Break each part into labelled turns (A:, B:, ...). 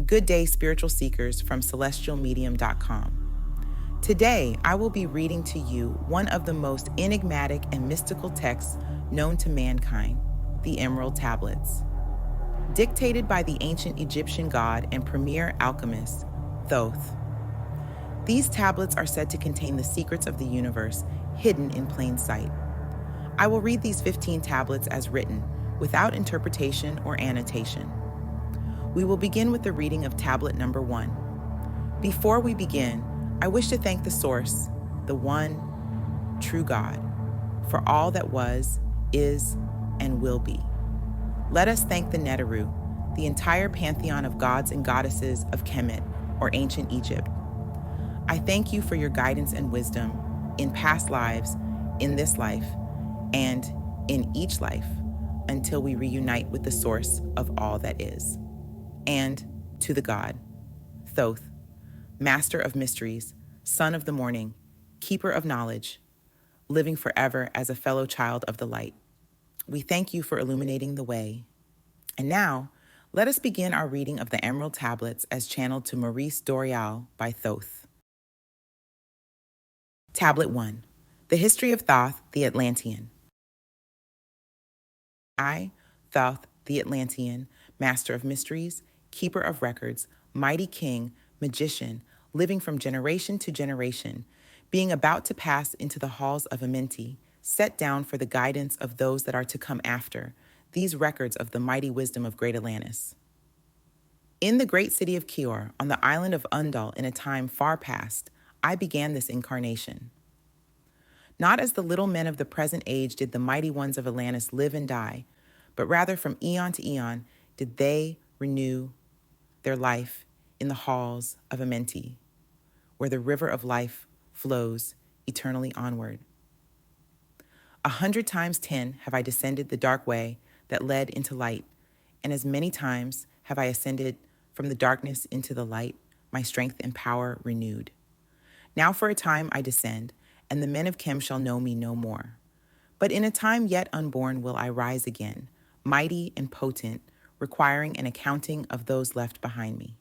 A: Good day, spiritual seekers from celestialmedium.com. Today, I will be reading to you one of the most enigmatic and mystical texts known to mankind, the Emerald Tablets. Dictated by the ancient Egyptian god and premier alchemist, Thoth. These tablets are said to contain the secrets of the universe hidden in plain sight. I will read these 15 tablets as written, without interpretation or annotation. We will begin with the reading of tablet number 1. Before we begin, I wish to thank the source, the one, true God, for all that was, is, and will be. Let us thank the Neteru, the entire pantheon of gods and goddesses of Kemet, or ancient Egypt. I thank you for your guidance and wisdom in past lives, in this life, and in each life, until we reunite with the source of all that is. And to the God, Thoth, master of mysteries, son of the morning, keeper of knowledge, living forever as a fellow child of the light. We thank you for illuminating the way. And now, let us begin our reading of the Emerald Tablets as channeled to Maurice Doreal by Thoth. Tablet 1. The History of Thoth the Atlantean. I, Thoth the Atlantean, master of mysteries, keeper of records, mighty king, magician, living from generation to generation, being about to pass into the halls of Amenti, set down for the guidance of those that are to come after, these records of the mighty wisdom of great Atlantis. In the great city of Kior, on the island of Undal in a time far past, I began this incarnation. Not as the little men of the present age did the mighty ones of Atlantis live and die, but rather from eon to eon did they renew their life in the halls of Amenti, where the river of life flows eternally onward. 100 times 10 have I descended the dark way that led into light, and as many times have I ascended from the darkness into the light, my strength and power renewed. Now for a time I descend, and the men of Chem shall know me no more. But in a time yet unborn will I rise again, mighty and potent, requiring an accounting of those left behind me.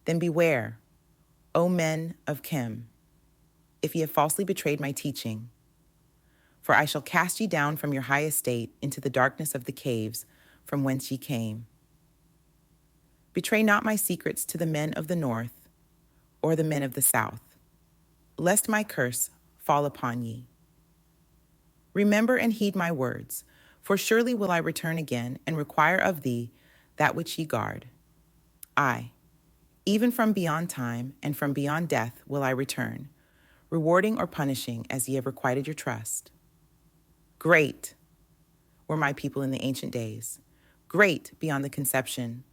A: Then beware, O men of Chem, if ye have falsely betrayed my teaching, for I shall cast ye down from your high estate into the darkness of the caves from whence ye came. Betray not my secrets to the men of the north or the men of the south, lest my curse fall upon ye. Remember and heed my words, for surely will I return again and require of thee that which ye guard. I, even from beyond time and from beyond death will I return, rewarding or punishing as ye have requited your trust. Great were my people in the ancient days, great beyond the conception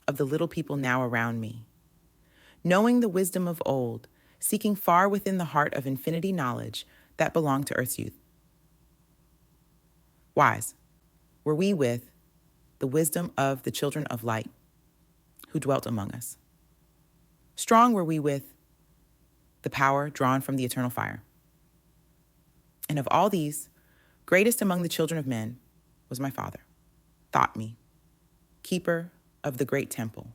A: of the little people now around me. Knowing the wisdom of old, seeking far within the heart of infinity knowledge that belonged to earth's youth. Wise were we with the wisdom of the children of light who dwelt among us. Strong were we with the power drawn from the eternal fire. And of all these, greatest among the children of men was my father, Thoth me, keeper of the great temple,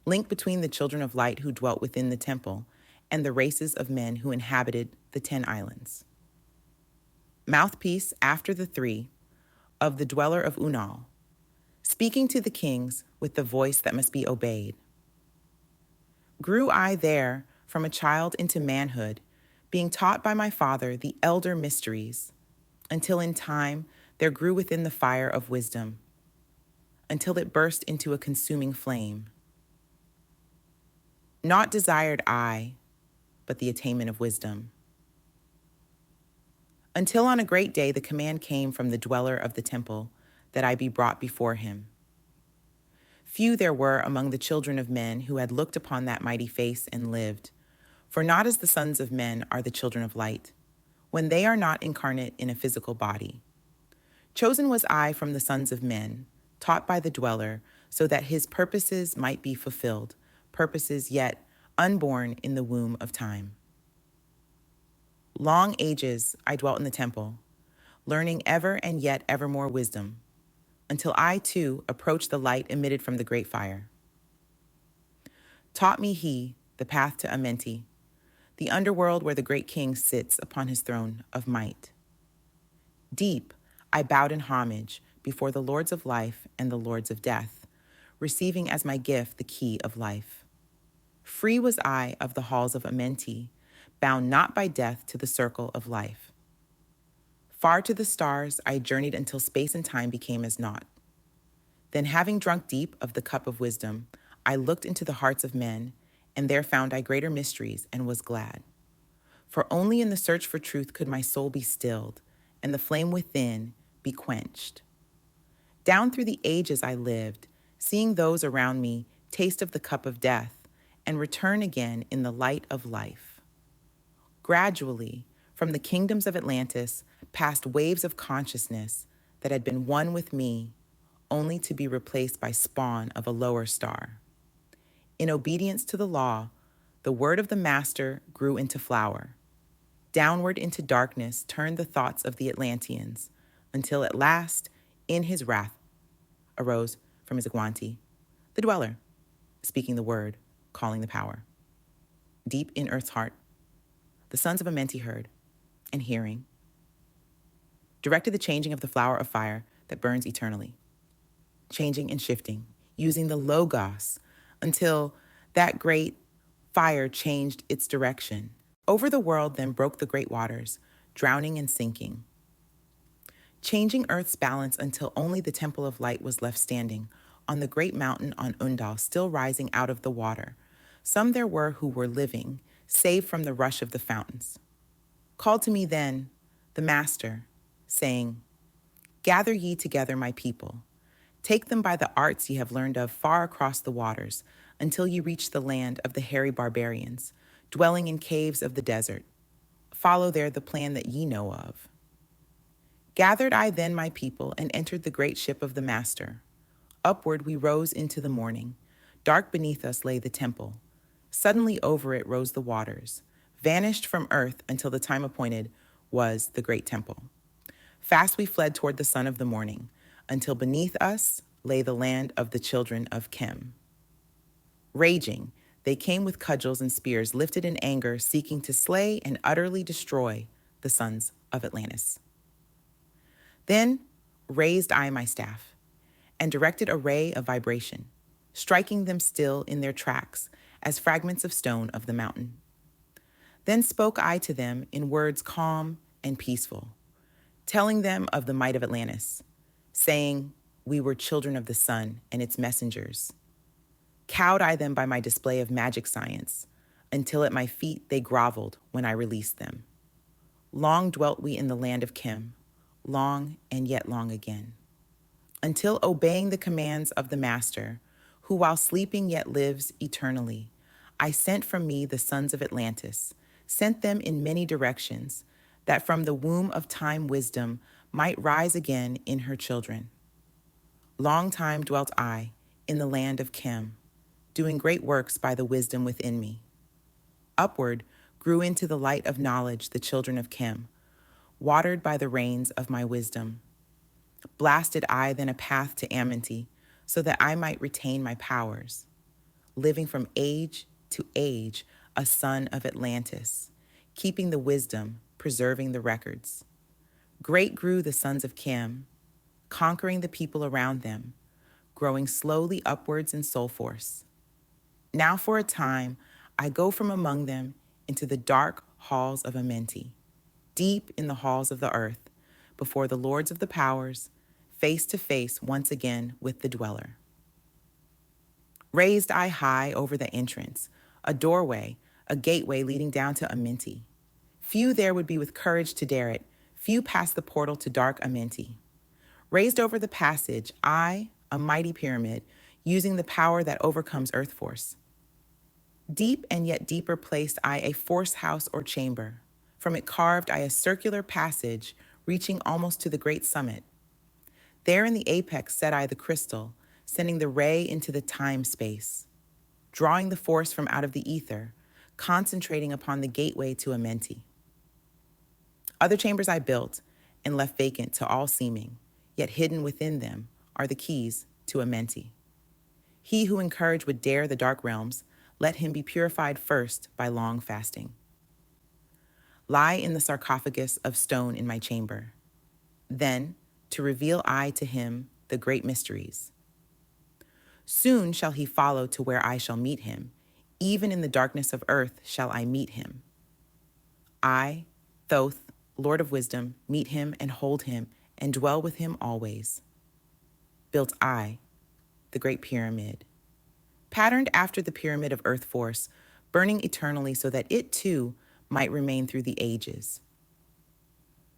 A: link between the children of light who dwelt within the temple and the races of men who inhabited the 10 islands. Mouthpiece after the 3 of the dweller of Unal, speaking to the kings with the voice that must be obeyed. Grew I there from a child into manhood, being taught by my father the elder mysteries, until in time there grew within the fire of wisdom, until it burst into a consuming flame. Not desired I, but the attainment of wisdom. Until on a great day the command came from the dweller of the temple that I be brought before him. Few there were among the children of men who had looked upon that mighty face and lived, for not as the sons of men are the children of light, when they are not incarnate in a physical body. Chosen was I from the sons of men, taught by the dweller, so that his purposes might be fulfilled, purposes yet unborn in the womb of time. Long ages I dwelt in the temple, learning ever and yet ever more wisdom, until I too approached the light emitted from the great fire. Taught me he the path to Amenti, the underworld where the great king sits upon his throne of might. Deep, I bowed in homage before the lords of life and the lords of death, receiving as my gift the key of life. Free was I of the halls of Amenti, bound not by death to the circle of life. Far to the stars I journeyed until space and time became as naught. Then, having drunk deep of the cup of wisdom, I looked into the hearts of men, and there found I greater mysteries and was glad. For only in the search for truth could my soul be stilled, and the flame within be quenched. Down through the ages I lived, seeing those around me taste of the cup of death, and return again in the light of life. Gradually, from the kingdoms of Atlantis, passed waves of consciousness that had been one with me, only to be replaced by spawn of a lower star. In obedience to the law, the word of the master grew into flower. Downward into darkness turned the thoughts of the Atlanteans, until at last, in his wrath, arose from his Agwanti, the dweller, speaking the word, calling the power. Deep in earth's heart, the sons of Amenti heard, and hearing, directed the changing of the flower of fire that burns eternally, changing and shifting, using the logos, until that great fire changed its direction. Over the world then broke the great waters, drowning and sinking, changing earth's balance until only the temple of light was left standing on the great mountain on Undal, still rising out of the water. Some there were who were living, saved from the rush of the fountains. Called to me then the master, saying, "Gather ye together my people. Take them by the arts ye have learned of far across the waters, until ye reach the land of the hairy barbarians, dwelling in caves of the desert. Follow there the plan that ye know of." Gathered I then my people and entered the great ship of the master. Upward we rose into the morning. Dark beneath us lay the temple. Suddenly over it rose the waters, vanished from earth until the time appointed was the great temple. Fast we fled toward the sun of the morning, until beneath us lay the land of the children of Chem. Raging, they came with cudgels and spears lifted in anger, seeking to slay and utterly destroy the sons of Atlantis. Then raised I my staff and directed a ray of vibration, striking them still in their tracks as fragments of stone of the mountain. Then spoke I to them in words calm and peaceful, telling them of the might of Atlantis, saying, we were children of the sun and its messengers. Cowed I them by my display of magic science, until at my feet they groveled when I released them. Long dwelt we in the land of Chem, long and yet long again, until obeying the commands of the master, who while sleeping yet lives eternally, I sent from me the sons of Atlantis, sent them in many directions, that from the womb of time wisdom might rise again in her children. Long time dwelt I in the land of Chem, doing great works by the wisdom within me. Upward grew into the light of knowledge the children of Chem, watered by the rains of my wisdom. Blasted I then a path to Amenti, so that I might retain my powers, living from age to age, a son of Atlantis, keeping the wisdom, preserving the records. Great grew the sons of Chem, conquering the people around them, growing slowly upwards in soul force. Now for a time, I go from among them into the dark halls of Amenti, deep in the halls of the earth, before the lords of the powers, face to face once again with the dweller. Raised I high over the entrance, a doorway, a gateway leading down to Amenti. Few there would be with courage to dare it, few past the portal to dark Amenti. Raised over the passage, I, a mighty pyramid, using the power that overcomes earth force. Deep and yet deeper placed I a force house or chamber. From it carved I a circular passage, reaching almost to the great summit. There in the apex set I the crystal, sending the ray into the time space, drawing the force from out of the ether, concentrating upon the gateway to Amenti. Other chambers I built and left vacant to all seeming, yet hidden within them are the keys to Amenti. He who in courage would dare the dark realms, let him be purified first by long fasting. Lie in the sarcophagus of stone in my chamber. Then, to reveal I to him the great mysteries. Soon shall he follow to where I shall meet him. Even in the darkness of earth shall I meet him. I, Thoth, Lord of wisdom, meet him and hold him and dwell with him always. Built I, the great pyramid, patterned after the pyramid of earth force, burning eternally so that it too might remain through the ages.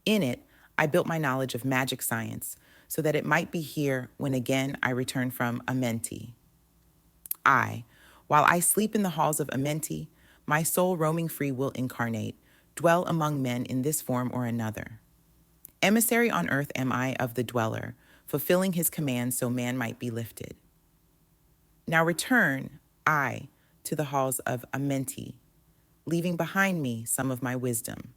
A: In it, I built my knowledge of magic science so that it might be here when again I return from Amenti. While I sleep in the halls of Amenti, my soul roaming free will incarnate, dwell among men in this form or another. Emissary on earth am I of the dweller, fulfilling his commands so man might be lifted. Now return, I, to the halls of Amenti, leaving behind me some of my wisdom.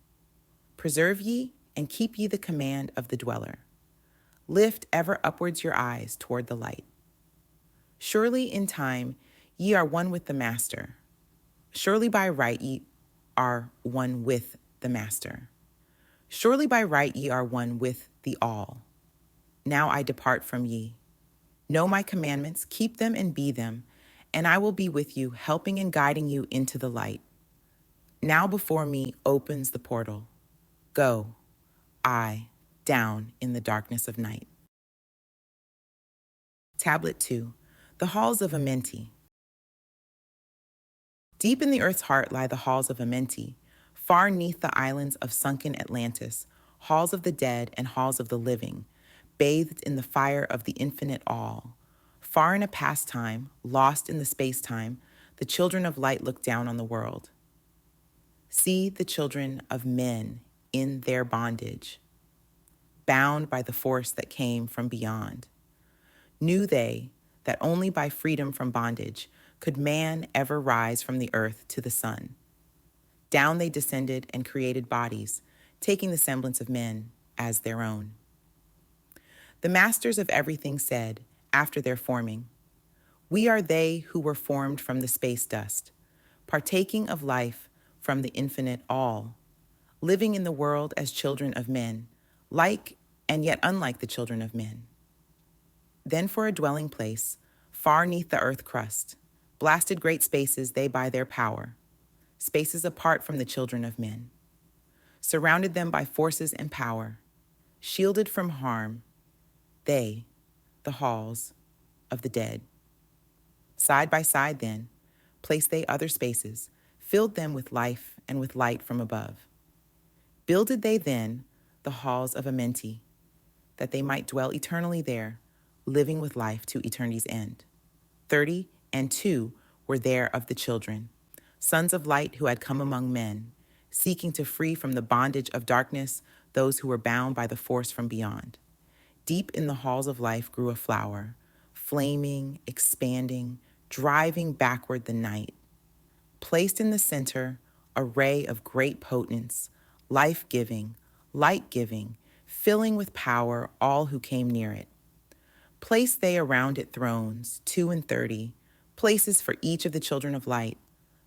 A: Preserve ye and keep ye the command of the dweller. Lift ever upwards your eyes toward the light. Surely in time ye are one with the Master. Surely by right ye are one with the Master. Surely by right ye are one with the All. Now I depart from ye. Know my commandments, keep them and be them, and I will be with you, helping and guiding you into the light. Now before me opens the portal. Go, I, down in the darkness of night. Tablet 2, the halls of Amenti. Deep in the earth's heart lie the halls of Amenti, far neath the islands of sunken Atlantis, halls of the dead and halls of the living, bathed in the fire of the infinite all. Far in a past time, lost in the space-time, the children of light look down on the world. See the children of men in their bondage, bound by the force that came from beyond. Knew they that only by freedom from bondage could man ever rise from the earth to the sun. Down they descended and created bodies, taking the semblance of men as their own. The masters of everything said, after their forming, we are they who were formed from the space dust, partaking of life from the infinite all, living in the world as children of men, like and yet unlike the children of men. Then for a dwelling place, far neath the earth crust, blasted great spaces they by their power, spaces apart from the children of men, surrounded them by forces and power, shielded from harm, they, the halls of the dead. Side by side then, placed they other spaces, filled them with life and with light from above. Builded they then the halls of Amenti, that they might dwell eternally there, living with life to eternity's end. 32 were there of the children, sons of light who had come among men, seeking to free from the bondage of darkness those who were bound by the force from beyond. Deep in the halls of life grew a flower, flaming, expanding, driving backward the night. Placed in the center, a ray of great potence, life-giving, light-giving, filling with power all who came near it. Placed they around it thrones, 32, places for each of the children of light,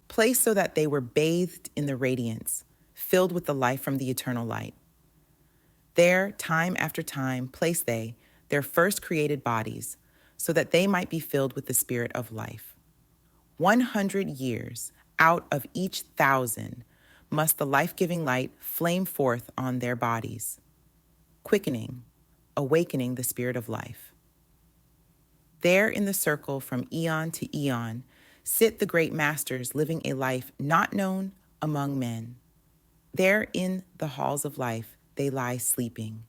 A: placed so that they were bathed in the radiance, filled with the life from the eternal light. There, time after time, placed they their first created bodies, so that they might be filled with the spirit of life. 100 years out of each 1,000 must the life-giving light flame forth on their bodies, quickening, awakening the spirit of life. There in the circle from eon to eon sit the great masters living a life not known among men. There in the halls of life they lie sleeping.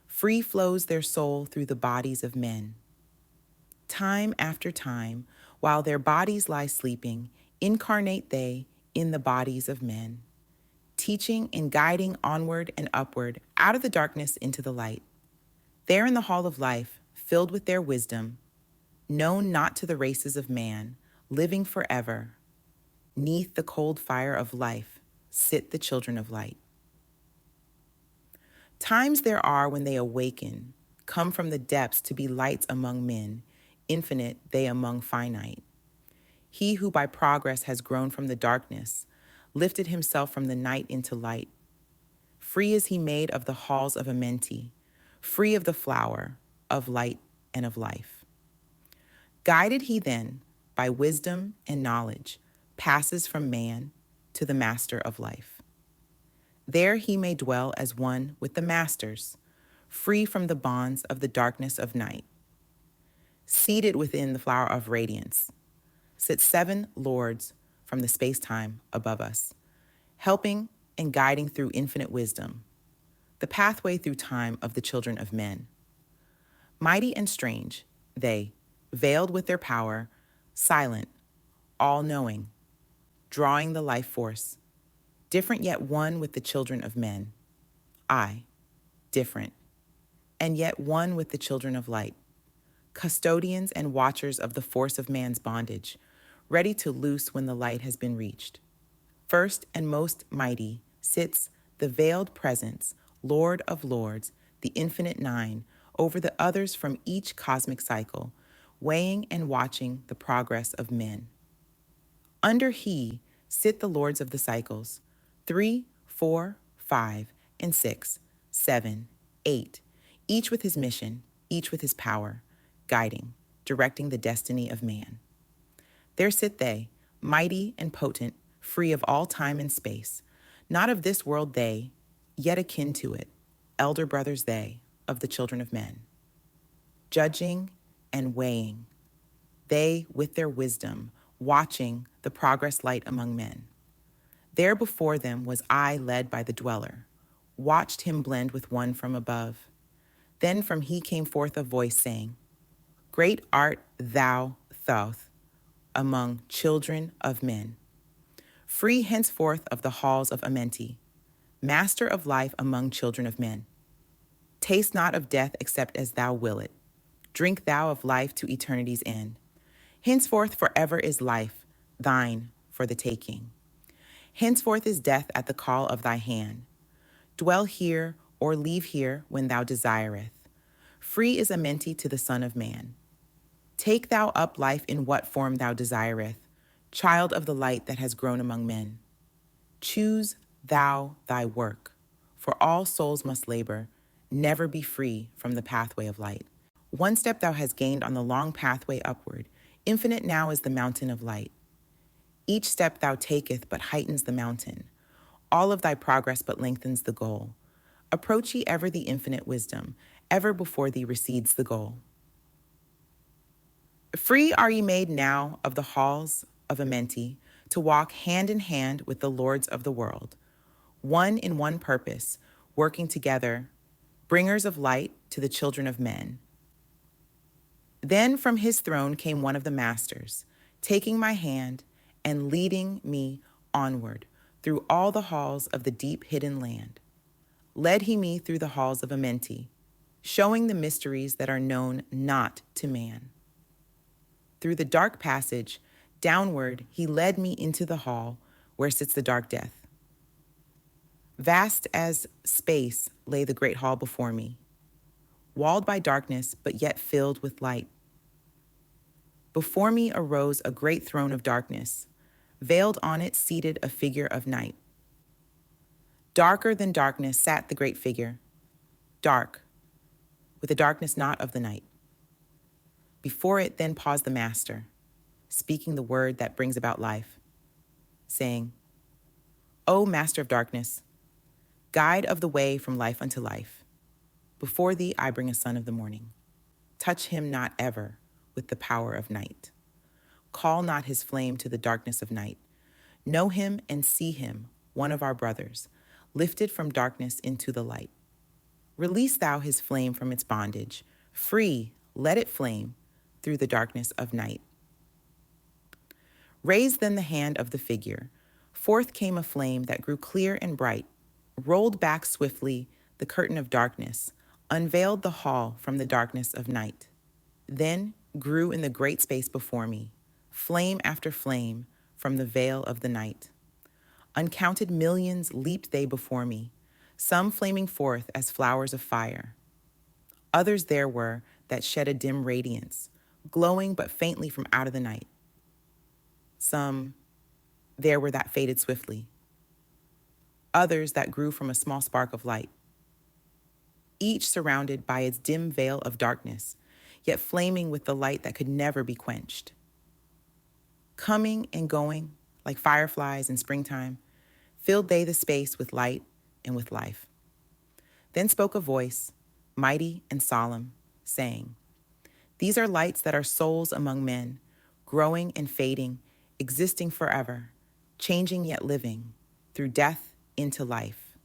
A: Free flows their soul through the bodies of men. Time after time, while their bodies lie sleeping, incarnate they in the bodies of men, teaching and guiding onward and upward out of the darkness into the light. There in the hall of life, filled with their wisdom, known not to the races of man, living forever, neath the cold fire of life, sit the children of light. Times there are when they awaken, come from the depths to be lights among men, infinite they among finite. he who by progress has grown from the darkness, lifted himself from the night into light. Free is he made of the halls of Amenti, free of the flower of light and of life. Guided he then by wisdom and knowledge, passes from man to the master of life. There he may dwell as one with the masters, free from the bonds of the darkness of night. Seated within the flower of radiance, sit 7 lords from the space-time above us, helping and guiding through infinite wisdom, the pathway through time of the children of men. Mighty and strange, they, veiled with their power, silent, all-knowing, drawing the life force, different yet one with the children of men. I, different, and yet one with the children of light, custodians and watchers of the force of man's bondage, ready to loose when the light has been reached. First and most mighty sits the veiled presence, Lord of Lords, the infinite 9, over the others from each cosmic cycle, weighing and watching the progress of men. Under he sit the lords of the cycles, 3, 4, 5, and 6, 7, 8, each with his mission, each with his power, guiding, directing the destiny of man. There sit they, mighty and potent, free of all time and space, not of this world they, yet akin to it, elder brothers they, of the children of men. Judging and weighing, they with their wisdom, watching the progress light among men. There before them was I led by the dweller, watched him blend with one from above. Then from he came forth a voice saying, Great art thou, Thoth, among children of men. Free henceforth of the halls of Amenti, master of life among children of men. Taste not of death except as thou will it. Drink thou of life to eternity's end. Henceforth forever is life, thine for the taking. Henceforth is death at the call of thy hand. Dwell here or leave here when thou desireth. Free is Amenti to the Son of Man. Take thou up life in what form thou desireth, child of the light that has grown among men. Choose thou thy work, for all souls must labor, never be free from the pathway of light. One step thou hast gained on the long pathway upward, infinite now is the mountain of light. Each step thou taketh but heightens the mountain. All of thy progress but lengthens the goal. Approach ye ever the infinite wisdom, ever before thee recedes the goal. Free are ye made now of the halls of Amenti, to walk hand in hand with the lords of the world, one in one purpose, working together, bringers of light to the children of men. Then from his throne came one of the masters, taking my hand and leading me onward through all the halls of the deep hidden land. Led he me through the halls of Amenti, showing the mysteries that are known not to man. Through the dark passage, downward he led me into the hall where sits the dark death. Vast as space lay the great hall before me, walled by darkness but yet filled with light. Before me arose a great throne of darkness, veiled on it seated a figure of night. Darker than darkness sat the great figure, dark, with the darkness not of the night. Before it then paused the master, speaking the word that brings about life, saying, O master of darkness, guide of the way from life unto life, before thee I bring a son of the morning. Touch him not ever with the power of night. Call not his flame to the darkness of night. Know him and see him, one of our brothers, lifted from darkness into the light. Release thou his flame from its bondage. Free, let it flame through the darkness of night. Raise then the hand of the figure. Forth came a flame that grew clear and bright, rolled back swiftly the curtain of darkness, unveiled the hall from the darkness of night. Then grew in the great space before me, flame after flame from the veil of the night. Uncounted millions leaped they before me, some flaming forth as flowers of fire. Others there were that shed a dim radiance, glowing but faintly from out of the night. Some there were that faded swiftly, others that grew from a small spark of light, each surrounded by its dim veil of darkness, yet flaming with the light that could never be quenched. Coming and going, like fireflies in springtime, filled they the space with light and with life. Then spoke a voice, mighty and solemn, saying, "These are lights that are souls among men, growing and fading, existing forever, changing yet living, through death into life.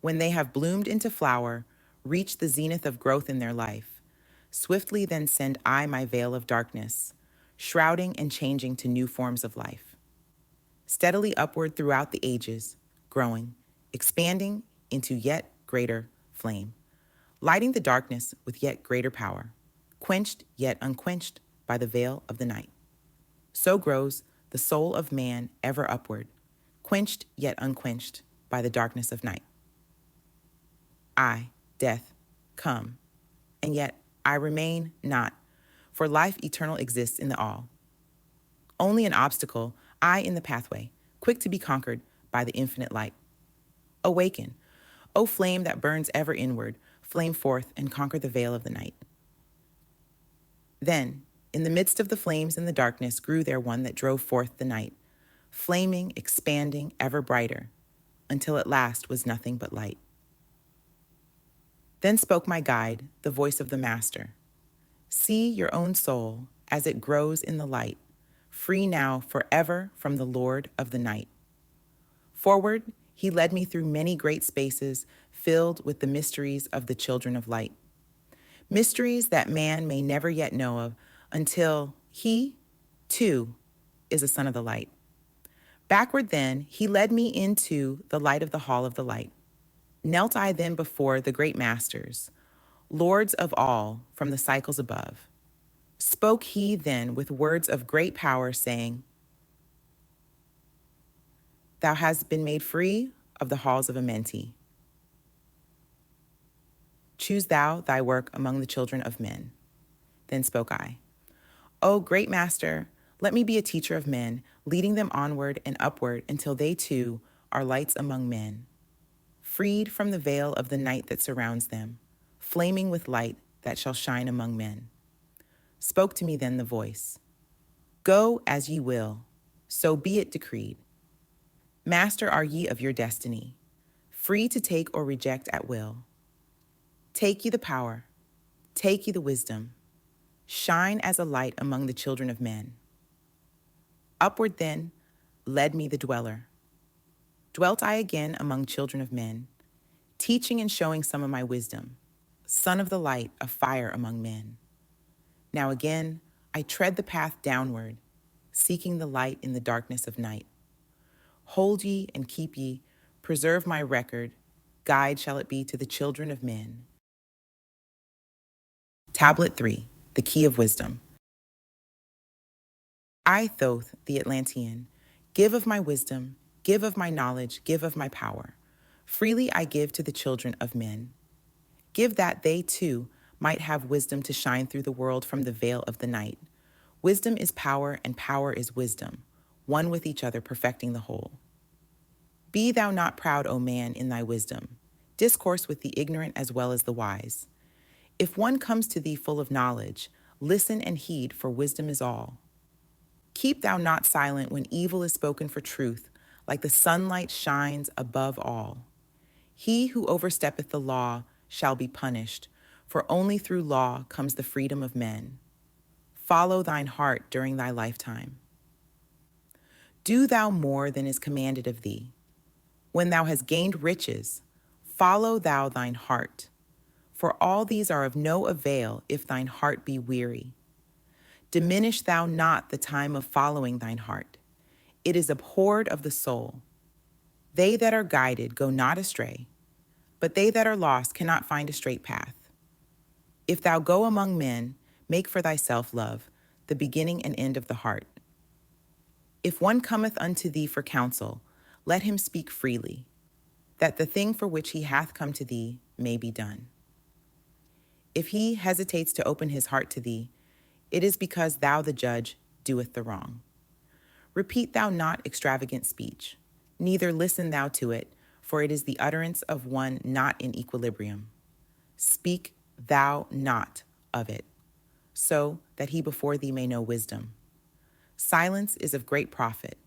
A: When they have bloomed into flower, reached the zenith of growth in their life, swiftly then send I my veil of darkness, shrouding and changing to new forms of life. Steadily upward throughout the ages, growing, expanding into yet greater flame, lighting the darkness with yet greater power, quenched yet unquenched by the veil of the night. So grows the soul of man ever upward, quenched yet unquenched by the darkness of night. I, death, come, and yet I remain not, for life eternal exists in the all. Only an obstacle, I in the pathway, quick to be conquered by the infinite light. Awaken, O flame that burns ever inward, flame forth and conquer the veil of the night." Then, in the midst of the flames and the darkness, grew there one that drove forth the night, flaming, expanding, ever brighter, until at last was nothing but light. Then spoke my guide, the voice of the Master. "See your own soul as it grows in the light, free now forever from the Lord of the night." Forward, he led me through many great spaces filled with the mysteries of the children of light. Mysteries that man may never yet know of until he, too, is a son of the light. Backward then, he led me into the light of the hall of the light. Knelt I then before the great masters, lords of all from the cycles above. Spoke he then with words of great power, saying, "Thou hast been made free of the halls of Amenti. Choose thou thy work among the children of men." Then spoke I, "O great master, let me be a teacher of men, leading them onward and upward until they too are lights among men, freed from the veil of the night that surrounds them, flaming with light that shall shine among men." Spoke to me then the voice, "Go as ye will, so be it decreed. Master are ye of your destiny, free to take or reject at will. Take ye the power, take ye the wisdom, shine as a light among the children of men." Upward then led me the dweller. Dwelt I again among children of men, teaching and showing some of my wisdom, son of the light of fire among men. Now again I tread the path downward, seeking the light in the darkness of night. Hold ye and keep ye, preserve my record, guide shall it be to the children of men. Tablet 3, the Key of Wisdom. I, Thoth the Atlantean, give of my wisdom, give of my knowledge, give of my power. Freely I give to the children of men. Give that they too might have wisdom to shine through the world from the veil of the night. Wisdom is power, and power is wisdom, one with each other perfecting the whole. Be thou not proud, O man, in thy wisdom. Discourse with the ignorant as well as the wise. If one comes to thee full of knowledge, listen and heed, for wisdom is all. Keep thou not silent when evil is spoken, for truth, like the sunlight, shines above all. He who oversteppeth the law shall be punished, for only through law comes the freedom of men. Follow thine heart during thy lifetime. Do thou more than is commanded of thee. When thou hast gained riches, follow thou thine heart. For all these are of no avail if thine heart be weary. Diminish thou not the time of following thine heart. It is abhorred of the soul. They that are guided go not astray, but they that are lost cannot find a straight path. If thou go among men, make for thyself love, the beginning and end of the heart. If one cometh unto thee for counsel, let him speak freely, that the thing for which he hath come to thee may be done. If he hesitates to open his heart to thee, it is because thou, the judge, doeth the wrong. Repeat thou not extravagant speech, neither listen thou to it, for it is the utterance of one not in equilibrium. Speak thou not of it, so that he before thee may know wisdom. Silence is of great profit.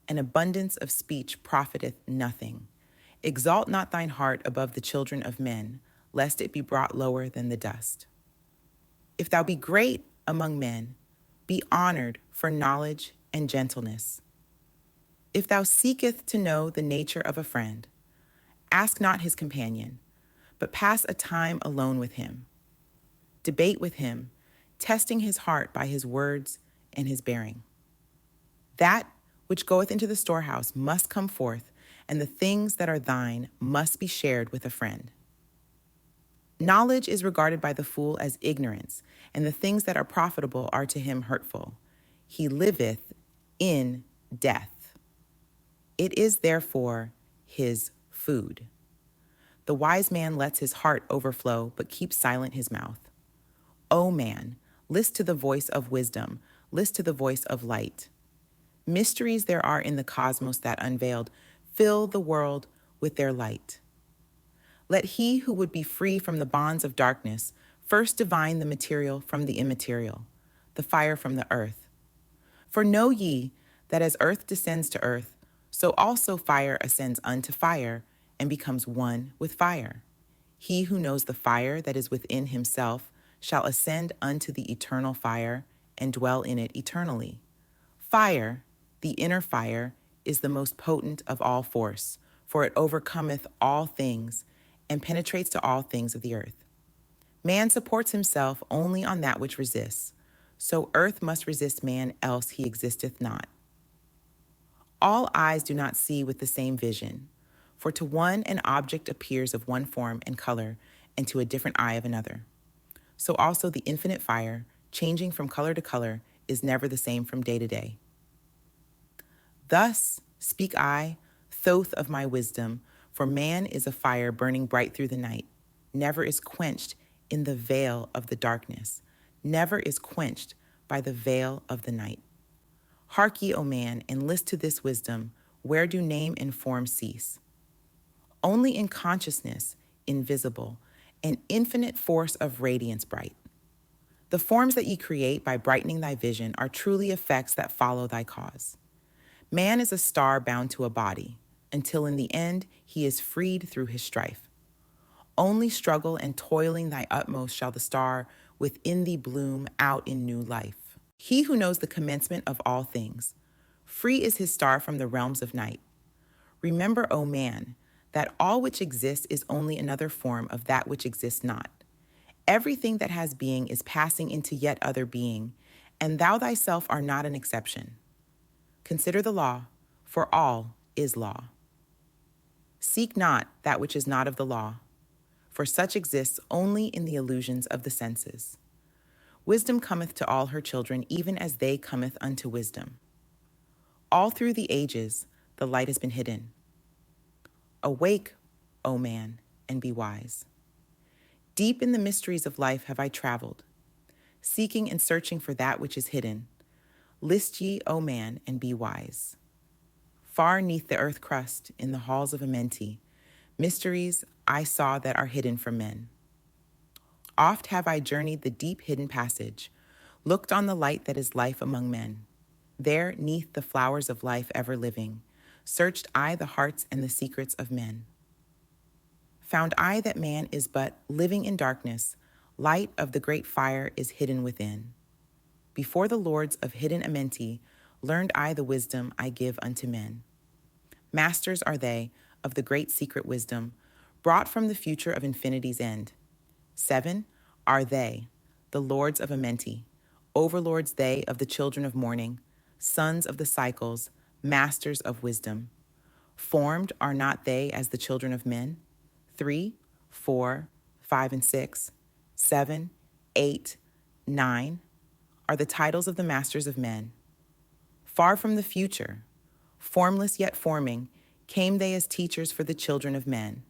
A: An abundance of speech profiteth nothing. Exalt not thine heart above the children of men, lest it be brought lower than the dust. If thou be great among men, be honored for knowledge and gentleness. If thou seeketh to know the nature of a friend, ask not his companion, but pass a time alone with him. Debate with him, testing his heart by his words and his bearing. That which goeth into the storehouse must come forth, and the things that are thine must be shared with a friend. Knowledge is regarded by the fool as ignorance, and the things that are profitable are to him hurtful. He liveth in death. It is therefore his food. The wise man lets his heart overflow, but keeps silent his mouth. O man, list to the voice of wisdom, list to the voice of light. Mysteries there are in the cosmos that unveiled fill the world with their light. Let he who would be free from the bonds of darkness first divine the material from the immaterial, the fire from the earth. For know ye that as earth descends to earth, so also fire ascends unto fire and becomes one with fire. He who knows the fire that is within himself shall ascend unto the eternal fire and dwell in it eternally. Fire, the inner fire, is the most potent of all force, for it overcometh all things and penetrates to all things of the earth. Man supports himself only on that which resists, so earth must resist man, else he existeth not. All eyes do not see with the same vision, for to one an object appears of one form and color, and to a different eye of another. So also the infinite fire, changing from color to color, is never the same from day to day. Thus speak I, Thoth of my wisdom, for man is a fire burning bright through the night, never is quenched in the veil of the darkness, never is quenched by the veil of the night. Hark ye, O man, and list to this wisdom, where do name and form cease? Only in consciousness, invisible, an infinite force of radiance bright. The forms that ye create by brightening thy vision are truly effects that follow thy cause. Man is a star bound to a body, until in the end he is freed through his strife. Only struggle and toiling thy utmost shall the star within thee bloom out in new life. He who knows the commencement of all things, free is his star from the realms of night. Remember, O man, that all which exists is only another form of that which exists not. Everything that has being is passing into yet other being, and thou thyself art not an exception. Consider the law, for all is law. Seek not that which is not of the law, for such exists only in the illusions of the senses. Wisdom cometh to all her children, even as they cometh unto wisdom. All through the ages, the light has been hidden. Awake, O man, and be wise. Deep in the mysteries of life have I traveled, seeking and searching for that which is hidden. List ye, O man, and be wise. Far neath the earth crust, in the halls of Amenti, mysteries I saw that are hidden from men. Oft have I journeyed the deep hidden passage, looked on the light that is life among men. There, neath the flowers of life ever living, searched I the hearts and the secrets of men. Found I that man is but living in darkness, light of the great fire is hidden within. Before the lords of hidden Amenti, learned I the wisdom I give unto men. Masters are they of the great secret wisdom, brought from the future of infinity's end. 7 are they, the lords of Amenti, overlords they of the children of morning, sons of the cycles, masters of wisdom. Formed are not they as the children of men? 3, 4, 5, and 6, 7, 8, 9 are the titles of the masters of men. Far from the future, formless yet forming, came they as teachers for the children of men.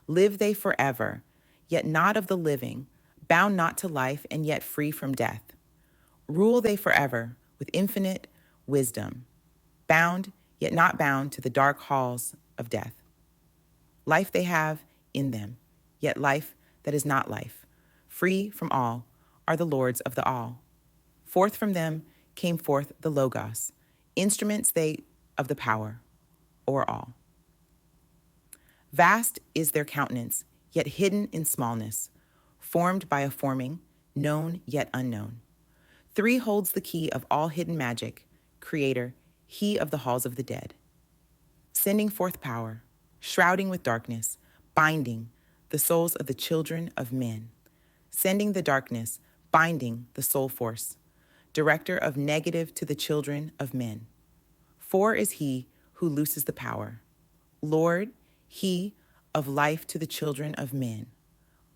A: Live they forever, yet not of the living, bound not to life and yet free from death. Rule they forever, with infinite, wisdom, bound yet not bound to the dark halls of death. Life they have in them, yet life that is not life. Free from all are the lords of the all. Forth from them came forth the Logos, instruments they of the power, o'er all. Vast is their countenance, yet hidden in smallness, formed by a forming, known yet unknown. Three holds the key of all hidden magic, creator, he of the halls of the dead. Sending forth power, shrouding with darkness, binding the souls of the children of men. Sending the darkness, binding the soul force, director of negative to the children of men. Four is he who looses the power. Lord, he of life to the children of men.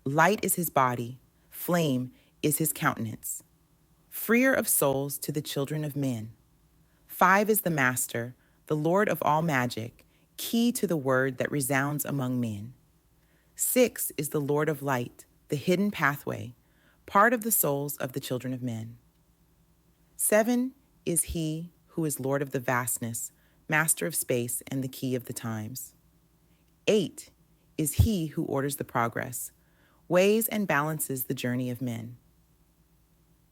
A: Light is his body, flame is his countenance. Freer of souls to the children of men. Five is the master, the Lord of all magic, key to the word that resounds among men. Six is the Lord of light, the hidden pathway, part of the souls of the children of men. Seven is he who is Lord of the vastness, master of space and the key of the times. Eight is he who orders the progress, weighs and balances the journey of men.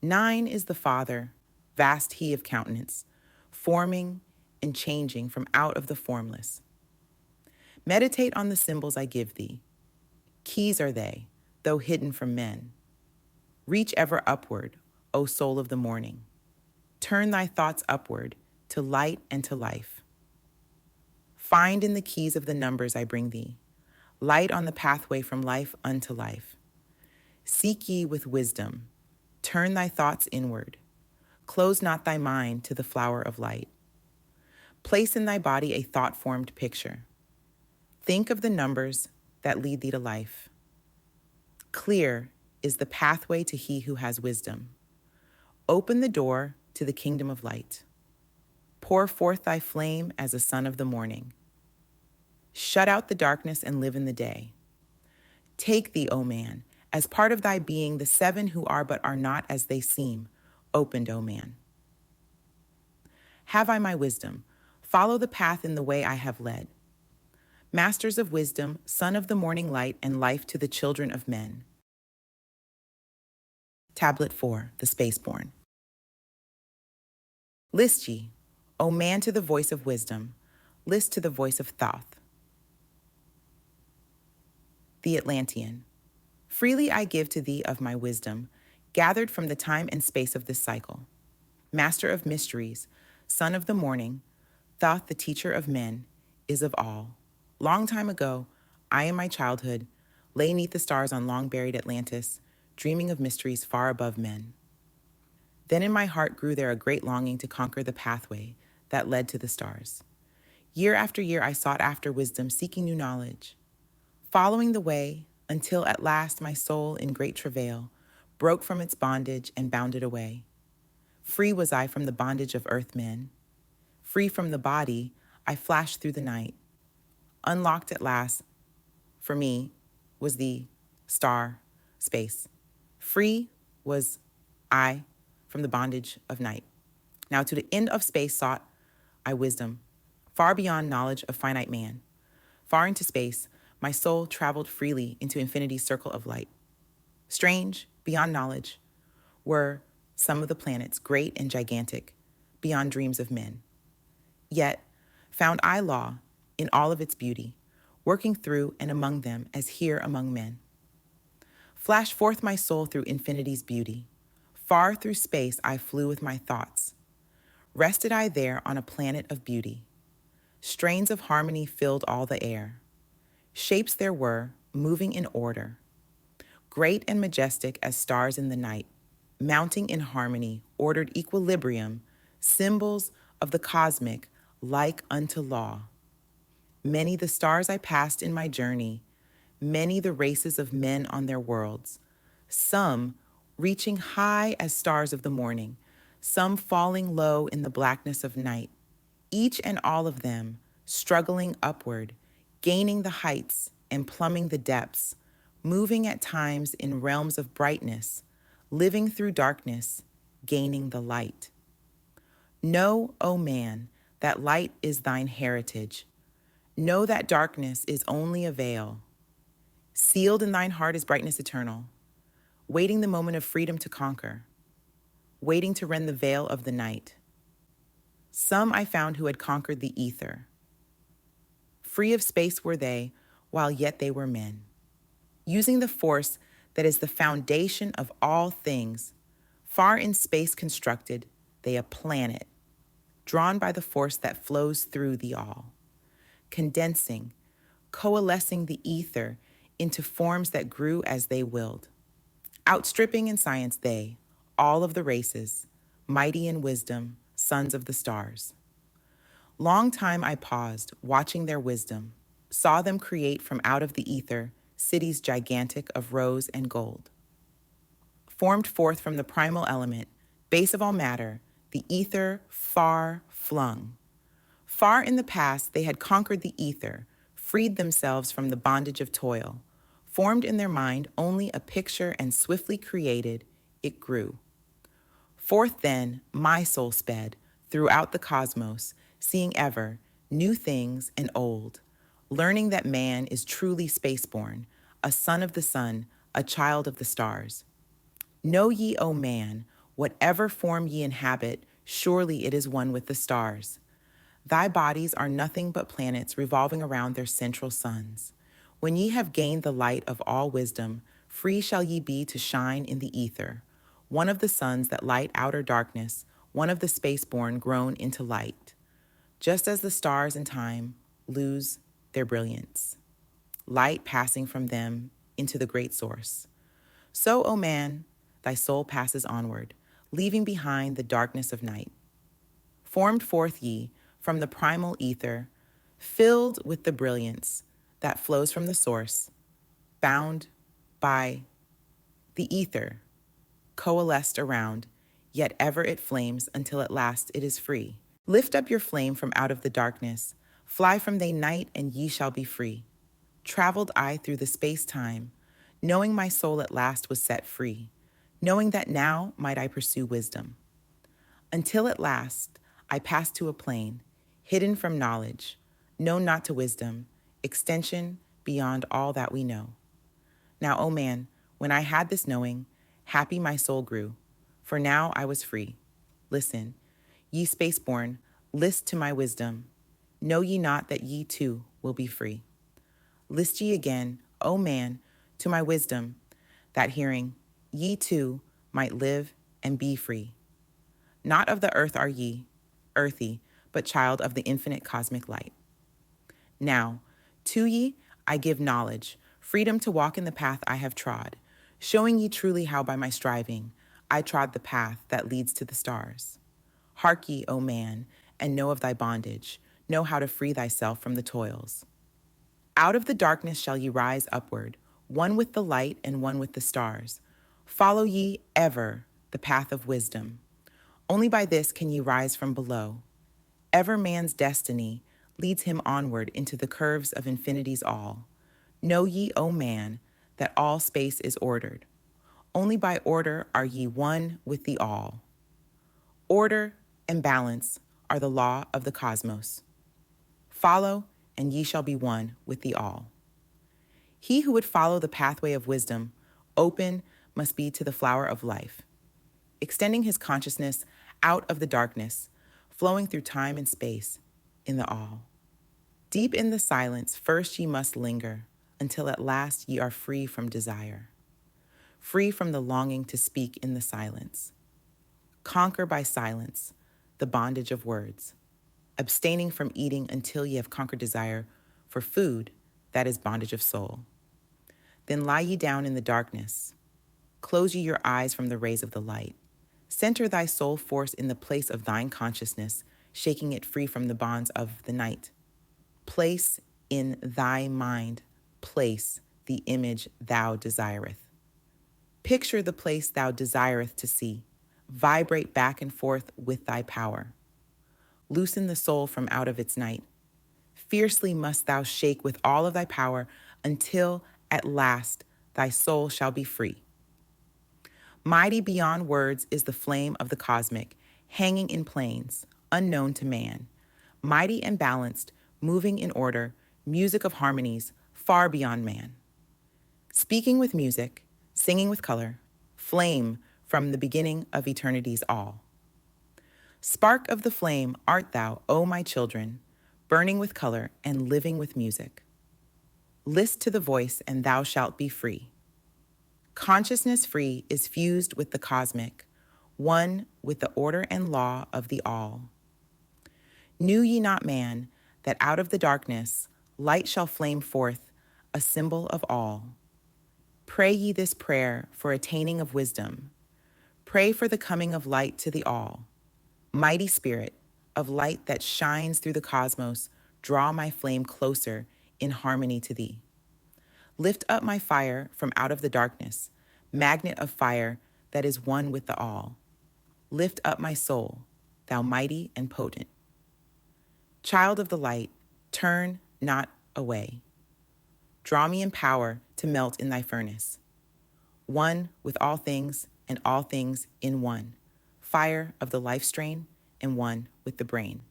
A: Nine is the Father, vast he of countenance, forming and changing from out of the formless. Meditate on the symbols I give thee. Keys are they, though hidden from men. Reach ever upward, O soul of the morning. Turn thy thoughts upward to light and to life. Find in the keys of the numbers I bring thee, light on the pathway from life unto life. Seek ye with wisdom, turn thy thoughts inward. Close not thy mind to the flower of light. Place in thy body a thought-formed picture. Think of the numbers that lead thee to life. Clear is the pathway to he who has wisdom. Open the door to the kingdom of light. Pour forth thy flame as a sun of the morning. Shut out the darkness and live in the day. Take thee, O man, as part of thy being, the seven who are but are not as they seem, opened, O man. Have I my wisdom? Follow the path in the way I have led. Masters of wisdom, son of the morning light and life to the children of men. Tablet 4, the Spaceborn. List ye, O man, to the voice of wisdom. List to the voice of Thoth the Atlantean. Freely I give to thee of my wisdom, gathered from the time and space of this cycle. Master of mysteries, son of the morning, Thoth the teacher of men, is of all. Long time ago, I in my childhood lay neath the stars on long-buried Atlantis, dreaming of mysteries far above men. Then in my heart grew there a great longing to conquer the pathway that led to the stars. Year after year I sought after wisdom, seeking new knowledge, following the way until at last my soul in great travail broke from its bondage and bounded away. Free was I from the bondage of earth men. Free from the body, I flashed through the night. Unlocked at last, for me, was the star space. Free was I from the bondage of night. Now to the end of space sought I wisdom, far beyond knowledge of finite man. Far into space, my soul traveled freely into infinity's circle of light. Strange, beyond knowledge, were some of the planets, great and gigantic, beyond dreams of men. Yet found I law in all of its beauty, working through and among them as here among men. Flashed forth my soul through infinity's beauty. Far through space I flew with my thoughts. Rested I there on a planet of beauty. Strains of harmony filled all the air. Shapes there were, moving in order. Great and majestic as stars in the night, mounting in harmony, ordered equilibrium, symbols of the cosmic, like unto law. Many the stars I passed in my journey, many the races of men on their worlds, some reaching high as stars of the morning, some falling low in the blackness of night, each and all of them struggling upward, gaining the heights and plumbing the depths, moving at times in realms of brightness, living through darkness, gaining the light. Know, O man, that light is thine heritage. Know that darkness is only a veil. Sealed in thine heart is brightness eternal, waiting the moment of freedom to conquer, waiting to rend the veil of the night. Some I found who had conquered the ether. Free of space were they, while yet they were men. Using the force that is the foundation of all things, far in space constructed, they a planet, drawn by the force that flows through the all, condensing, coalescing the ether into forms that grew as they willed. Outstripping in science they, all of the races, mighty in wisdom, sons of the stars. Long time I paused, watching their wisdom, saw them create from out of the ether cities gigantic of rose and gold. Formed forth from the primal element, base of all matter, the ether far flung. Far in the past they had conquered the ether, freed themselves from the bondage of toil. Formed in their mind only a picture and swiftly created, it grew. Forth then my soul sped throughout the cosmos, seeing ever new things and old, learning that man is truly spaceborn, a son of the sun, a child of the stars. Know ye, O man, whatever form ye inhabit, surely it is one with the stars. Thy bodies are nothing but planets revolving around their central suns. When ye have gained the light of all wisdom, free shall ye be to shine in the ether, one of the suns that light outer darkness, one of the spaceborn grown into light, just as the stars in time lose their brilliance, light passing from them into the great source. So, O man, thy soul passes onward, leaving behind the darkness of night. Formed forth ye from the primal ether, filled with the brilliance that flows from the source, bound by the ether, coalesced around, yet ever it flames until at last it is free. Lift up your flame from out of the darkness, fly from the night and ye shall be free. Traveled I through the space-time, knowing my soul at last was set free, knowing that now might I pursue wisdom. Until at last I passed to a plane, hidden from knowledge, known not to wisdom, extension beyond all that we know. Now, O man, when I had this knowing, happy my soul grew, for now I was free. Listen, ye spaceborn, list to my wisdom. Know ye not that ye too will be free? List ye again, O man, to my wisdom, that hearing, ye too might live and be free. Not of the earth are ye, earthy, but child of the infinite cosmic light. Now, to ye I give knowledge, freedom to walk in the path I have trod, showing ye truly how by my striving I trod the path that leads to the stars. Hark ye, O man, and know of thy bondage, know how to free thyself from the toils. Out of the darkness shall ye rise upward, one with the light and one with the stars. Follow ye ever the path of wisdom. Only by this can ye rise from below. Ever man's destiny leads him onward into the curves of infinity's all. Know ye, O man, that all space is ordered. Only by order are ye one with the all. Order and balance are the law of the cosmos. Follow, and ye shall be one with the all. He who would follow the pathway of wisdom, open must be to the flower of life, extending his consciousness out of the darkness, flowing through time and space in the all. Deep in the silence, first ye must linger, until at last ye are free from desire, free from the longing to speak in the silence. Conquer by silence the bondage of words, abstaining from eating until ye have conquered desire for food, that is bondage of soul. Then lie ye down in the darkness. Close ye your eyes from the rays of the light. Center thy soul force in the place of thine consciousness, shaking it free from the bonds of the night. Place in thy mind, place the image thou desireth. Picture the place thou desireth to see. Vibrate back and forth with thy power. Loosen the soul from out of its night. Fiercely must thou shake with all of thy power until at last thy soul shall be free. Mighty beyond words is the flame of the cosmic, hanging in plains, unknown to man, mighty and balanced, moving in order, music of harmonies far beyond man. Speaking with music, singing with color, flame from the beginning of eternity's all. Spark of the flame art thou, O my children, burning with color and living with music. List to the voice and thou shalt be free. Consciousness free is fused with the cosmic, one with the order and law of the all. Knew ye not, man, that out of the darkness light shall flame forth, a symbol of all? Pray ye this prayer for attaining of wisdom. Pray for the coming of light to the all. Mighty Spirit, of light that shines through the cosmos, draw my flame closer in harmony to thee. Lift up my fire from out of the darkness, magnet of fire that is one with the all. Lift up my soul, thou mighty and potent. Child of the light, turn not away. Draw me in power to melt in thy furnace. One with all things and all things in one. Fire of the life strain and one with the brain.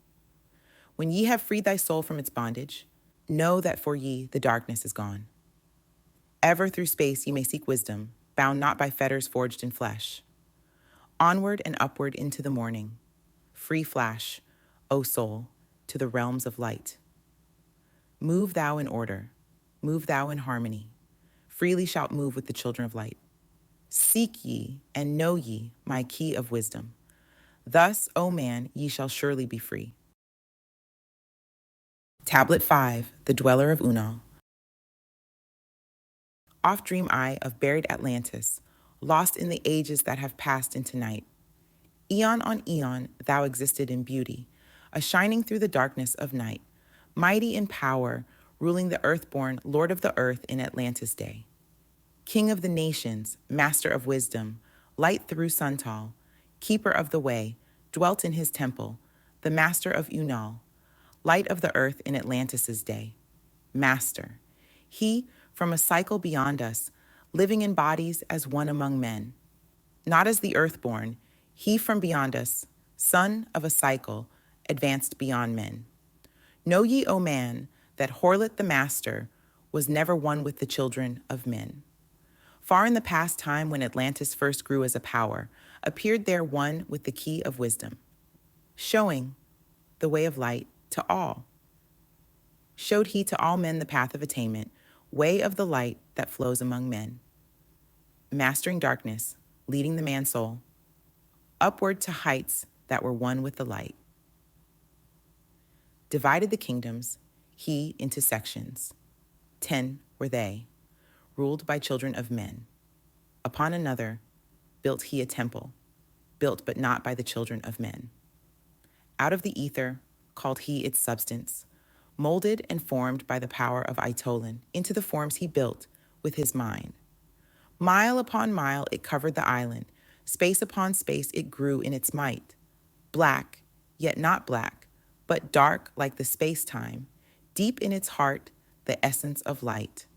A: When ye have freed thy soul from its bondage, know that for ye the darkness is gone. Ever through space ye may seek wisdom, bound not by fetters forged in flesh. Onward and upward into the morning, free flash, O soul, to the realms of light. Move thou in order, move thou in harmony, freely shalt move with the children of light. Seek ye and know ye my key of wisdom. Thus, O man, ye shall surely be free. Tablet 5, The Dweller of Unal. Oft dream I of buried Atlantis, lost in the ages that have passed into night. Eon on eon thou existed in beauty, a shining through the darkness of night, mighty in power, ruling the earthborn, Lord of the earth in Atlantis day. King of the nations, master of wisdom, light through Suntal, keeper of the way, dwelt in his temple, the master of Unal, light of the earth in Atlantis' day. Master, he from a cycle beyond us, living in bodies as one among men. Not as the earthborn, he from beyond us, son of a cycle, advanced beyond men. Know ye, O man, that Horlet the master was never one with the children of men. Far in the past time when Atlantis first grew as a power, appeared there one with the key of wisdom, showing the way of light to all. Showed he to all men the path of attainment, way of the light that flows among men. Mastering darkness, leading the man soul, upward to heights that were one with the light. Divided the kingdoms, he into sections. 10 were they, ruled by children of men. Upon another built he a temple, built but not by the children of men. Out of the ether called he its substance, molded and formed by the power of Itolan into the forms he built with his mind. Mile upon mile it covered the island, space upon space it grew in its might. Black, yet not black, but dark like the space-time, deep in its heart the essence of light.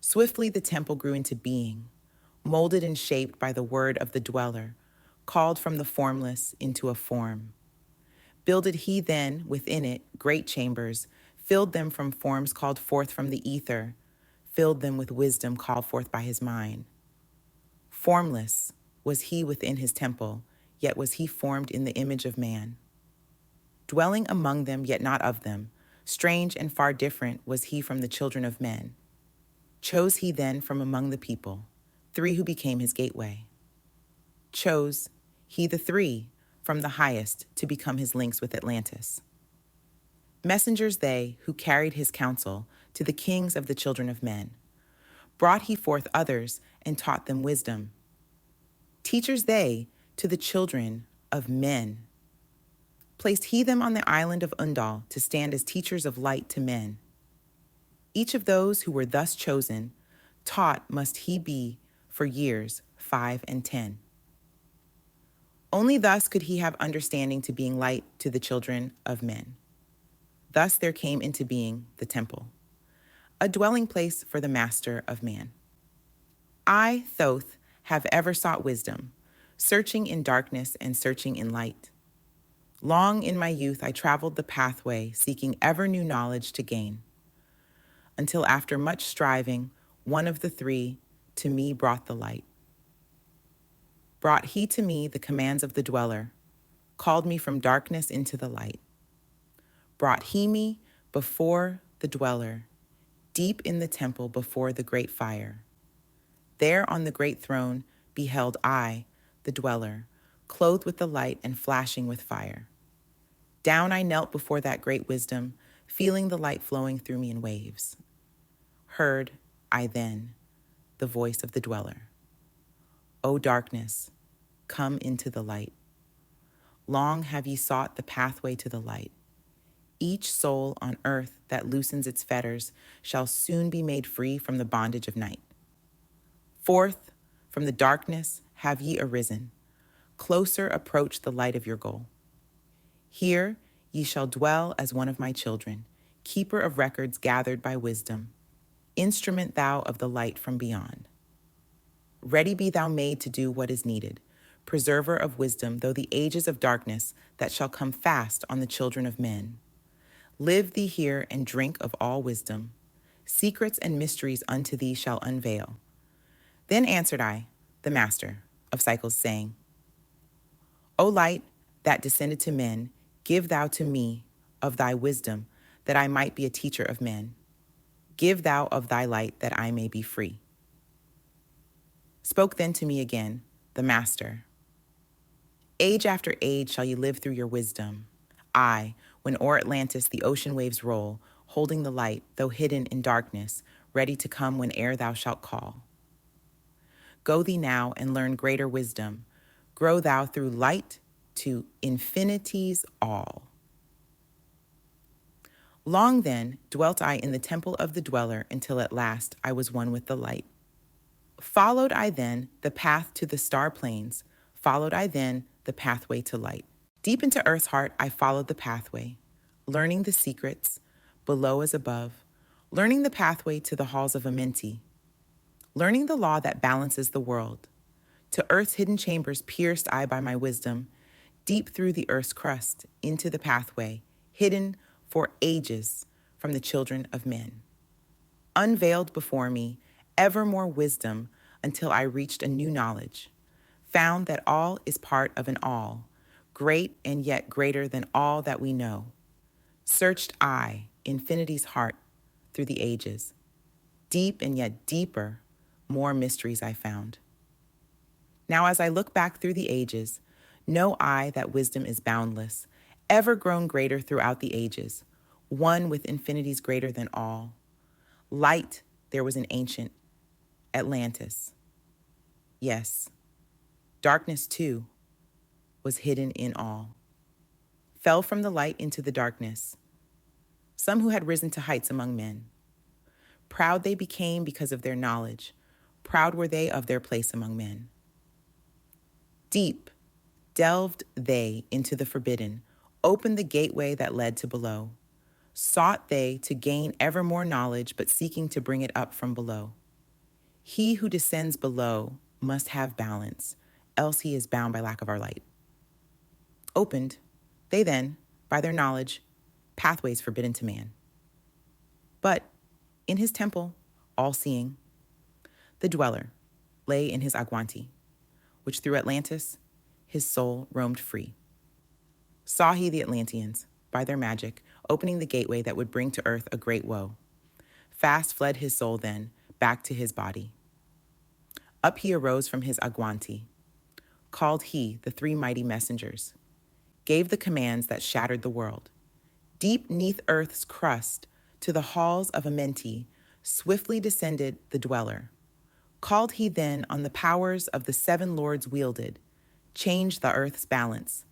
A: Swiftly the temple grew into being, molded and shaped by the word of the dweller, called from the formless into a form. Builded he then within it great chambers, filled them from forms called forth from the ether, filled them with wisdom called forth by his mind. Formless was he within his temple, yet was he formed in the image of man. Dwelling among them, yet not of them, strange and far different was he from the children of men. Chose he then from among the people 3 who became his gateway. Chose he the 3 from the highest to become his links with Atlantis. Messengers they who carried his counsel to the kings of the children of men. Brought he forth others and taught them wisdom. Teachers they to the children of men. Placed he them on the island of Undal to stand as teachers of light to men. Each of those who were thus chosen, taught must he be for years 5 and 10. Only thus could he have understanding to being light to the children of men. Thus there came into being the temple, a dwelling place for the master of man. I, Thoth, have ever sought wisdom, searching in darkness and searching in light. Long in my youth I traveled the pathway, seeking ever new knowledge to gain, until after much striving, one of the three to me brought the light. Brought he to me the commands of the dweller, called me from darkness into the light. Brought he me before the dweller, deep in the temple before the great fire. There on the great throne beheld I, the dweller, clothed with the light and flashing with fire. Down I knelt before that great wisdom, feeling the light flowing through me in waves. Heard I then the voice of the dweller. O darkness, come into the light. Long have ye sought the pathway to the light. Each soul on earth that loosens its fetters shall soon be made free from the bondage of night. Forth from the darkness have ye arisen. Closer approach the light of your goal. Here ye shall dwell as one of my children, keeper of records gathered by wisdom, instrument thou of the light from beyond. Ready be thou made to do what is needed, preserver of wisdom, though the ages of darkness that shall come fast on the children of men. Live thee here and drink of all wisdom. Secrets and mysteries unto thee shall unveil. Then answered I, the master of cycles, saying, O light that descended to men, give thou to me of thy wisdom, that I might be a teacher of men. Give thou of thy light, that I may be free. Spoke then to me again, the master. Age after age shall ye live through your wisdom. I, when o'er Atlantis the ocean waves roll, holding the light, though hidden in darkness, ready to come whene'er thou shalt call. Go thee now and learn greater wisdom. Grow thou through light to infinity's all. Long then dwelt I in the temple of the dweller until at last I was one with the light. Followed I then the path to the star plains, followed I then the pathway to light. Deep into earth's heart I followed the pathway, learning the secrets, below as above, learning the pathway to the halls of Amenti, learning the law that balances the world. To earth's hidden chambers pierced I by my wisdom, deep through the earth's crust, into the pathway, hidden for ages from the children of men. Unveiled before me, ever more wisdom until I reached a new knowledge, found that all is part of an all, great and yet greater than all that we know. Searched I, infinity's heart, through the ages. Deep and yet deeper, more mysteries I found. Now as I look back through the ages, know I that wisdom is boundless, ever grown greater throughout the ages, one with infinities greater than all. Light there was in ancient Atlantis. Yes, darkness too was hidden in all. Fell from the light into the darkness, some who had risen to heights among men. Proud they became because of their knowledge. Proud were they of their place among men. Deep delved they into the forbidden, opened the gateway that led to below. Sought they to gain ever more knowledge, but seeking to bring it up from below. He who descends below must have balance, else he is bound by lack of our light. Opened, they then, by their knowledge, pathways forbidden to man. But in his temple, all-seeing, the dweller lay in his agwanti, which through Atlantis his soul roamed free. Saw he the Atlanteans, by their magic, opening the gateway that would bring to earth a great woe. Fast fled his soul then, back to his body. Up he arose from his agwanti, called he the three mighty messengers, gave the commands that shattered the world. Deep neath earth's crust, to the halls of Amenti, swiftly descended the dweller. Called he then on the powers of the seven lords wielded, changed the earth's balance.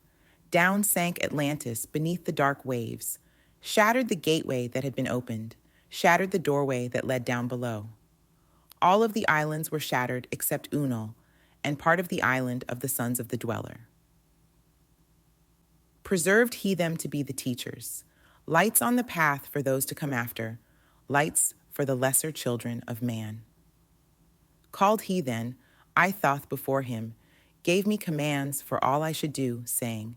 A: Down sank Atlantis beneath the dark waves, shattered the gateway that had been opened, shattered the doorway that led down below. All of the islands were shattered except Unal, and part of the island of the sons of the dweller. Preserved he them to be the teachers, lights on the path for those to come after, lights for the lesser children of man. Called he then, I Thoth before him, gave me commands for all I should do, saying,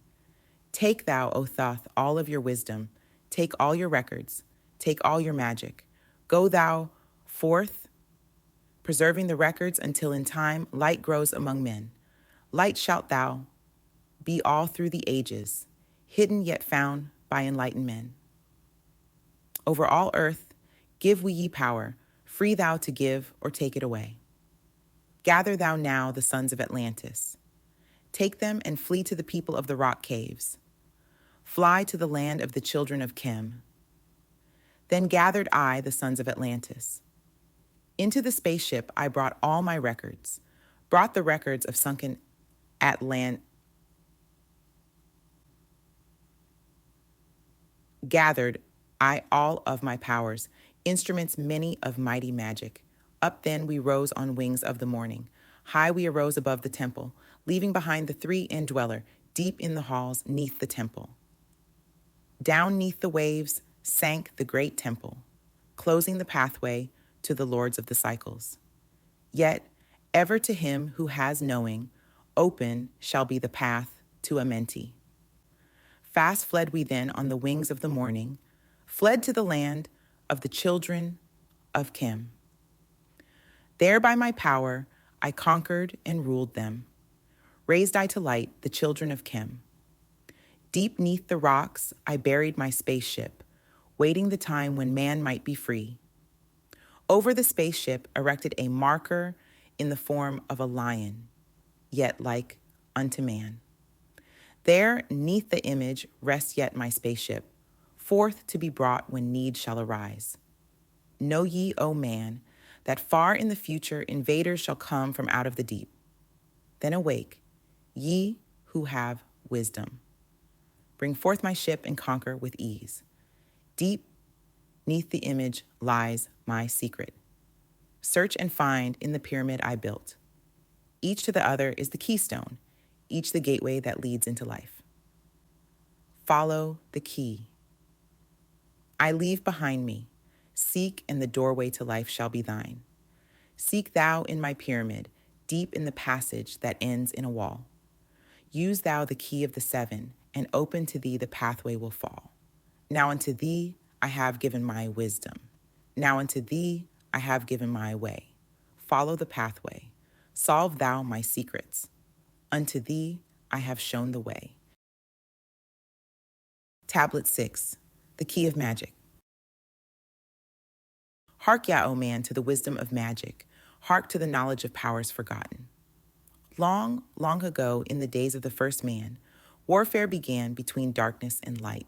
A: Take thou, O Thoth, all of your wisdom, take all your records, take all your magic. Go thou forth, preserving the records until in time light grows among men. Light shalt thou be all through the ages, hidden yet found by enlightened men. Over all earth, give we ye power, free thou to give or take it away. Gather thou now the sons of Atlantis. Take them and flee to the people of the rock caves. Fly to the land of the children of Chem. Then gathered I the sons of Atlantis. Into the spaceship I brought all my records, brought the records of sunken gathered I all of my powers, instruments many of mighty magic. Up then we rose on wings of the morning. High we arose above the temple, leaving behind the three indweller, deep in the halls neath the temple. Down neath the waves sank the great temple, closing the pathway to the lords of the cycles. Yet, ever to him who has knowing, open shall be the path to Amenti. Fast fled we then on the wings of the morning, fled to the land of the children of Chem. There by my power I conquered and ruled them. Raised I to light the children of Chem. Deep neath the rocks I buried my spaceship, waiting the time when man might be free. Over the spaceship erected a marker in the form of a lion, yet like unto man. There, neath the image, rests yet my spaceship, forth to be brought when need shall arise. Know ye, O man, that far in the future invaders shall come from out of the deep. Then awake, ye who have wisdom. Bring forth my ship and conquer with ease. Deep neath the image lies my secret. Search and find in the pyramid I built. Each to the other is the keystone, each the gateway that leads into life. Follow the key. I leave behind me. Seek, and the doorway to life shall be thine. Seek thou in my pyramid, deep in the passage that ends in a wall. Use thou the key of the seven, and open to thee the pathway will fall. Now unto thee I have given my wisdom. Now unto thee I have given my way. Follow the pathway. Solve thou my secrets. Unto thee I have shown the way. Tablet 6, the Key of Magic. Hark ya, O man, to the wisdom of magic. Hark to the knowledge of powers forgotten. Long, long ago, in the days of the first man, warfare began between darkness and light.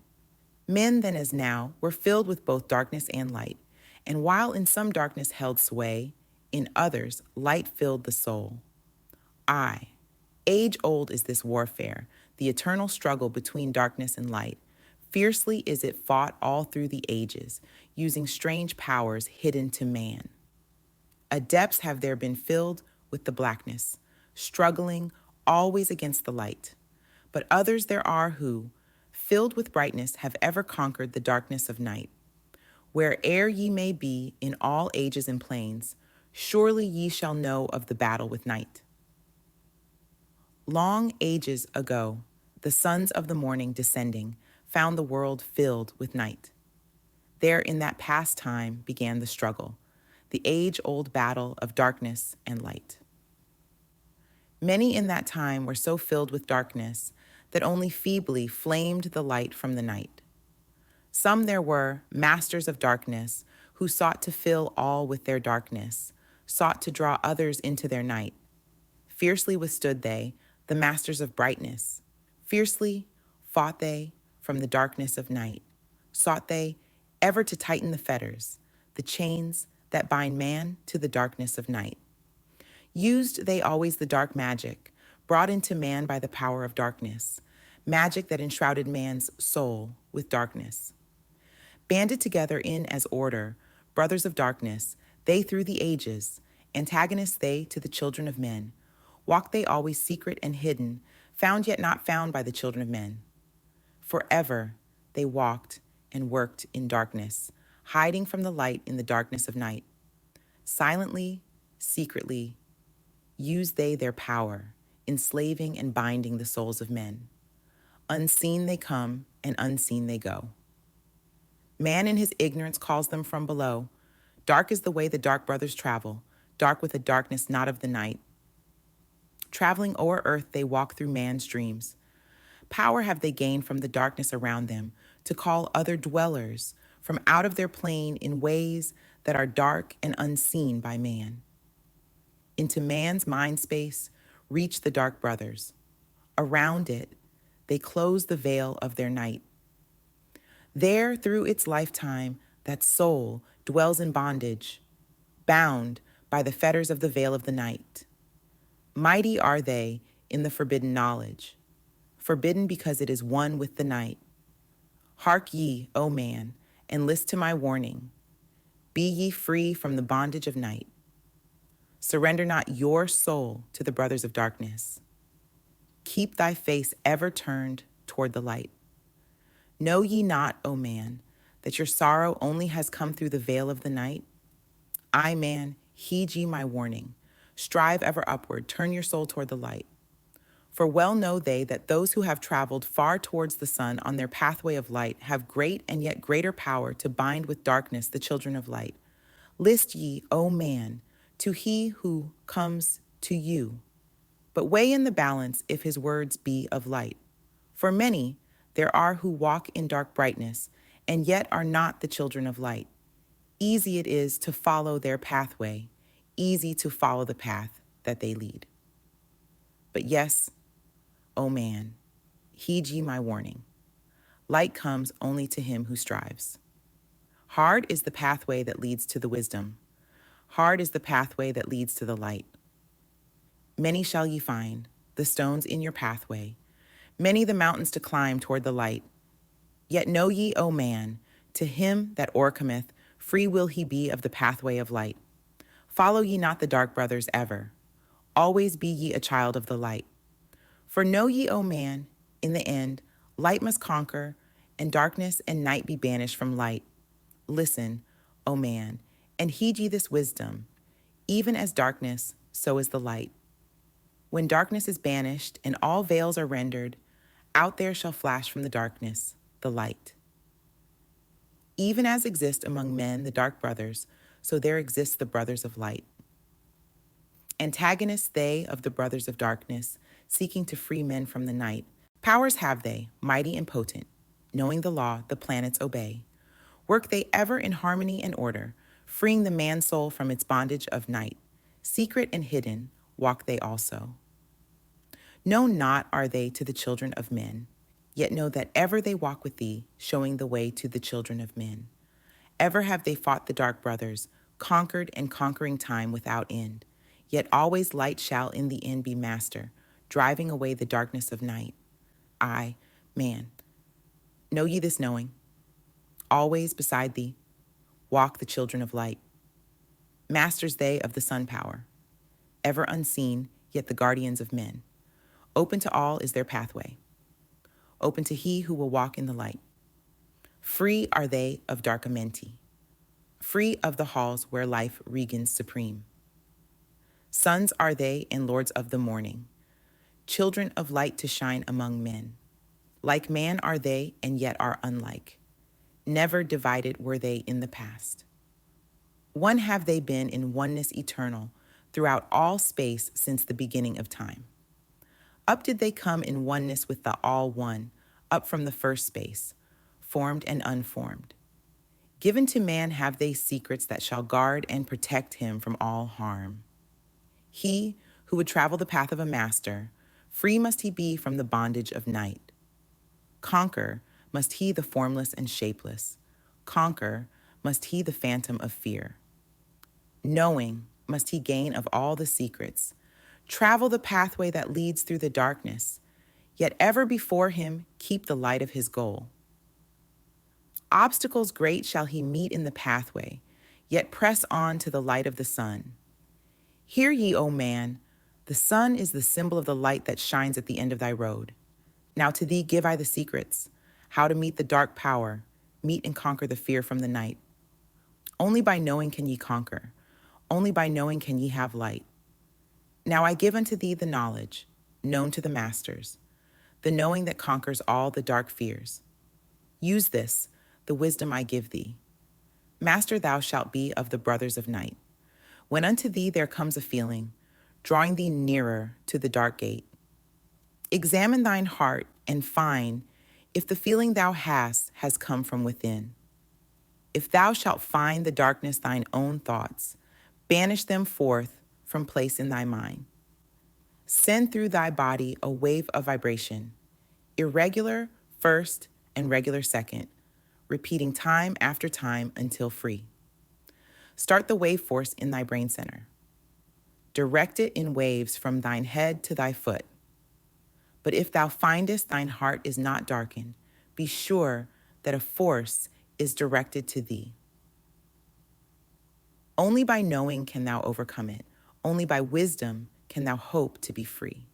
A: Men then as now were filled with both darkness and light, and while in some darkness held sway, in others light filled the soul. Aye, age-old is this warfare, the eternal struggle between darkness and light. Fiercely is it fought all through the ages, using strange powers hidden to man. Adepts have there been filled with the blackness, struggling always against the light. But others there are who, filled with brightness, have ever conquered the darkness of night. Where'er ye may be in all ages and planes, surely ye shall know of the battle with night. Long ages ago, the sons of the morning descending found the world filled with night. There in that past time began the struggle, the age-old battle of darkness and light. Many in that time were so filled with darkness that only feebly flamed the light from the night. Some there were, masters of darkness, who sought to fill all with their darkness, sought to draw others into their night. Fiercely withstood they, the masters of brightness. Fiercely fought they from the darkness of night. Sought they ever to tighten the fetters, the chains that bind man to the darkness of night. Used they always the dark magic, brought into man by the power of darkness, magic that enshrouded man's soul with darkness. Banded together in as order, brothers of darkness, they through the ages, antagonists they to the children of men, walked they always secret and hidden, found yet not found by the children of men. Forever they walked and worked in darkness, hiding from the light in the darkness of night. Silently, secretly, used they their power, enslaving and binding the souls of men. Unseen they come, and unseen they go. Man in his ignorance calls them from below. Dark is the way the dark brothers travel, dark with a darkness not of the night. Traveling o'er earth, they walk through man's dreams. Power have they gained from the darkness around them to call other dwellers from out of their plane in ways that are dark and unseen by man. Into man's mind space reach the dark brothers. Around it, they close the veil of their night. There, through its lifetime, that soul dwells in bondage, bound by the fetters of the veil of the night. Mighty are they in the forbidden knowledge, forbidden because it is one with the night. Hark ye, O man, and list to my warning. Be ye free from the bondage of night. Surrender not your soul to the brothers of darkness. Keep thy face ever turned toward the light. Know ye not, O man, that your sorrow only has come through the veil of the night? I, man, heed ye my warning. Strive ever upward, turn your soul toward the light. For well know they that those who have traveled far towards the sun on their pathway of light have great and yet greater power to bind with darkness the children of light. List ye, O man, to he who comes to you, but weigh in the balance if his words be of light. For many there are who walk in dark brightness, and yet are not the children of light. Easy it is to follow their pathway, easy to follow the path that they lead. But yes, O man, heed ye my warning. Light comes only to him who strives. Hard is the pathway that leads to the wisdom. Hard is the pathway that leads to the light. Many shall ye find, the stones in your pathway, many the mountains to climb toward the light. Yet know ye, O man, to him that o'ercometh, free will he be of the pathway of light. Follow ye not the dark brothers ever. Always be ye a child of the light. For know ye, O man, in the end, light must conquer, and darkness and night be banished from light. Listen, O man, and heed ye this wisdom. Even as darkness, so is the light. When darkness is banished and all veils are rendered, out there shall flash from the darkness the light. Even as exist among men the dark brothers, so there exist the brothers of light. Antagonists they of the brothers of darkness, seeking to free men from the night. Powers have they, mighty and potent. Knowing the law, the planets obey. Work they ever in harmony and order, freeing the man-soul from its bondage of night. Secret and hidden walk they also. Known not are they to the children of men, yet know that ever they walk with thee, showing the way to the children of men. Ever have they fought the dark brothers, conquered and conquering time without end. Yet always light shall in the end be master, driving away the darkness of night. I, man, know ye this knowing? Always beside thee walk the children of light. Masters they of the sun power, ever unseen, yet the guardians of men. Open to all is their pathway, open to he who will walk in the light. Free are they of dark amenti, free of the halls where life regans supreme. Sons are they and lords of the morning, children of light to shine among men. Like man are they and yet are unlike. Never divided were they in the past. One have they been in oneness eternal throughout all space since the beginning of time. Up did they come in oneness with the All One, up from the first space, formed and unformed. Given to man have they secrets that shall guard and protect him from all harm. He who would travel the path of a master, free must he be from the bondage of night. Conquer must he the formless and shapeless. Conquer must he the phantom of fear. Knowing must he gain of all the secrets. Travel the pathway that leads through the darkness, yet ever before him keep the light of his goal. Obstacles great shall he meet in the pathway, yet press on to the light of the sun. Hear ye, O man, the sun is the symbol of the light that shines at the end of thy road. Now to thee give I the secrets, how to meet the dark power, meet and conquer the fear from the night. Only by knowing can ye conquer, only by knowing can ye have light. Now I give unto thee the knowledge, known to the masters, the knowing that conquers all the dark fears. Use this, the wisdom I give thee. Master thou shalt be of the brothers of night. When unto thee there comes a feeling, drawing thee nearer to the dark gate, examine thine heart and find if the feeling thou hast has come from within. If thou shalt find the darkness thine own thoughts, banish them forth from place in thy mind. Send through thy body a wave of vibration, irregular first and regular second, repeating time after time until free. Start the wave force in thy brain center. Direct it in waves from thine head to thy foot. But if thou findest thine heart is not darkened, be sure that a force is directed to thee. Only by knowing can thou overcome it. Only by wisdom can thou hope to be free.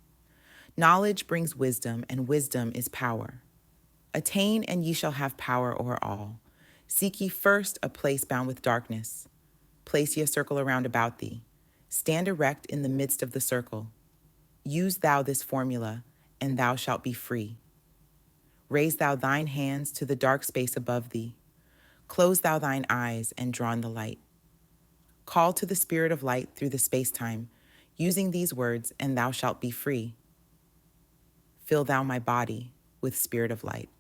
A: Knowledge brings wisdom, and wisdom is power. Attain, and ye shall have power o'er all. Seek ye first a place bound with darkness. Place ye a circle around about thee. Stand erect in the midst of the circle. Use thou this formula, and thou shalt be free. Raise thou thine hands to the dark space above thee. Close thou thine eyes and draw on the light. Call to the spirit of light through the space-time, using these words, and thou shalt be free. Fill thou my body with spirit of light.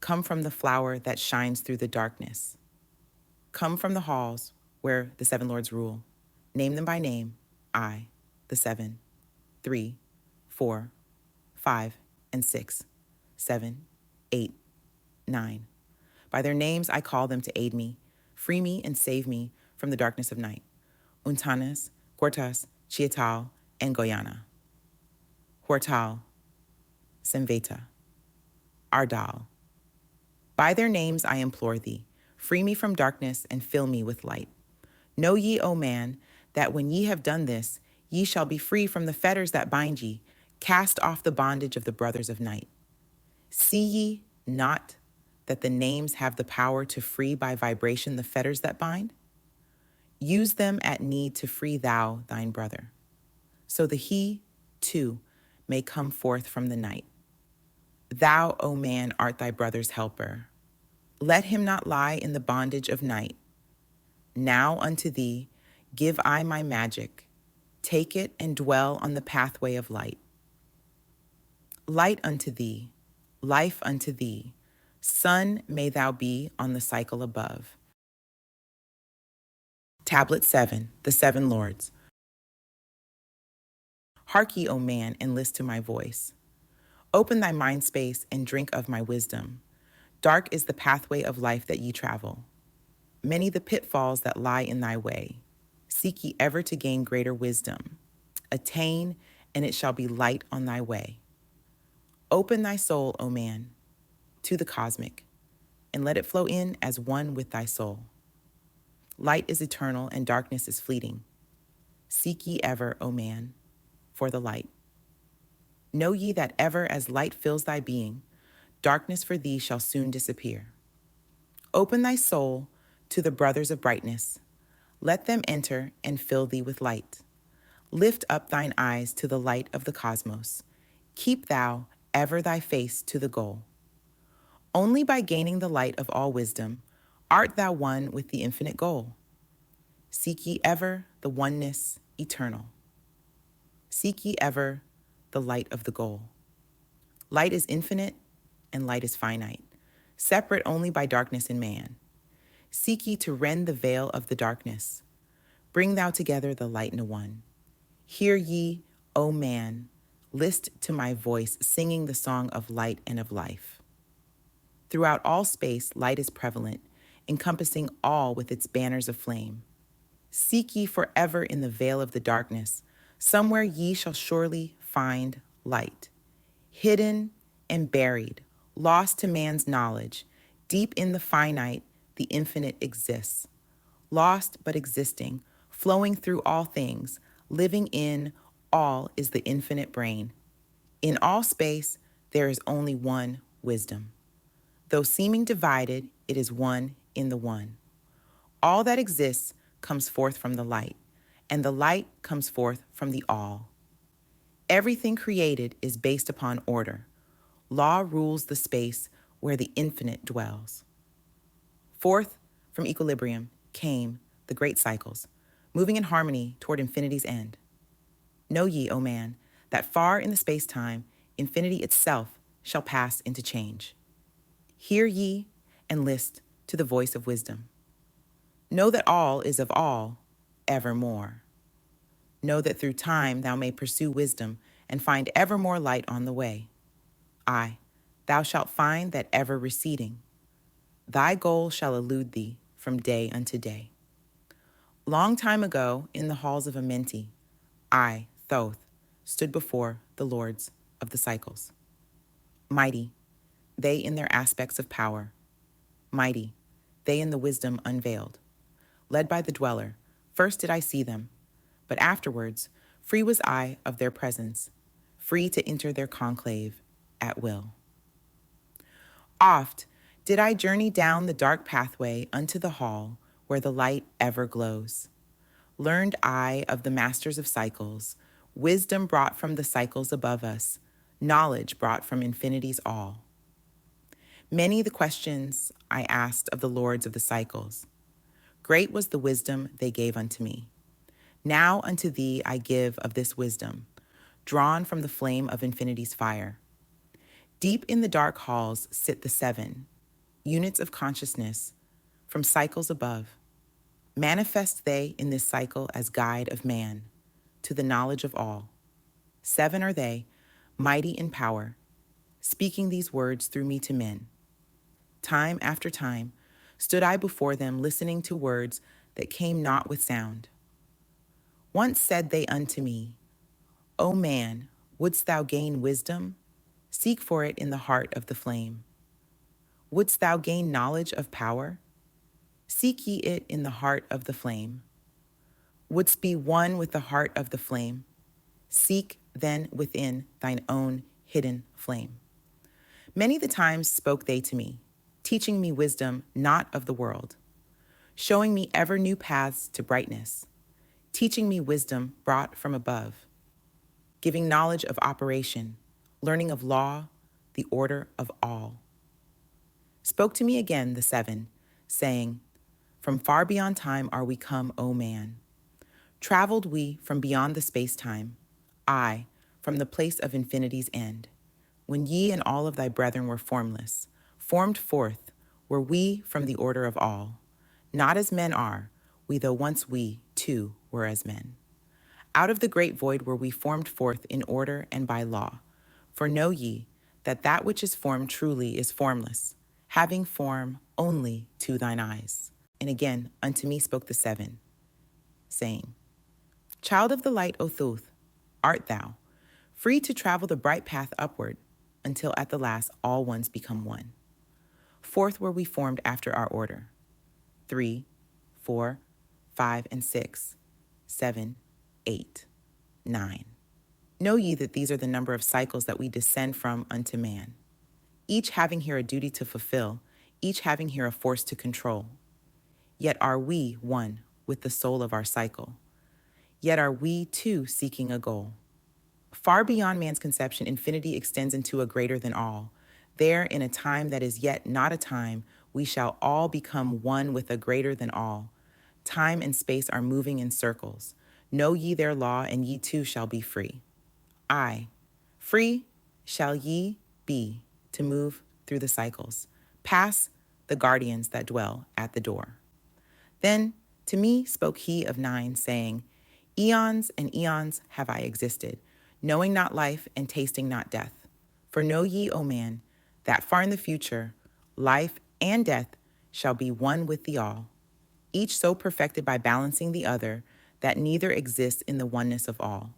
A: Come from the flower that shines through the darkness. Come from the halls where the seven lords rule. Name them by name, I, the 7, 3, 4, 5, and 6, 7, 8, 9. By their names I call them to aid me, free me, and save me from the darkness of night. Untanes, Gortas, Chiatal, and Goyana. Hortal, Semveta, Ardal. By their names I implore thee, free me from darkness and fill me with light. Know ye, O man, that when ye have done this, ye shall be free from the fetters that bind ye, cast off the bondage of the brothers of night. See ye not that the names have the power to free by vibration the fetters that bind? Use them at need to free thou thine brother, so that he, too, may come forth from the night. Thou, O man, art thy brother's helper. Let him not lie in the bondage of night. Now unto thee give I my magic. Take it and dwell on the pathway of light. Light unto thee, life unto thee, sun may thou be on the cycle above. Tablet 7, the Seven Lords. Hark ye, O man, and list to my voice. Open thy mind space and drink of my wisdom. Dark is the pathway of life that ye travel. Many the pitfalls that lie in thy way. Seek ye ever to gain greater wisdom. Attain, and it shall be light on thy way. Open thy soul, O man, to the cosmic, and let it flow in as one with thy soul. Light is eternal and darkness is fleeting. Seek ye ever, O man, for the light. Know ye that ever as light fills thy being, darkness for thee shall soon disappear. Open thy soul to the brothers of brightness. Let them enter and fill thee with light. Lift up thine eyes to the light of the cosmos. Keep thou ever thy face to the goal. Only by gaining the light of all wisdom art thou one with the infinite goal. Seek ye ever the oneness eternal. Seek ye ever the light of the goal. Light is infinite and light is finite, separate only by darkness in man. Seek ye to rend the veil of the darkness. Bring thou together the light in one. Hear ye, O man, list to my voice, singing the song of light and of life. Throughout all space, light is prevalent, encompassing all with its banners of flame. Seek ye forever in the veil of the darkness. Somewhere ye shall surely find light. Hidden and buried, lost to man's knowledge, deep in the finite, the infinite exists. Lost but existing, flowing through all things, living in all is the infinite brain. In all space, there is only one wisdom. Though seeming divided, it is one in the one. All that exists comes forth from the light, and the light comes forth from the all. Everything created is based upon order. Law rules the space where the infinite dwells. Forth from equilibrium came the great cycles, moving in harmony toward infinity's end. Know ye, O man, that far in the space-time, infinity itself shall pass into change. Hear ye and list to the voice of wisdom. Know that all is of all, evermore. Know that through time thou may pursue wisdom and find ever more light on the way. Aye, thou shalt find that ever receding. Thy goal shall elude thee from day unto day. Long time ago, in the halls of Amenti, I, Thoth, stood before the lords of the cycles. Mighty, they in their aspects of power. Mighty, they in the wisdom unveiled. Led by the dweller, first did I see them, but afterwards, free was I of their presence, free to enter their conclave at will. Oft did I journey down the dark pathway unto the hall where the light ever glows. Learned I of the masters of cycles, wisdom brought from the cycles above us, knowledge brought from infinity's all. Many the questions I asked of the lords of the cycles. Great was the wisdom they gave unto me. Now unto thee I give of this wisdom, drawn from the flame of infinity's fire. Deep in the dark halls sit the seven, units of consciousness, from cycles above. Manifest they in this cycle as guide of man, to the knowledge of all. Seven are they, mighty in power, speaking these words through me to men. Time after time stood I before them listening to words that came not with sound. Once said they unto me, O man, wouldst thou gain wisdom? Seek for it in the heart of the flame. Wouldst thou gain knowledge of power? Seek ye it in the heart of the flame. Wouldst be one with the heart of the flame? Seek then within thine own hidden flame. Many the times spoke they to me, teaching me wisdom not of the world, showing me ever new paths to brightness, teaching me wisdom brought from above, giving knowledge of operation, learning of law, the order of all. Spoke to me again the seven, saying, From far beyond time are we come, O man. Traveled we from beyond the space-time, I, from the place of infinity's end. When ye and all of thy brethren were formless, formed forth, were we from the order of all. Not as men are, we though once we, too, were as men. Out of the great void were we formed forth in order and by law. For know ye that that which is formed truly is formless, having form only to thine eyes. And again unto me spoke the seven, saying, Child of the light, O Thoth, art thou, free to travel the bright path upward, until at the last all ones become one. Forth were we formed after our order. 3, 4, 5, and 6, 7, 8, 9. Know ye that these are the number of cycles that we descend from unto man, each having here a duty to fulfill, each having here a force to control. Yet are we one with the soul of our cycle. Yet are we too seeking a goal. Far beyond man's conception, infinity extends into a greater than all. There, in a time that is yet not a time, we shall all become one with a greater than all. Time and space are moving in circles. Know ye their law, and ye too shall be free. Aye, free shall ye be to move through the cycles, pass the guardians that dwell at the door. Then to me spoke he of nine, saying, Eons and eons have I existed, knowing not life and tasting not death. For know ye, O man, that far in the future, life and death shall be one with the all, each so perfected by balancing the other that neither exists in the oneness of all.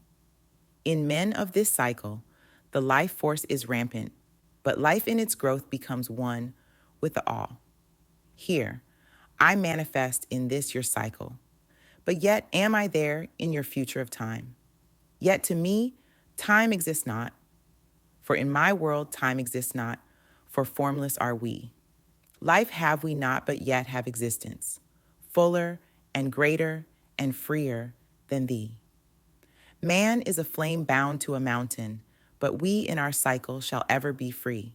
A: In men of this cycle, the life force is rampant, but life in its growth becomes one with the all. Here, I manifest in this your cycle, but yet am I there in your future of time. Yet to me, time exists not, for in my world time exists not, for formless are we. Life have we not, but yet have existence, fuller and greater and freer than thee. Man is a flame bound to a mountain, but we in our cycle shall ever be free.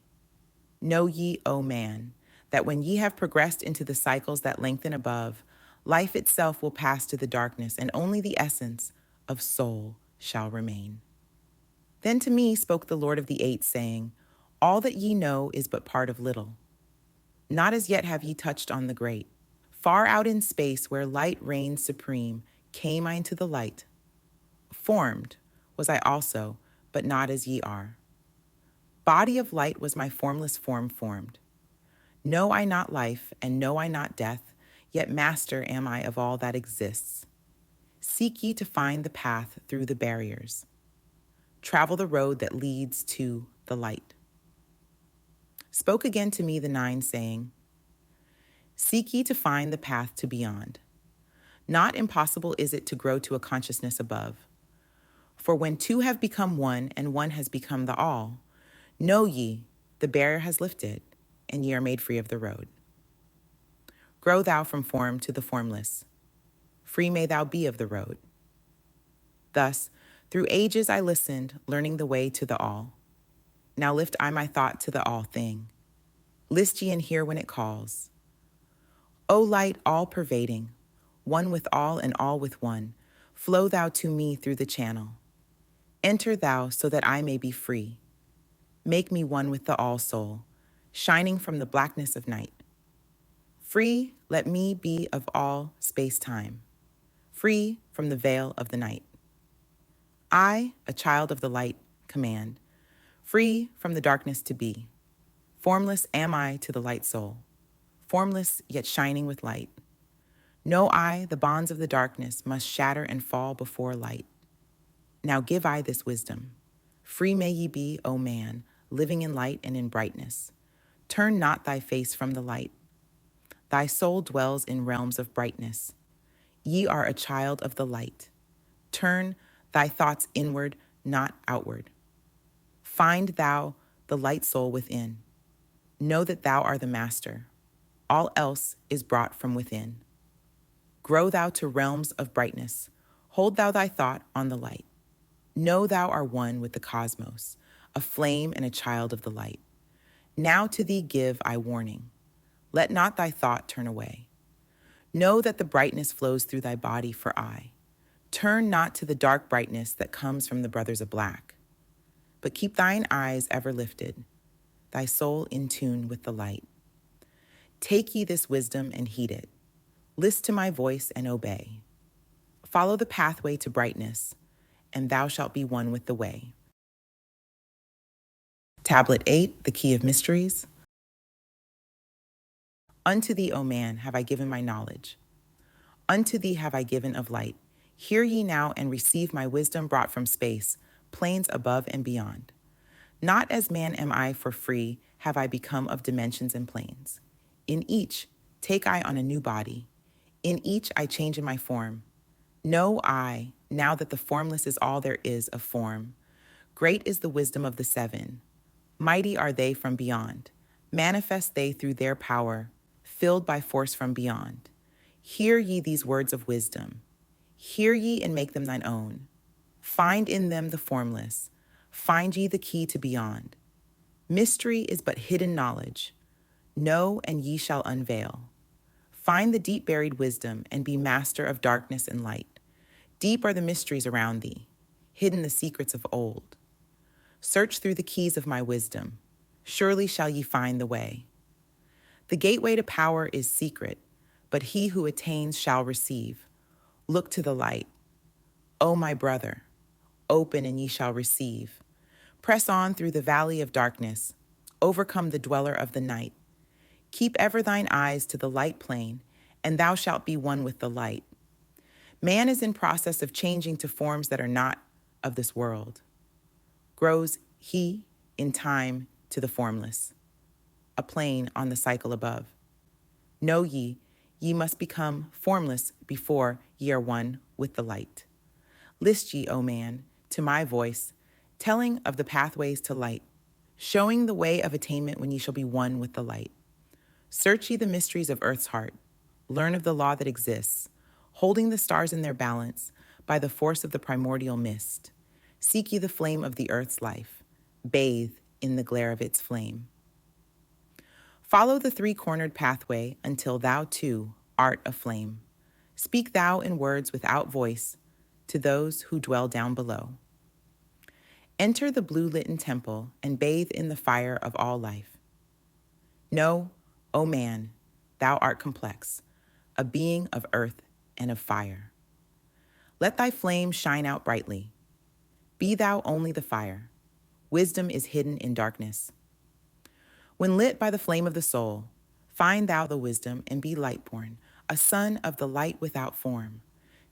A: Know ye, O man, that when ye have progressed into the cycles that lengthen above, life itself will pass to the darkness, and only the essence of soul shall remain. Then to me spoke the Lord of the Eight, saying, all that ye know is but part of little. Not as yet have ye touched on the great. Far out in space where light reigns supreme, came I into the light. Formed was I also, but not as ye are. Body of light was my formless form formed. Know I not life, and know I not death, yet master am I of all that exists. Seek ye to find the path through the barriers. Travel the road that leads to the light. Spoke again to me the nine, saying, seek ye to find the path to beyond. Not impossible is it to grow to a consciousness above. For when two have become one, and one has become the all, know ye, the barrier has lifted, and ye are made free of the road. Grow thou from form to the formless. Free may thou be of the road. Thus, through ages I listened, learning the way to the all. Now lift I my thought to the all thing. List ye and hear when it calls. O light all-pervading, one with all and all with one, flow thou to me through the channel. Enter thou so that I may be free. Make me one with the all-soul, shining from the blackness of night. Free, let me be of all space-time, free from the veil of the night. I, a child of the light, command, free from the darkness to be. Formless am I to the light soul, formless yet shining with light. Know I, the bonds of the darkness must shatter and fall before light. Now give I this wisdom. Free may ye be, O man, living in light and in brightness. Turn not thy face from the light. Thy soul dwells in realms of brightness. Ye are a child of the light. Turn thy thoughts inward, not outward. Find thou the light soul within. Know that thou art the master. All else is brought from within. Grow thou to realms of brightness. Hold thou thy thought on the light. Know thou art one with the cosmos, a flame and a child of the light. Now to thee give I warning. Let not thy thought turn away. Know that the brightness flows through thy body for I. Turn not to the dark brightness that comes from the brothers of black. But keep thine eyes ever lifted, thy soul in tune with the light. Take ye this wisdom and heed it. List to my voice and obey. Follow the pathway to brightness, and thou shalt be one with the way. Tablet 8, the Key of Mysteries. Unto thee, O man, have I given my knowledge. Unto thee have I given of light. Hear ye now and receive my wisdom brought from space, planes above and beyond. Not as man am I, for free have I become of dimensions and planes. In each take I on a new body. In each I change in my form. Know I, now that the formless is all there is of form. Great is the wisdom of the seven. Mighty are they from beyond. Manifest they through their power, filled by force from beyond. Hear ye these words of wisdom. Hear ye and make them thine own. Find in them the formless. Find ye the key to beyond. Mystery is but hidden knowledge. Know and ye shall unveil. Find the deep buried wisdom and be master of darkness and light. Deep are the mysteries around thee, hidden the secrets of old. Search through the keys of my wisdom. Surely shall ye find the way. The gateway to power is secret, but he who attains shall receive. Look to the light. O my brother, open and ye shall receive. Press on through the valley of darkness. Overcome the dweller of the night. Keep ever thine eyes to the light plane, and thou shalt be one with the light. Man is in process of changing to forms that are not of this world. Grows he in time to the formless, a plane on the cycle above. Know ye, ye must become formless before ye are one with the light. List ye, O man, to my voice, telling of the pathways to light, showing the way of attainment when ye shall be one with the light. Search ye the mysteries of earth's heart, learn of the law that exists, holding the stars in their balance, by the force of the primordial mist. Seek ye the flame of the earth's life. Bathe in the glare of its flame. Follow the three-cornered pathway until thou, too, art aflame. Speak thou in words without voice to those who dwell down below. Enter the blue-litten temple and bathe in the fire of all life. Know, O man, thou art complex, a being of earth and of fire. Let thy flame shine out brightly. Be thou only the fire. Wisdom is hidden in darkness. When lit by the flame of the soul, find thou the wisdom and be light-born, a son of the light without form.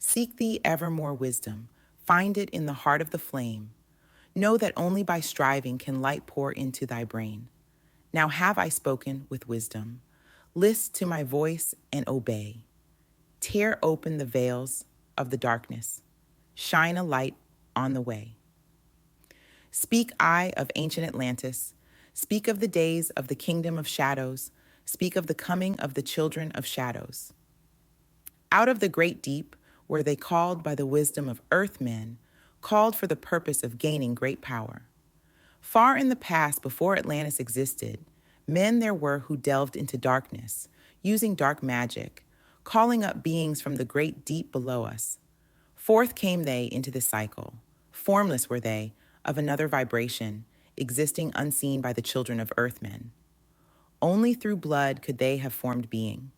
A: Seek thee ever more wisdom. Find it in the heart of the flame. Know that only by striving can light pour into thy brain. Now have I spoken with wisdom. List to my voice and obey. Tear open the veils of the darkness. Shine a light on the way. Speak I of ancient Atlantis. Speak of the days of the kingdom of shadows. Speak of the coming of the children of shadows. Out of the great deep were they called by the wisdom of earthmen, called for the purpose of gaining great power. Far in the past, before Atlantis existed, men there were who delved into darkness, using dark magic, calling up beings from the great deep below us. Forth came they into the cycle. Formless were they, of another vibration, existing unseen by the children of earthmen. Only through blood could they have formed being.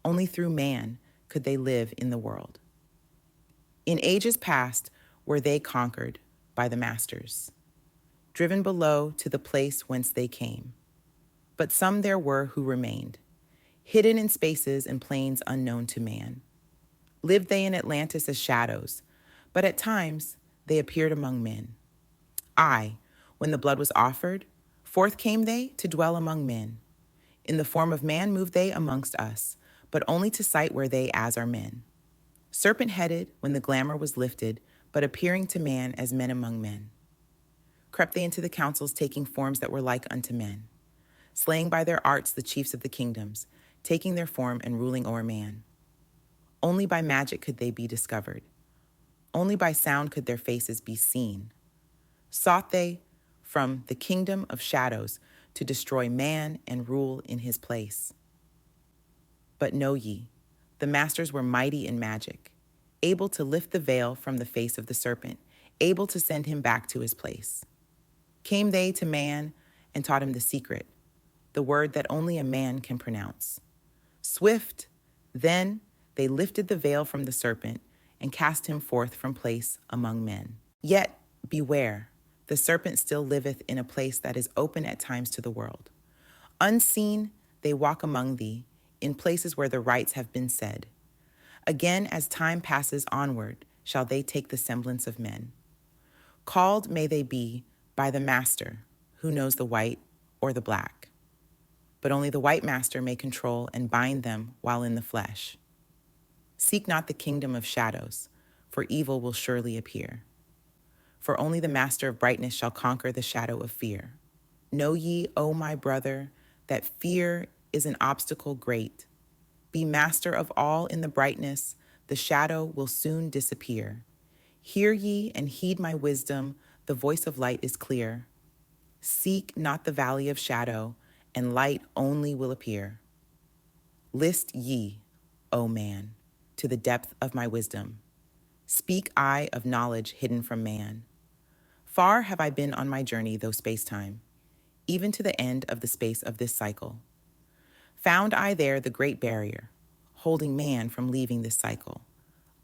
A: Only through man could they live in the world. In ages past were they conquered by the masters, driven below to the place whence they came. But some there were who remained, hidden in spaces and planes unknown to man. Lived they in Atlantis as shadows, but at times they appeared among men. Aye, when the blood was offered, forth came they to dwell among men. In the form of man moved they amongst us, but only to sight where they as are men. Serpent-headed when the glamour was lifted, but appearing to man as men among men. Crept they into the councils, taking forms that were like unto men, slaying by their arts the chiefs of the kingdoms, taking their form and ruling o'er man. Only by magic could they be discovered. Only by sound could their faces be seen. Sought they from the kingdom of shadows to destroy man and rule in his place. But know ye, the masters were mighty in magic, able to lift the veil from the face of the serpent, able to send him back to his place. Came they to man and taught him the secret, the word that only a man can pronounce. Swift, then they lifted the veil from the serpent and cast him forth from place among men. Yet beware, the serpent still liveth in a place that is open at times to the world. Unseen, they walk among thee, in places where the rites have been said. Again, as time passes onward, shall they take the semblance of men. Called may they be by the master, who knows the white or the black. But only the white master may control and bind them while in the flesh. Seek not the kingdom of shadows, for evil will surely appear. For only the master of brightness shall conquer the shadow of fear. Know ye, O my brother, that fear is an obstacle great. Be master of all in the brightness, the shadow will soon disappear. Hear ye and heed my wisdom, the voice of light is clear. Seek not the valley of shadow, and light only will appear. List ye, O man, to the depth of my wisdom. Speak I of knowledge hidden from man. Far have I been on my journey, though space-time, even to the end of the space of this cycle. Found I there the great barrier, holding man from leaving this cycle.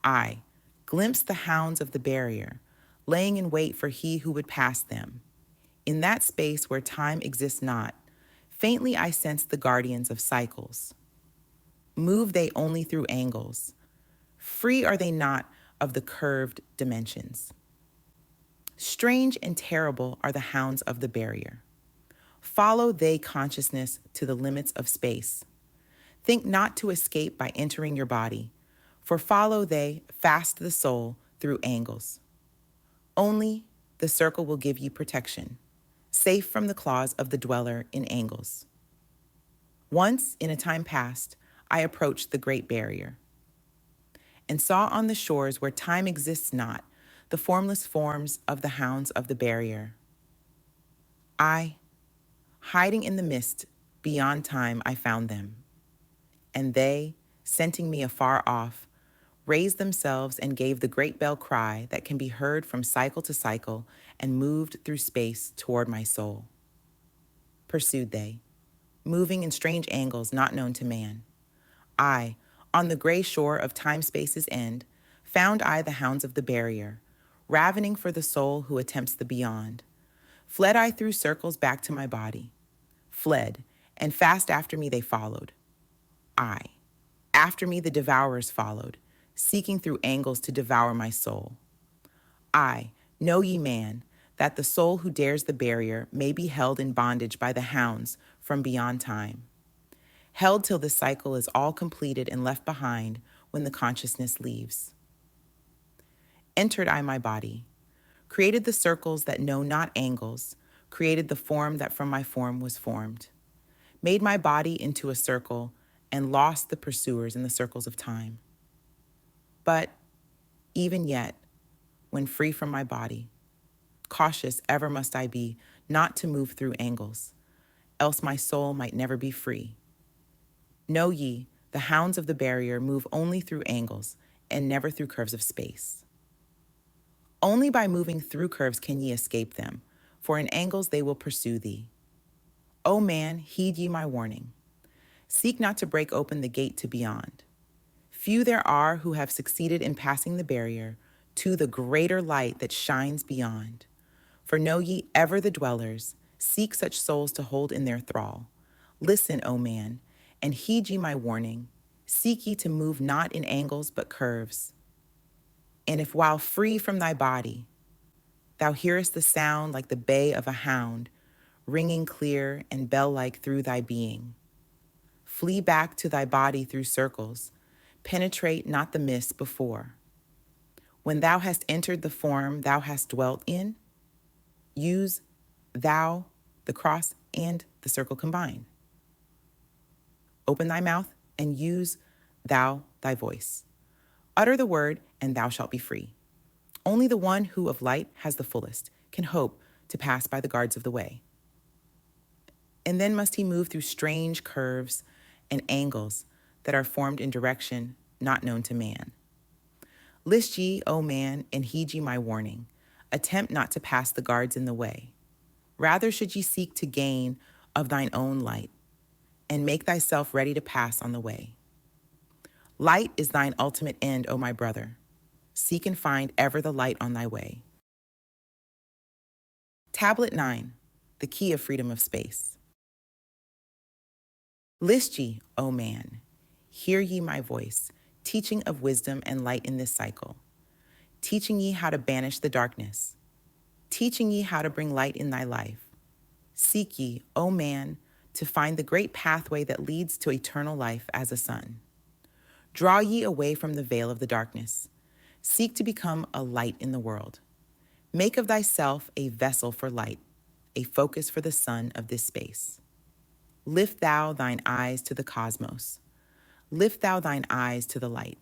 A: I glimpsed the hounds of the barrier, laying in wait for he who would pass them. In that space where time exists not, faintly I sensed the guardians of cycles. Move they only through angles. Free are they not of the curved dimensions. Strange and terrible are the hounds of the barrier. Follow they consciousness to the limits of space. Think not to escape by entering your body, for follow they fast the soul through angles. Only the circle will give you protection, safe from the claws of the dweller in angles. Once, in a time past, I approached the great barrier. and saw on the shores where time exists not the formless forms of the hounds of the barrier. I, hiding in the mist beyond time, I found them, and they, scenting me afar off, raised themselves and gave the great bell cry that can be heard from cycle to cycle and moved through space toward my soul. Pursued they, moving in strange angles not known to man. I, on the gray shore of time-space's end, found I the hounds of the barrier, ravening for the soul who attempts the beyond. Fled I through circles back to my body. Fled, and fast after me they followed. I, after me the devourers followed, seeking through angles to devour my soul. I, know ye man, that the soul who dares the barrier may be held in bondage by the hounds from beyond time. Held till the cycle is all completed and left behind when the consciousness leaves. Entered I my body, created the circles that know not angles, created the form that from my form was formed, made my body into a circle, and lost the pursuers in the circles of time. But even yet, when free from my body, cautious ever must I be not to move through angles, else my soul might never be free. Know ye, the hounds of the barrier move only through angles and never through curves of space. Only by moving through curves can ye escape them, for in angles they will pursue thee. O man, heed ye my warning. Seek not to break open the gate to beyond. Few there are who have succeeded in passing the barrier to the greater light that shines beyond. For know ye ever the dwellers, seek such souls to hold in their thrall. Listen, O man, and heed ye my warning. Seek ye to move not in angles but curves. And if while free from thy body, thou hearest the sound like the bay of a hound, ringing clear and bell-like through thy being, flee back to thy body through circles, penetrate not the mist before. When thou hast entered the form thou hast dwelt in, use thou the cross and the circle combine. Open thy mouth and use thou thy voice. Utter the word and thou shalt be free. Only the one who of light has the fullest can hope to pass by the guards of the way. And then must he move through strange curves and angles that are formed in direction not known to man. List ye, O man, and heed ye my warning. Attempt not to pass the guards in the way. Rather should ye seek to gain of thine own light, and make thyself ready to pass on the way. Light is thine ultimate end, O my brother. Seek and find ever the light on thy way. Tablet 9, the key of freedom of space. List ye, O man, hear ye my voice, teaching of wisdom and light in this cycle, teaching ye how to banish the darkness, teaching ye how to bring light in thy life. Seek ye, O man, to find the great pathway that leads to eternal life as a son. Draw ye away from the veil of the darkness. Seek to become a light in the world. Make of thyself a vessel for light, a focus for the sun of this space. Lift thou thine eyes to the cosmos. Lift thou thine eyes to the light.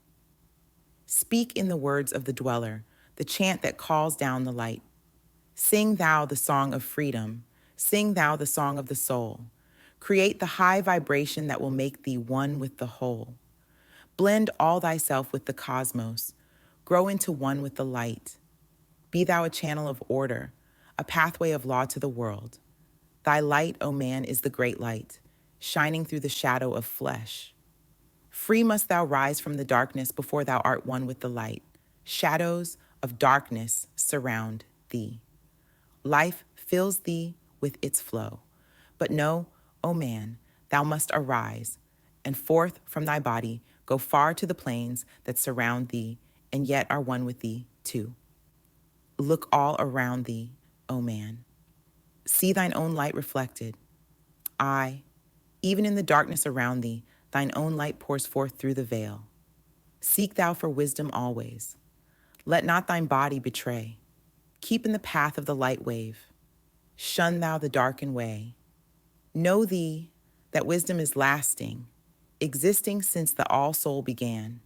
A: Speak in the words of the dweller, the chant that calls down the light. Sing thou the song of freedom. Sing thou the song of the soul. Create the high vibration that will make thee one with the whole. Blend all thyself with the cosmos. Grow into one with the light. Be thou a channel of order, a pathway of law to the world. Thy light, O man, is the great light, shining through the shadow of flesh. Free must thou rise from the darkness before thou art one with the light. Shadows of darkness surround thee. Life fills thee with its flow. But know, O man, thou must arise, and forth from thy body go far to the plains that surround thee, and yet are one with thee too. Look all around thee, O man. See thine own light reflected. Aye, even in the darkness around thee, thine own light pours forth through the veil. Seek thou for wisdom always. Let not thine body betray. Keep in the path of the light wave. Shun thou the darkened way. Know thee that wisdom is lasting, existing since the all-soul began.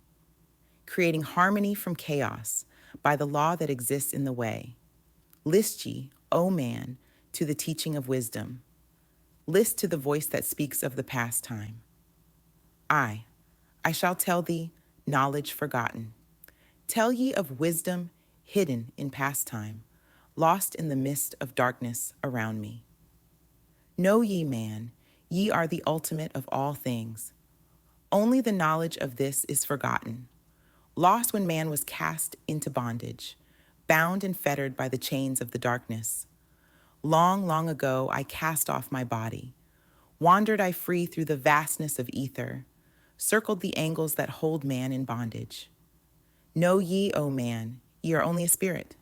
A: creating harmony from chaos by the law that exists in the way. List ye, O man, to the teaching of wisdom. List to the voice that speaks of the past time. I shall tell thee knowledge forgotten. Tell ye of wisdom hidden in past time, lost in the mist of darkness around me. Know ye, man, ye are the ultimate of all things. Only the knowledge of this is forgotten, lost when man was cast into bondage, bound and fettered by the chains of the darkness. Long, long ago I cast off my body. Wandered I free through the vastness of ether, circled the angles that hold man in bondage. Know ye, O man, ye are only a spirit.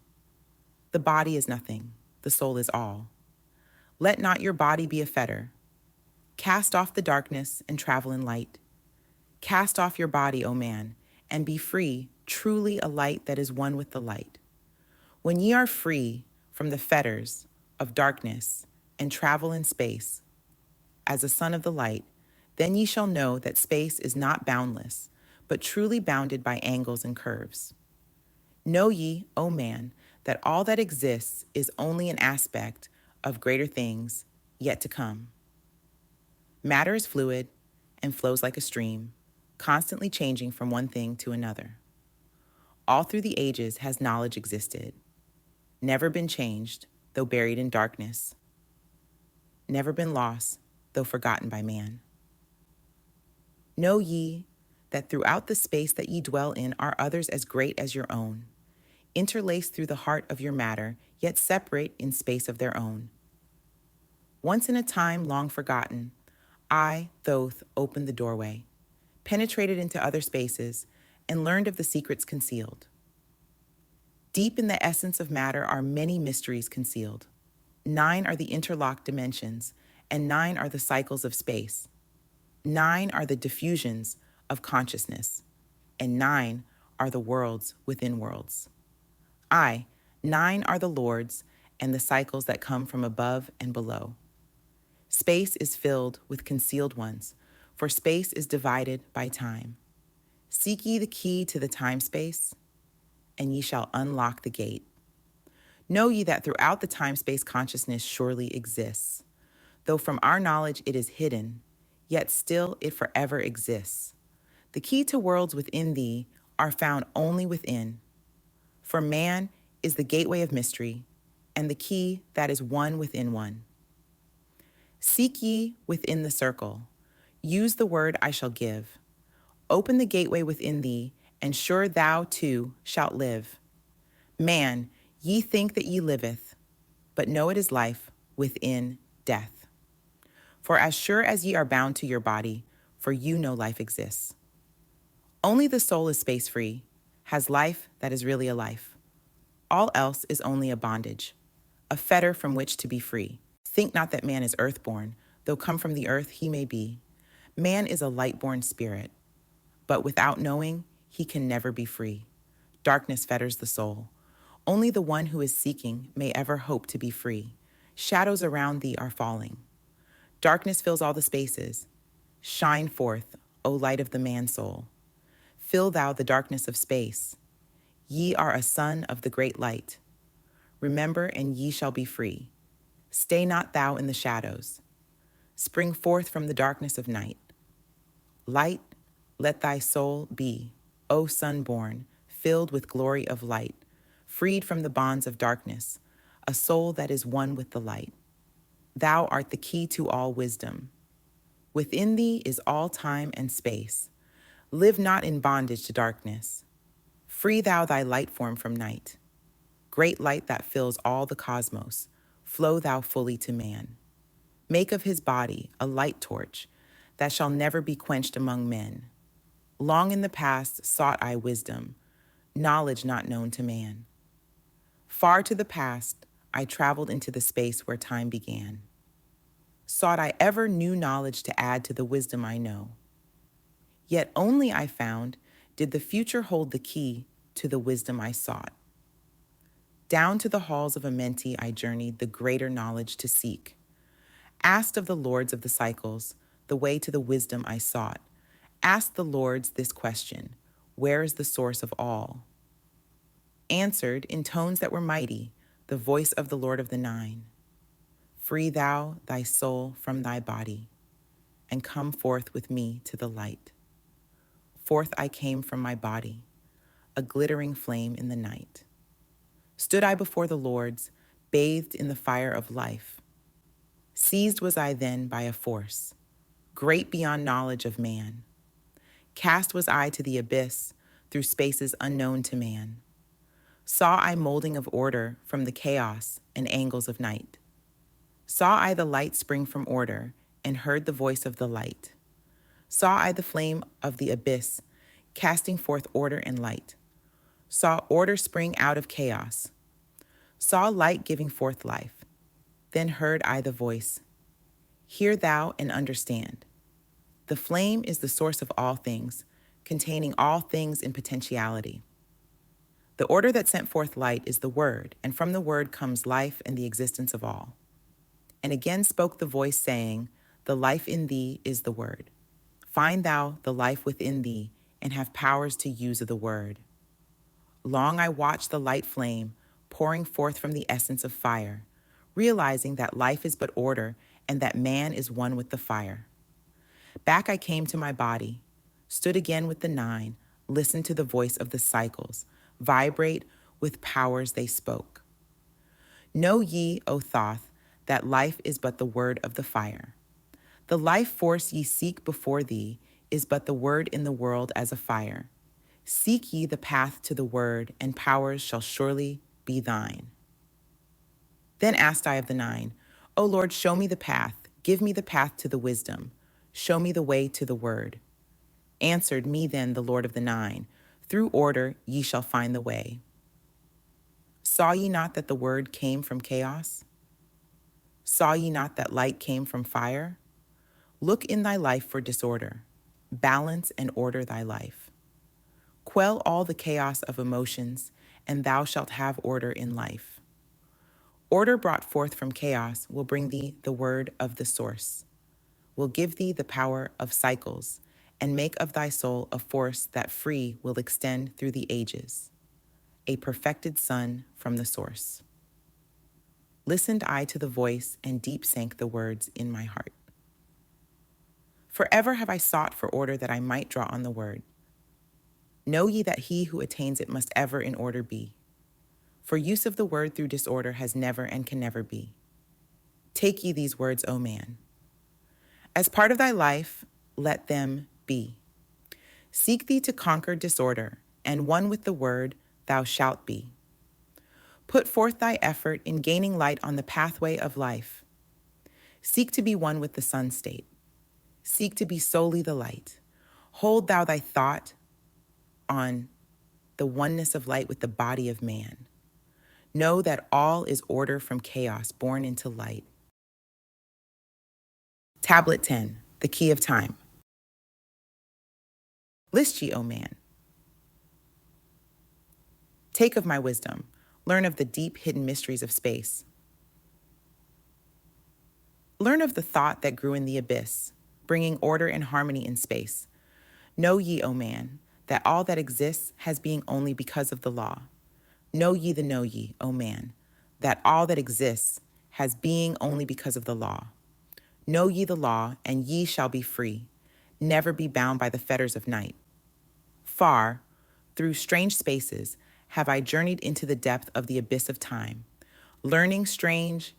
A: The body is nothing, the soul is all. Let not your body be a fetter. Cast off the darkness and travel in light. Cast off your body, O man, and be free, truly a light that is one with the light. When ye are free from the fetters of darkness and travel in space, as a son of the light, then ye shall know that space is not boundless, but truly bounded by angles and curves. Know ye, O man, that all that exists is only an aspect of greater things yet to come. Matter is fluid and flows like a stream, constantly changing from one thing to another. All through the ages has knowledge existed, never been changed, though buried in darkness, never been lost, though forgotten by man. Know ye that throughout the space that ye dwell in are others as great as your own, interlaced through the heart of your matter, yet separate in space of their own. Once in a time long forgotten, I, Thoth, opened the doorway, penetrated into other spaces, and learned of the secrets concealed. Deep in the essence of matter are many mysteries concealed. 9 are the interlocked dimensions, and 9 are the cycles of space. 9 are the diffusions of consciousness, and 9 are the worlds within worlds. 9 are the lords and the cycles that come from above and below. Space is filled with concealed ones, for space is divided by time. Seek ye the key to the time-space, and ye shall unlock the gate. Know ye that throughout the time-space consciousness surely exists. Though from our knowledge it is hidden, yet still it forever exists. The key to worlds within thee are found only within. For man is the gateway of mystery, and the key that is one within one. Seek ye within the circle. Use the word I shall give. Open the gateway within thee, and sure thou too shalt live. Man, ye think that ye liveth, but know it is life within death. For as sure as ye are bound to your body, for you know life exists. Only the soul is space-free, has life that is really a life. All else is only a bondage, a fetter from which to be free. Think not that man is earthborn, though come from the earth he may be. Man is a light-born spirit, but without knowing, he can never be free. Darkness fetters the soul. Only the one who is seeking may ever hope to be free. Shadows around thee are falling. Darkness fills all the spaces. Shine forth, O light of the man-soul. Fill thou the darkness of space. Ye are a son of the great light. Remember, and ye shall be free. Stay not thou in the shadows. Spring forth from the darkness of night. Light, let thy soul be, O sun born, filled with glory of light, freed from the bonds of darkness, a soul that is one with the light. Thou art the key to all wisdom. Within thee is all time and space. Live not in bondage to darkness. Free thou thy light form from night. Great light that fills all the cosmos, flow thou fully to man. Make of his body a light torch that shall never be quenched among men. Long in the past sought I wisdom, knowledge not known to man. Far to the past, I traveled into the space where time began. Sought I ever new knowledge to add to the wisdom I know. Yet only I found did the future hold the key to the wisdom I sought. Down to the halls of Amenti I journeyed the greater knowledge to seek. Asked of the lords of the cycles the way to the wisdom I sought. Asked the lords this question, Where is the source of all? Answered in tones that were mighty, the voice of the Lord of the Nine. Free thou thy soul from thy body, and come forth with me to the light. Forth I came from my body, a glittering flame in the night. Stood I before the Lord's, bathed in the fire of life. Seized was I then by a force, great beyond knowledge of man. Cast was I to the abyss, through spaces unknown to man. Saw I molding of order from the chaos and angles of night. Saw I the light spring from order, and heard the voice of the light. Saw I the flame of the abyss, casting forth order and light. Saw order spring out of chaos. Saw light giving forth life. Then heard I the voice, hear thou and understand. The flame is the source of all things, containing all things in potentiality. The order that sent forth light is the word, and from the word comes life and the existence of all. And again spoke the voice, saying, the life in thee is the word. Find thou the life within thee, and have powers to use of the word. Long I watched the light flame, pouring forth from the essence of fire, realizing that life is but order, and that man is one with the fire. Back I came to my body, stood again with the nine, listened to the voice of the cycles, vibrate with powers they spoke. Know ye, O Thoth, that life is but the word of the fire. The life force ye seek before thee is but the word in the world as a fire. Seek ye the path to the word, and powers shall surely be thine. Then asked I of the nine, O Lord, show me the path, give me the path to the wisdom, show me the way to the word. Answered me then the Lord of the Nine, through order ye shall find the way. Saw ye not that the word came from chaos? Saw ye not that light came from fire? Look in thy life for disorder. Balance and order thy life. Quell all the chaos of emotions, and thou shalt have order in life. Order brought forth from chaos will bring thee the word of the source, will give thee the power of cycles, and make of thy soul a force that free will extend through the ages, a perfected sun from the source. Listened I to the voice, and deep sank the words in my heart. Forever have I sought for order that I might draw on the word. Know ye that he who attains it must ever in order be. For use of the word through disorder has never and can never be. Take ye these words, O man. As part of thy life, let them be. Seek thee to conquer disorder, and one with the word thou shalt be. Put forth thy effort in gaining light on the pathway of life. Seek to be one with the sun state. Seek to be solely the light. Hold thou thy thought on the oneness of light with the body of man. Know that all is order from chaos born into light. Tablet 10, the key of time. List ye, O man. Take of my wisdom. Learn of the deep hidden mysteries of space. Learn of the thought that grew in the abyss, bringing order and harmony in space. Know ye, O man, that all that exists has being only because of the law. Know ye, O man, that all that exists has being only because of the law. Know ye the law, and ye shall be free, never be bound by the fetters of night. Far, through strange spaces, have I journeyed into the depth of the abyss of time, learning strange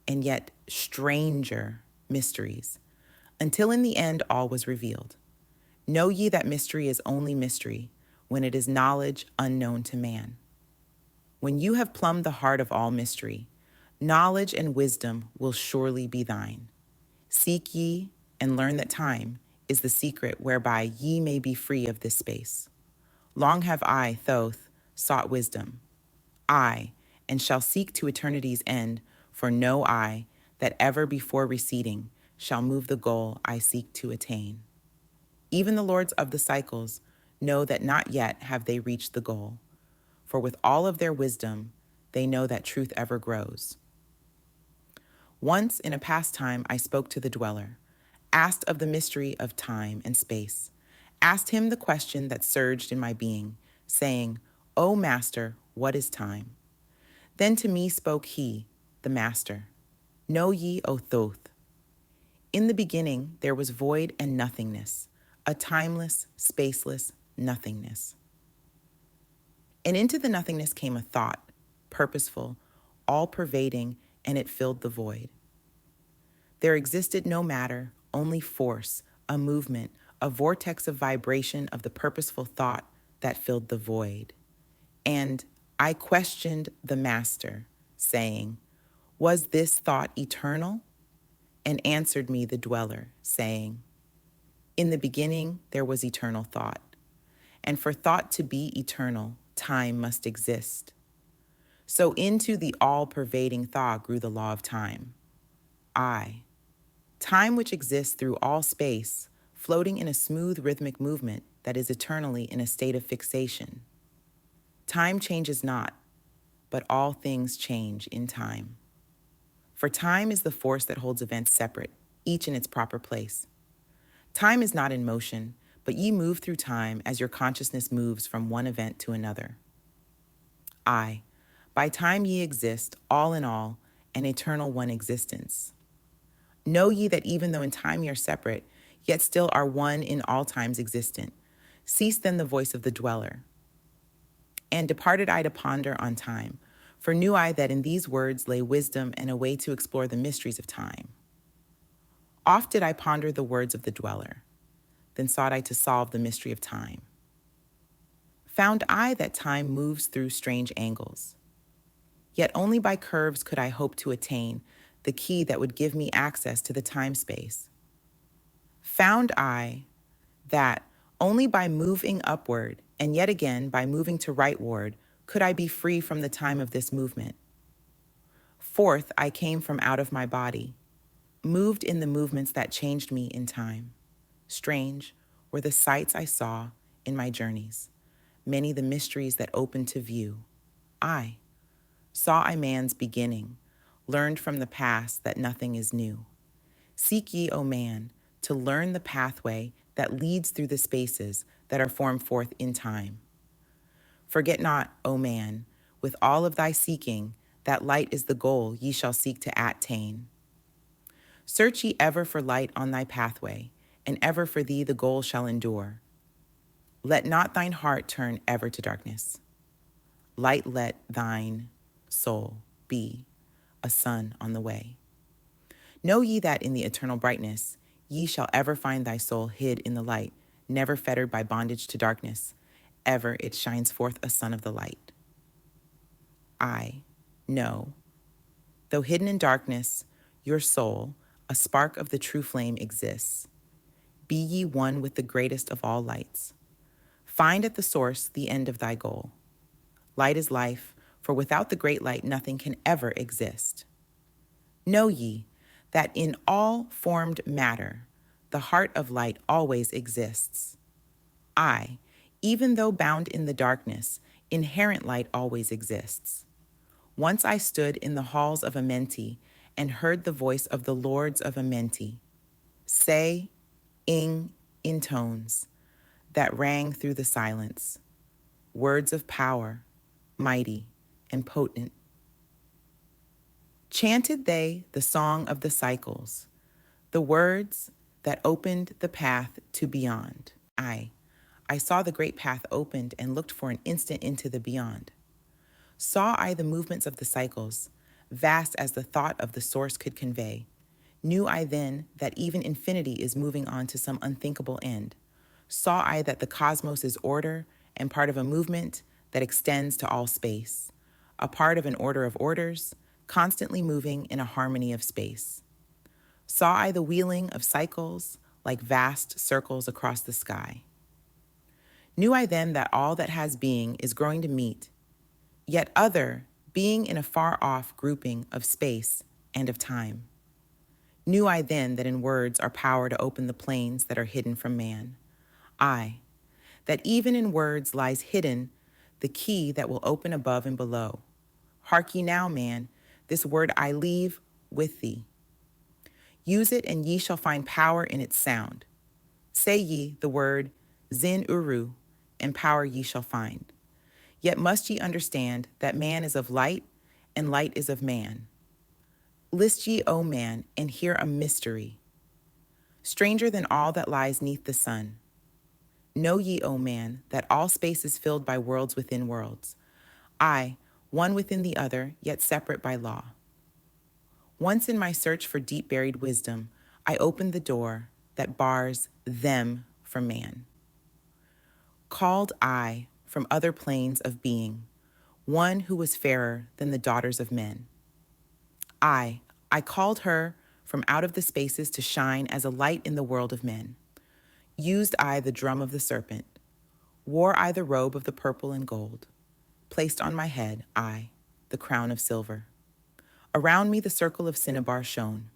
A: and yet stranger mysteries, until in the end all was revealed. Know ye that mystery is only mystery when it is knowledge unknown to man. When you have plumbed the heart of all mystery, knowledge and wisdom will surely be thine. Seek ye and learn that time is the secret whereby ye may be free of this space. Long have I, Thoth, sought wisdom. I, and shall seek to eternity's end, for know I that ever before receding shall move the goal I seek to attain. Even the lords of the cycles know that not yet have they reached the goal, for with all of their wisdom, they know that truth ever grows. Once in a past time I spoke to the dweller, asked of the mystery of time and space, asked him the question that surged in my being, saying, O Master, what is time? Then to me spoke he, the Master, Know ye, O Thoth, in the beginning there was void and nothingness, a timeless, spaceless nothingness. And into the nothingness came a thought, purposeful, all-pervading, and it filled the void. There existed no matter, only force, a movement, a vortex of vibration of the purposeful thought that filled the void. And I questioned the Master, saying, Was this thought eternal? And answered me the dweller, saying, In the beginning there was eternal thought, and for thought to be eternal, time must exist. So into the all-pervading thought grew the law of time. Time which exists through all space, floating in a smooth rhythmic movement that is eternally in a state of fixation. Time changes not, but all things change in time. For time is the force that holds events separate, each in its proper place. Time is not in motion, but ye move through time as your consciousness moves from one event to another. By time ye exist, all in all, an eternal one existence. Know ye that even though in time ye are separate, yet still are one in all times existent. Cease then the voice of the dweller. And departed I to ponder on time, for knew I that in these words lay wisdom and a way to explore the mysteries of time. Oft did I ponder the words of the dweller, then sought I to solve the mystery of time. Found I that time moves through strange angles, yet only by curves could I hope to attain the key that would give me access to the time space. Found I that only by moving upward, and yet again by moving to rightward, could I be free from the time of this movement. Forth I came from out of my body, moved in the movements that changed me in time. Strange were the sights I saw in my journeys, many the mysteries that opened to view. I saw I man's beginning, learned from the past that nothing is new. Seek ye, O man, to learn the pathway that leads through the spaces that are formed forth in time. Forget not, O man, with all of thy seeking, that light is the goal ye shall seek to attain. Search ye ever for light on thy pathway, and ever for thee the goal shall endure. Let not thine heart turn ever to darkness. Light let thine soul be, a sun on the way. Know ye that in the eternal brightness, ye shall ever find thy soul hid in the light, never fettered by bondage to darkness. Ever it shines forth a sun of the light. I know, though hidden in darkness, your soul, a spark of the true flame exists. Be ye one with the greatest of all lights. Find at the source the end of thy goal. Light is life, for without the great light nothing can ever exist. Know ye that in all formed matter, the heart of light always exists. Even though bound in the darkness, inherent light always exists. Once I stood in the halls of Amenti and heard the voice of the lords of Amenti say, in tones that rang through the silence, words of power, mighty and potent. Chanted they the song of the cycles, the words that opened the path to beyond. I saw the great path opened and looked for an instant into the beyond. Saw I the movements of the cycles, vast as the thought of the source could convey. Knew I then that even infinity is moving on to some unthinkable end. Saw I that the cosmos is order and part of a movement that extends to all space, a part of an order of orders, constantly moving in a harmony of space. Saw I the wheeling of cycles like vast circles across the sky. Knew I then that all that has being is growing to meet, yet other being in a far-off grouping of space and of time. Knew I then that in words are power to open the planes that are hidden from man. That even in words lies hidden the key that will open above and below. Hark ye now, man, this word I leave with thee. Use it and ye shall find power in its sound. Say ye the word Zin Uru, and power ye shall find. Yet must ye understand that man is of light, and light is of man. List ye, O man, and hear a mystery, stranger than all that lies neath the sun. Know ye, O man, that all space is filled by worlds within worlds, I, one within the other, yet separate by law. Once in my search for deep-buried wisdom, I opened the door that bars them from man. Called I from other planes of being, one who was fairer than the daughters of men. I called her from out of the spaces to shine as a light in the world of men. Used I the drum of the serpent, wore I the robe of the purple and gold, placed on my head I the crown of silver. Around me the circle of cinnabar shone.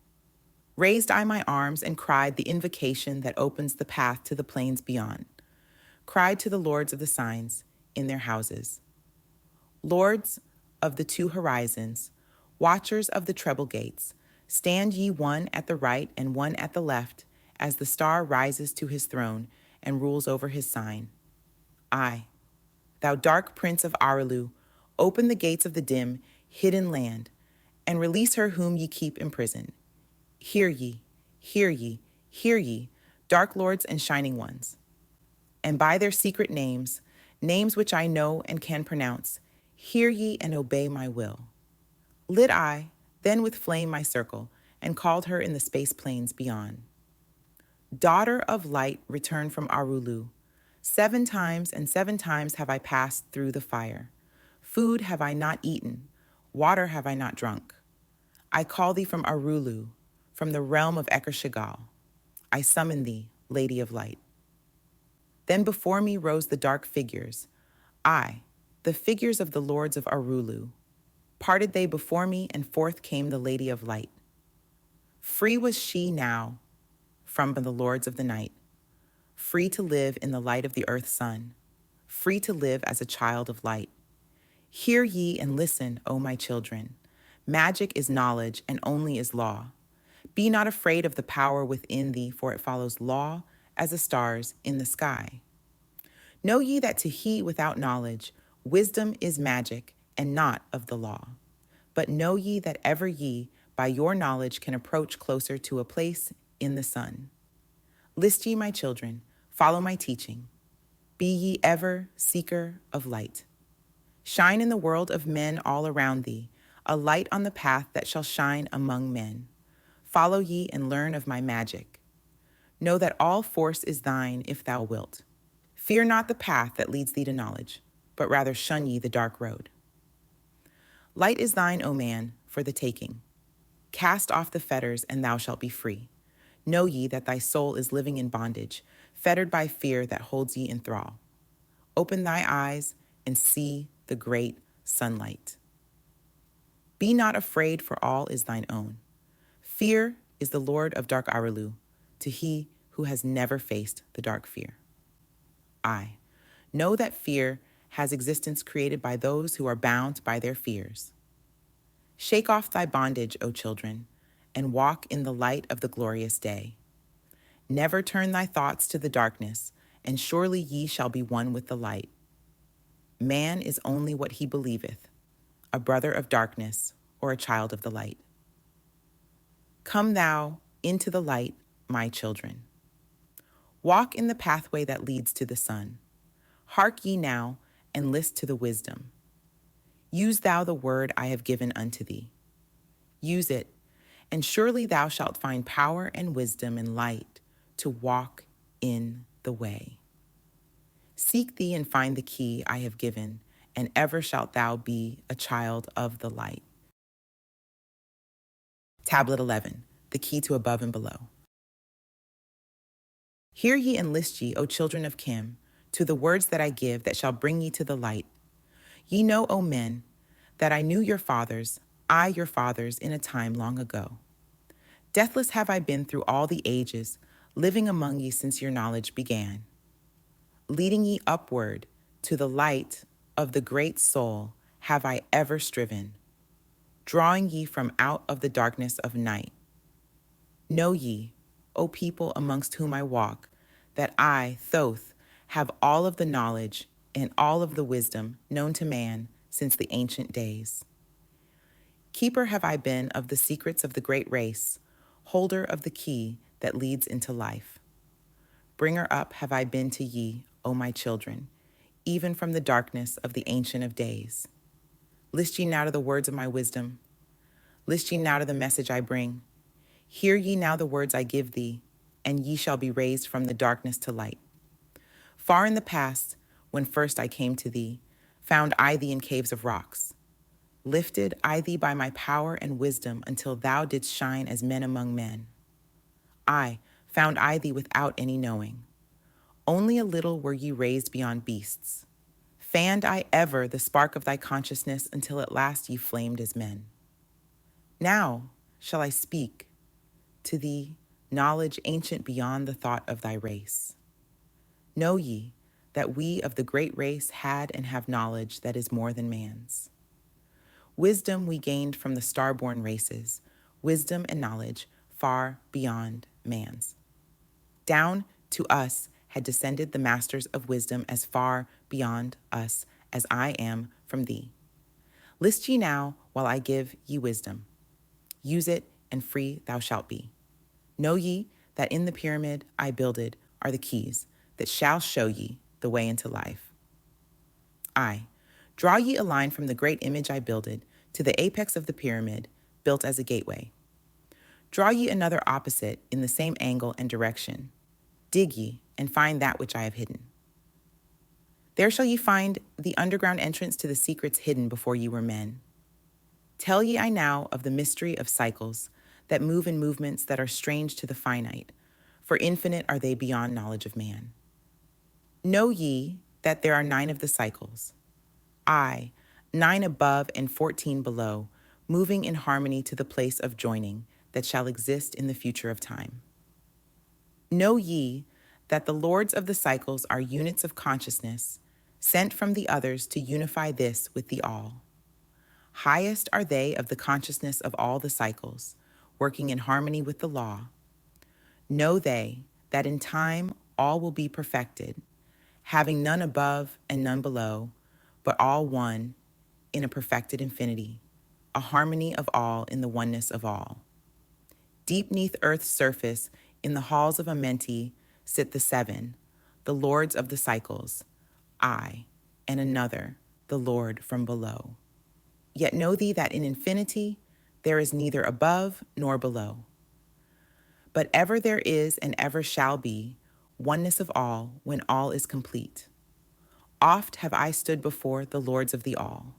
A: Raised I my arms and cried the invocation that opens the path to the plains beyond. Cried to the lords of the signs in their houses. Lords of the two horizons, watchers of the treble gates, stand ye one at the right and one at the left, as the star rises to his throne and rules over his sign. I, thou dark prince of Arulu, open the gates of the dim, hidden land, and release her whom ye keep imprisoned. Hear ye, hear ye, hear ye, dark lords and shining ones. And by their secret names, names which I know and can pronounce, hear ye and obey my will. Lit I, then with flame my circle, and called her in the space plains beyond. Daughter of light, return from Arulu. 7 times and 7 times have I passed through the fire. Food have I not eaten, water have I not drunk. I call thee from Arulu, from the realm of Eker-Shagal. I summon thee, Lady of Light. Then before me rose the dark figures, I, the figures of the lords of Arulu. Parted they before me, and forth came the Lady of Light. Free was she now from the lords of the night, free to live in the light of the earth's sun, free to live as a child of light. Hear ye and listen, O my children. Magic is knowledge, and only is law. Be not afraid of the power within thee, for it follows law as the stars in the sky. Know ye that to he without knowledge, wisdom is magic, and not of the law. But know ye that ever ye, by your knowledge, can approach closer to a place in the sun. List ye, my children, follow my teaching. Be ye ever seeker of light. Shine in the world of men all around thee, a light on the path that shall shine among men. Follow ye and learn of my magic. Know that all force is thine if thou wilt. Fear not the path that leads thee to knowledge, but rather shun ye the dark road. Light is thine, O man, for the taking. Cast off the fetters, and thou shalt be free. Know ye that thy soul is living in bondage, fettered by fear that holds ye in thrall. Open thy eyes and see the great sunlight. Be not afraid, for all is thine own. Fear is the lord of dark Arulu, to he who has never faced the dark fear. I know that fear has existence created by those who are bound by their fears. Shake off thy bondage, O children, and walk in the light of the glorious day. Never turn thy thoughts to the darkness, and surely ye shall be one with the light. Man is only what he believeth, a brother of darkness or a child of the light. Come thou into the light, my children. Walk in the pathway that leads to the sun. Hark ye now, and list to the wisdom. Use thou the word I have given unto thee. Use it, and surely thou shalt find power and wisdom and light to walk in the way. Seek thee and find the key I have given, and ever shalt thou be a child of the light. Tablet 11, the key to above and below. Hear ye and list ye, O children of Kim, to the words that I give that shall bring ye to the light. Ye know, O men, that I knew your fathers, I your fathers, in a time long ago. Deathless have I been through all the ages, living among ye since your knowledge began. Leading ye upward to the light of the great soul have I ever striven, drawing ye from out of the darkness of night. Know ye, O people amongst whom I walk, that I, Thoth, have all of the knowledge and all of the wisdom known to man since the ancient days. Keeper have I been of the secrets of the great race, holder of the key that leads into life. Bringer up have I been to ye, O my children, even from the darkness of the Ancient of Days. List ye now to the words of my wisdom. List ye now to the message I bring. Hear ye now the words I give thee, and ye shall be raised from the darkness to light. Far in the past, when first I came to thee, found I thee in caves of rocks. Lifted I thee by my power and wisdom until thou didst shine as men among men. I found I thee without any knowing. Only a little were ye raised beyond beasts. Fanned I ever the spark of thy consciousness until at last ye flamed as men. Now shall I speak to thee knowledge ancient beyond the thought of thy race. Know ye that we of the great race had and have knowledge that is more than man's. Wisdom we gained from the star-born races, wisdom and knowledge far beyond man's. Down to us had descended the masters of wisdom as far beyond us as I am from thee. List ye now while I give ye wisdom. Use it, and free thou shalt be. Know ye that in the pyramid I builded are the keys that shall show ye the way into life. I draw ye a line from the great image I builded to the apex of the pyramid, built as a gateway. Draw ye another opposite in the same angle and direction. Dig ye, and find that which I have hidden. There shall ye find the underground entrance to the secrets hidden before ye were men. Tell ye I now of the mystery of cycles that move in movements that are strange to the finite, for infinite are they beyond knowledge of man. Know ye that there are 9 of the cycles, I, 9 above and 14 below, moving in harmony to the place of joining that shall exist in the future of time. Know ye that the lords of the cycles are units of consciousness, sent from the others to unify this with the all. Highest are they of the consciousness of all the cycles, working in harmony with the law. Know they that in time all will be perfected, having none above and none below, but all one in a perfected infinity, a harmony of all in the oneness of all. Deep neath earth's surface, in the halls of Amenti, sit the 7, the lords of the cycles, I, and another, the Lord from below. Yet know thee that in infinity there is neither above nor below. But ever there is and ever shall be oneness of all when all is complete. Oft have I stood before the lords of the all.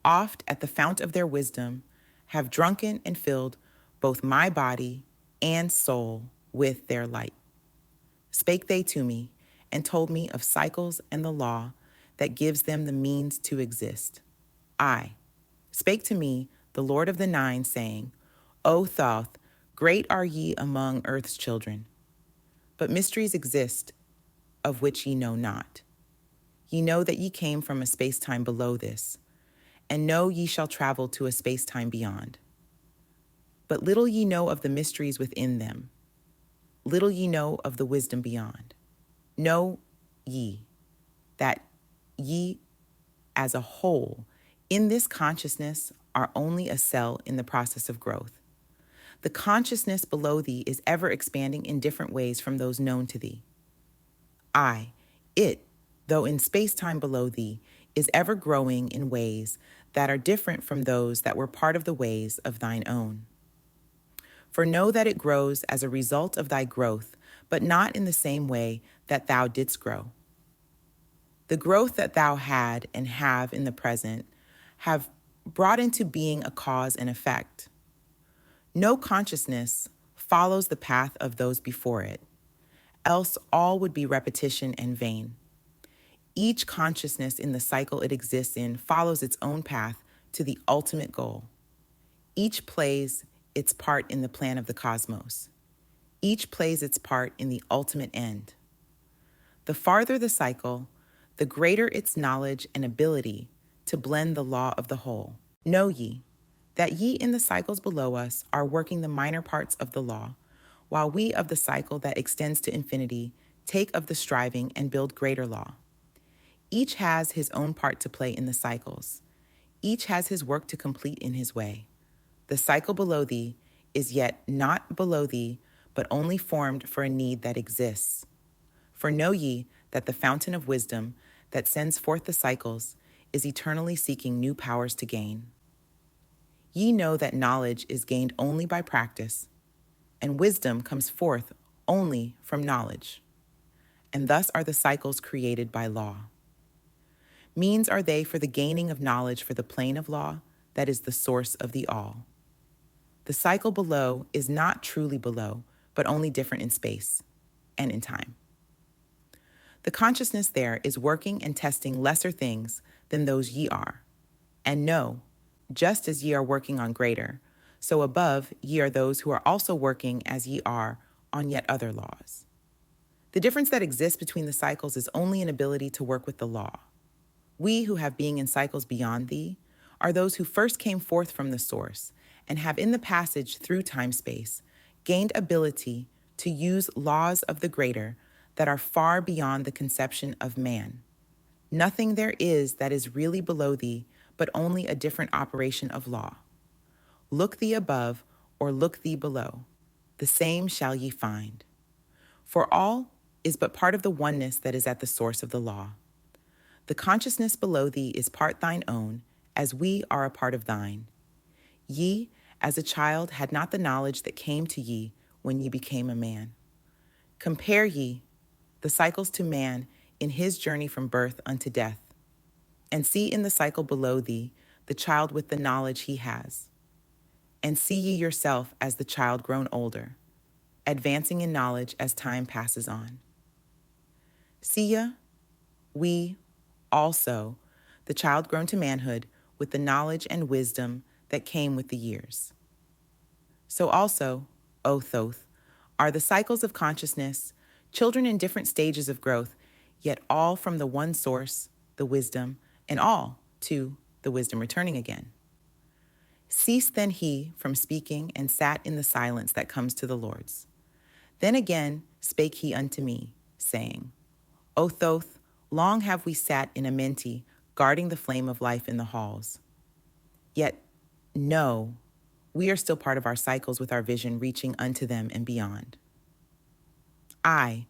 A: Oft at the fount of their wisdom have drunken and filled both my body and soul with their light. Spake they to me and told me of cycles and the law that gives them the means to exist. I spake to me the Lord of the 9, saying, O Thoth, great are ye among earth's children, but mysteries exist of which ye know not. Ye know that ye came from a space-time below this, and know ye shall travel to a space-time beyond. But little ye know of the mysteries within them. Little ye know of the wisdom beyond. Know ye that ye as a whole in this consciousness are only a cell in the process of growth. The consciousness below thee is ever expanding in different ways from those known to thee. It, though in space-time below thee, is ever growing in ways that are different from those that were part of the ways of thine own. For know that it grows as a result of thy growth, but not in the same way that thou didst grow. The growth that thou had and have in the present have brought into being a cause and effect. No consciousness follows the path of those before it, else all would be repetition and vain. Each consciousness in the cycle it exists in follows its own path to the ultimate goal. Each plays its part in the plan of the cosmos. Each plays its part in the ultimate end. The farther the cycle, the greater its knowledge and ability to blend the law of the whole. Know ye that ye in the cycles below us are working the minor parts of the law, while we of the cycle that extends to infinity Take of the striving and build greater law. Each has his own part to play in the cycles. Each has his work to complete in his way. The cycle below thee is yet not below thee, but only formed for a need that exists. For know ye that the fountain of wisdom that sends forth the cycles is eternally seeking new powers to gain. Ye know that knowledge is gained only by practice, and wisdom comes forth only from knowledge. And thus are the cycles created by law. Means are they for the gaining of knowledge for the plane of law that is the source of the all. The cycle below is not truly below, but only different in space and in time. The consciousness there is working and testing lesser things than those ye are. And know, just as ye are working on greater, so above ye are those who are also working as ye are on yet other laws. The difference that exists between the cycles is only an ability to work with the law. We who have being in cycles beyond thee are those who first came forth from the source and have in the passage through time-space gained ability to use laws of the greater that are far beyond the conception of man. Nothing there is that is really below thee, but only a different operation of law. Look thee above or look thee below, the same shall ye find. For all is but part of the oneness that is at the source of the law. The consciousness below thee is part thine own, as we are a part of thine. Ye, as a child, had not the knowledge that came to ye when ye became a man. Compare ye the cycles to man in his journey from birth unto death, and see in the cycle below thee the child with the knowledge he has. And see ye yourself as the child grown older, advancing in knowledge as time passes on. See ya, we, also, the child grown to manhood with the knowledge and wisdom that came with the years. So also, O Thoth, are the cycles of consciousness, children in different stages of growth, yet all from the one source, the wisdom, and all to the wisdom returning again. Ceased then he from speaking and sat in the silence that comes to the Lord's. Then again spake he unto me, saying, O Thoth, long have we sat in Amenti, guarding the flame of life in the halls. Yet, no, we are still part of our cycles with our vision reaching unto them and beyond. I,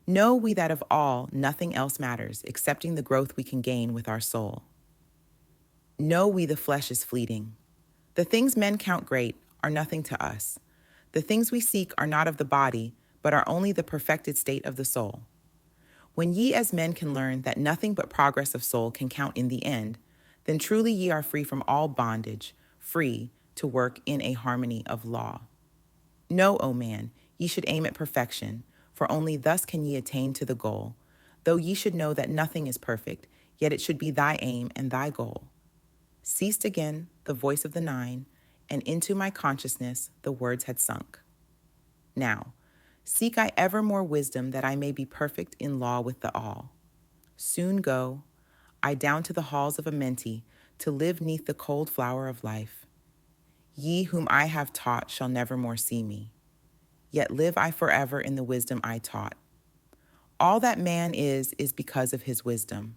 A: know we that of all nothing else matters, excepting the growth we can gain with our soul. Know we the flesh is fleeting. The things men count great are nothing to us. The things we seek are not of the body, but are only the perfected state of the soul. When ye as men can learn that nothing but progress of soul can count in the end, then truly ye are free from all bondage, free to work in a harmony of law. Know, O man, ye should aim at perfection, for only thus can ye attain to the goal. Though ye should know that nothing is perfect, yet it should be thy aim and thy goal. Ceased again the voice of the nine, and into my consciousness the words had sunk. Now, seek I ever more wisdom that I may be perfect in law with the all. Soon go I down to the halls of Amenti to live neath the cold flower of life. Ye whom I have taught shall never more see me, yet live I forever in the wisdom I taught. All that man is because of his wisdom.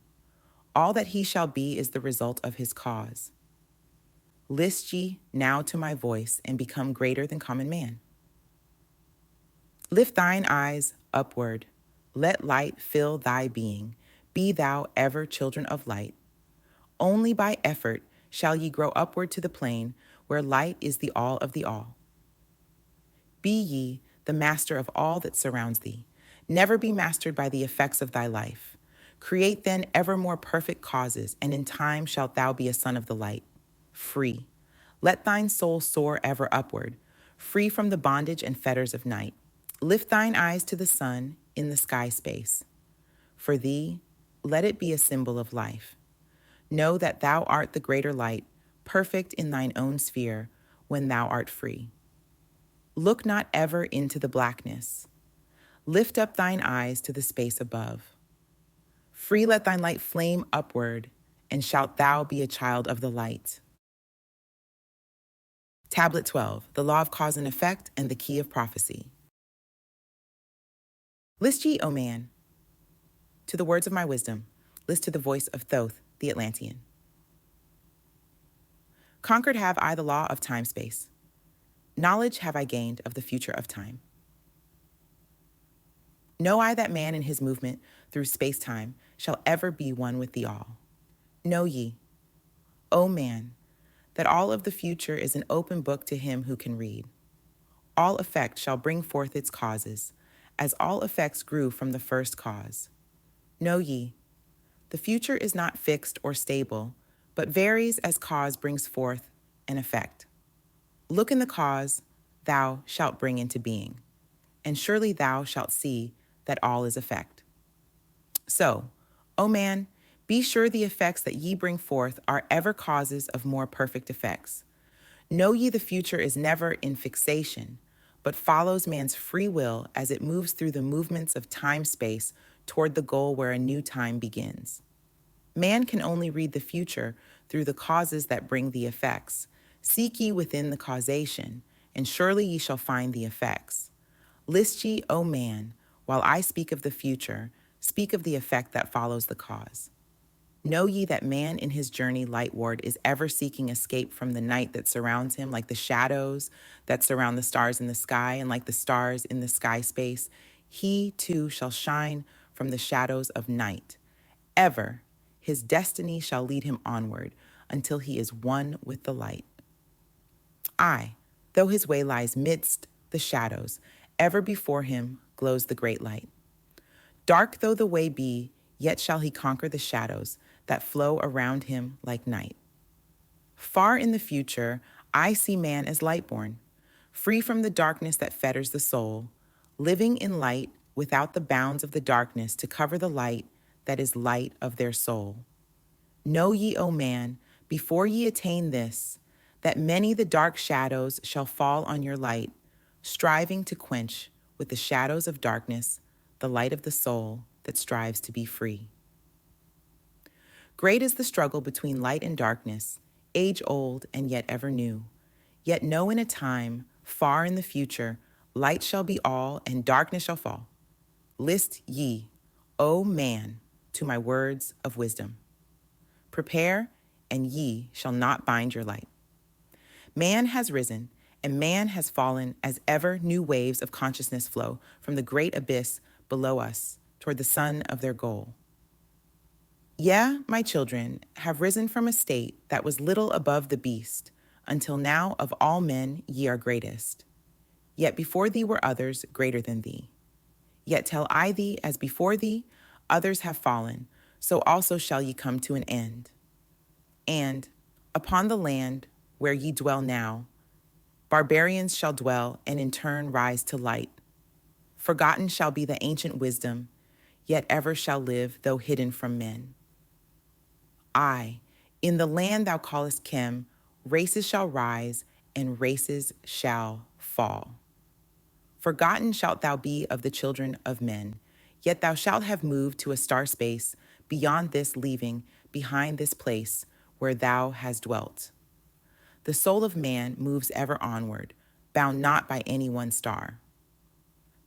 A: All that he shall be is the result of his cause. List ye now to my voice and become greater than common man. Lift thine eyes upward. Let light fill thy being. Be thou ever children of light. Only by effort shall ye grow upward to the plane where light is the all of the all. Be ye the master of all that surrounds thee. Never be mastered by the effects of thy life. Create then ever more perfect causes, and in time shalt thou be a son of the light. Free. Let thine soul soar ever upward, free from the bondage and fetters of night. Lift thine eyes to the sun in the sky space. For thee, let it be a symbol of life. Know that thou art the greater light, perfect in thine own sphere when thou art free. Look not ever into the blackness. Lift up thine eyes to the space above. Free let thine light flame upward, and shalt thou be a child of the light. Tablet 12, the law of cause and effect and the key of prophecy. List ye, O man, to the words of my wisdom. List to the voice of Thoth the Atlantean. Conquered have I the law of time-space. Knowledge have I gained of the future of time. Know I that man in his movement through space-time shall ever be one with the all. Know ye, O man, that all of the future is an open book to him who can read. All effect shall bring forth its causes, as all effects grew from the first cause. Know ye, the future is not fixed or stable, but varies as cause brings forth an effect. Look in the cause thou shalt bring into being, and surely thou shalt see that all is effect. So, O man, be sure the effects that ye bring forth are ever causes of more perfect effects. Know ye the future is never in fixation, but follows man's free will as it moves through the movements of time-space toward the goal where a new time begins. Man can only read the future through the causes that bring the effects. Seek ye within the causation, and surely ye shall find the effects. List ye, O man, while I speak of the future, speak of the effect that follows the cause. Know ye that man in his journey lightward is ever seeking escape from the night that surrounds him, like the shadows that surround the stars in the sky, and like the stars in the sky space, he too shall shine from the shadows of night. Ever his destiny shall lead him onward until he is one with the light. Aye, though his way lies midst the shadows, ever before him glows the great light. Dark though the way be, yet shall he conquer the shadows that flow around him like night. Far in the future, I see man as lightborn, free from the darkness that fetters the soul, living in light without the bounds of the darkness to cover the light that is light of their soul. Know ye, O man, before ye attain this, that many the dark shadows shall fall on your light, striving to quench with the shadows of darkness the light of the soul that strives to be free. Great is the struggle between light and darkness, age-old and yet ever new. Yet know in a time, far in the future, light shall be all and darkness shall fall. List ye, O man, to my words of wisdom. Prepare, and ye shall not bind your light. Man has risen, and man has fallen as ever new waves of consciousness flow from the great abyss below us toward the sun of their goal. Yea, my children have risen from a state that was little above the beast, until now of all men ye are greatest. Yet before thee were others greater than thee. Yet tell I thee, as before thee, others have fallen, so also shall ye come to an end. And upon the land where ye dwell now, barbarians shall dwell and in turn rise to light. Forgotten shall be the ancient wisdom, yet ever shall live, though hidden from men. Aye, in the land thou callest Chem, races shall rise and races shall fall. Forgotten shalt thou be of the children of men, yet thou shalt have moved to a star space beyond this, leaving behind this place where thou hast dwelt. The soul of man moves ever onward, bound not by any one star,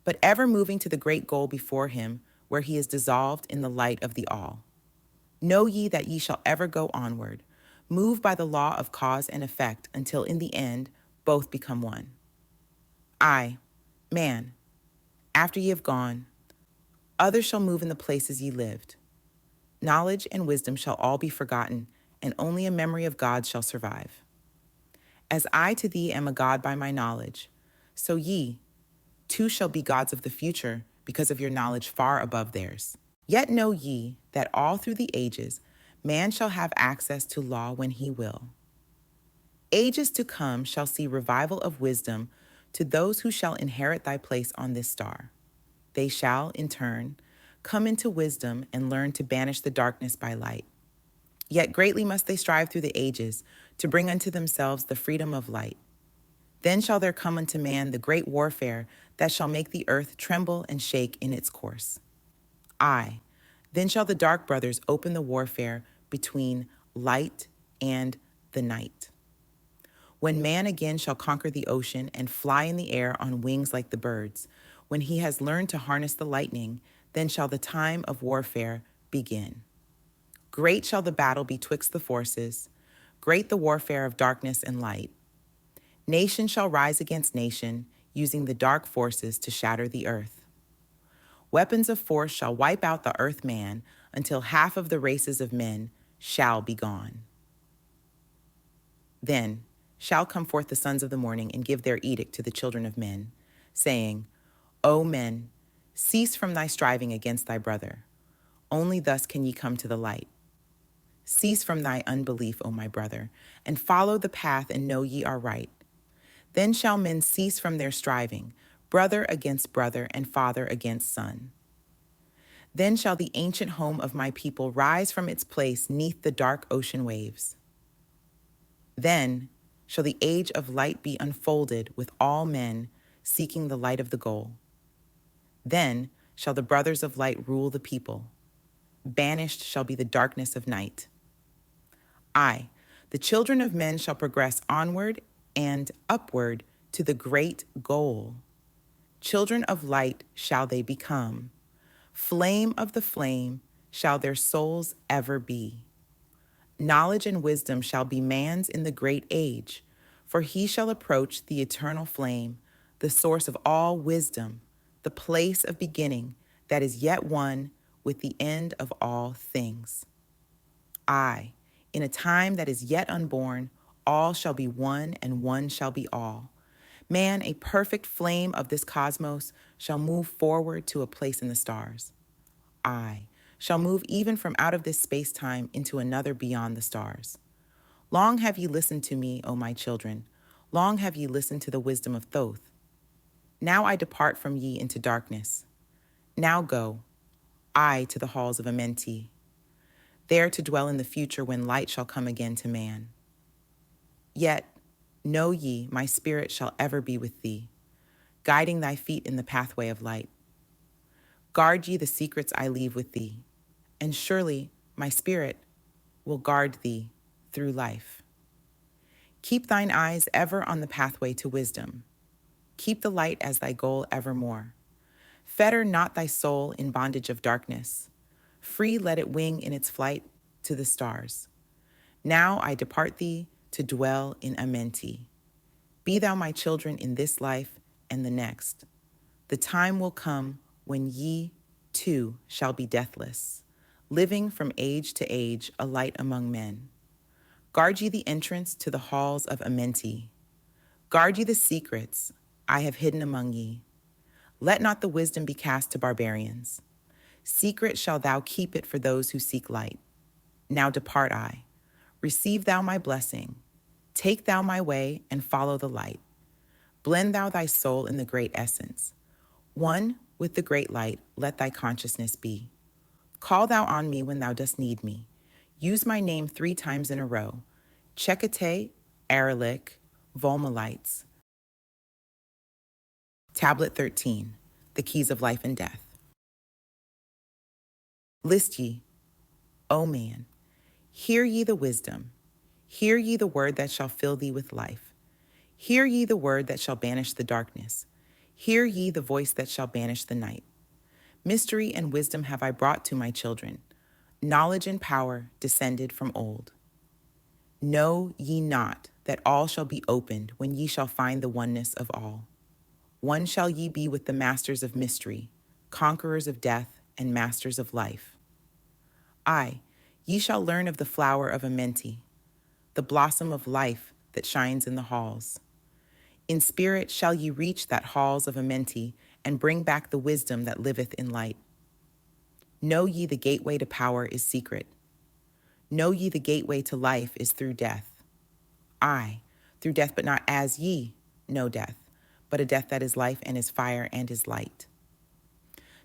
A: but ever moving to the great goal before him, where he is dissolved in the light of the all. Know ye that ye shall ever go onward, move by the law of cause and effect, until in the end both become one. I, man, after ye have gone, others shall move in the places ye lived. Knowledge and wisdom shall all be forgotten, and only a memory of God shall survive. As I to thee am a God by my knowledge, so ye, too, shall be gods of the future, because of your knowledge far above theirs. Yet know ye that all through the ages man shall have access to law when he will. Ages to come shall see revival of wisdom to those who shall inherit thy place on this star. They shall, in turn, come into wisdom and learn to banish the darkness by light. Yet greatly must they strive through the ages to bring unto themselves the freedom of light. Then shall there come unto man the great warfare that shall make the earth tremble and shake in its course. Aye, then shall the dark brothers open the warfare between light and the night. When man again shall conquer the ocean and fly in the air on wings like the birds, When he has learned to harness the lightning, then shall the time of warfare begin. Great shall the battle be twixt the forces, great the warfare of darkness and light. Nation shall rise against nation, using the dark forces to shatter the earth. Weapons of force shall wipe out the earth man until half of the races of men shall be gone. Then shall come forth the sons of the morning and give their edict to the children of men, saying, O men, cease from thy striving against thy brother. Only thus can ye come to the light. Cease from thy unbelief, O my brother, and follow the path and know ye are right. Then shall men cease from their striving, brother against brother and father against son. Then shall the ancient home of my people rise from its place neath the dark ocean waves. Then shall the age of light be unfolded with all men seeking the light of the goal. Then shall the brothers of light rule the people. Banished shall be the darkness of night. I, the children of men, shall progress onward and upward to the great goal. Children of light shall they become. Flame of the flame shall their souls ever be. Knowledge and wisdom shall be man's in the great age, for he shall approach the eternal flame, the source of all wisdom, the place of beginning that is yet one with the end of all things. I, in a time that is yet unborn, all shall be one and one shall be all. Man, a perfect flame of this cosmos, shall move forward to a place in the stars. I shall move even from out of this space-time into another beyond the stars. Long have ye listened to me, O my children. Long have ye listened to the wisdom of Thoth. Now I depart from ye into darkness. Now go, I to the halls of Amenti, there to dwell in the future when light shall come again to man. Yet, know ye, my spirit shall ever be with thee, guiding thy feet in the pathway of light. Guard ye the secrets I leave with thee, and surely my spirit will guard thee through life. Keep thine eyes ever on the pathway to wisdom. Keep the light as thy goal evermore. Fetter not thy soul in bondage of darkness. Free let it wing in its flight to the stars. Now I depart thee to dwell in Amenti. Be thou my children in this life and the next. The time will come when ye, too, shall be deathless, living from age to age a light among men. Guard ye the entrance to the halls of Amenti. Guard ye the secrets I have hidden among ye. Let not the wisdom be cast to barbarians. Secret shall thou keep it for those who seek light. Now depart I. Receive thou my blessing. Take thou my way and follow the light. Blend thou thy soul in the great essence. One with the great light, let thy consciousness be. Call thou on me when thou dost need me. Use my name 3 times in a row. Chekate, Erlik, Volmalites. Tablet 13, the keys of life and death. List ye, O man, hear ye the wisdom. Hear ye the word that shall fill thee with life. Hear ye the word that shall banish the darkness. Hear ye the voice that shall banish the night. Mystery and wisdom have I brought to my children, knowledge and power descended from old. Know ye not that all shall be opened when ye shall find the oneness of all? One shall ye be with the masters of mystery, conquerors of death and masters of life. Aye, ye shall learn of the flower of Amenti, the blossom of life that shines in the halls. In spirit shall ye reach that halls of Amenti and bring back the wisdom that liveth in light. Know ye the gateway to power is secret. Know ye the gateway to life is through death. Aye, through death, but not as ye know death, but a death that is life and is fire and is light.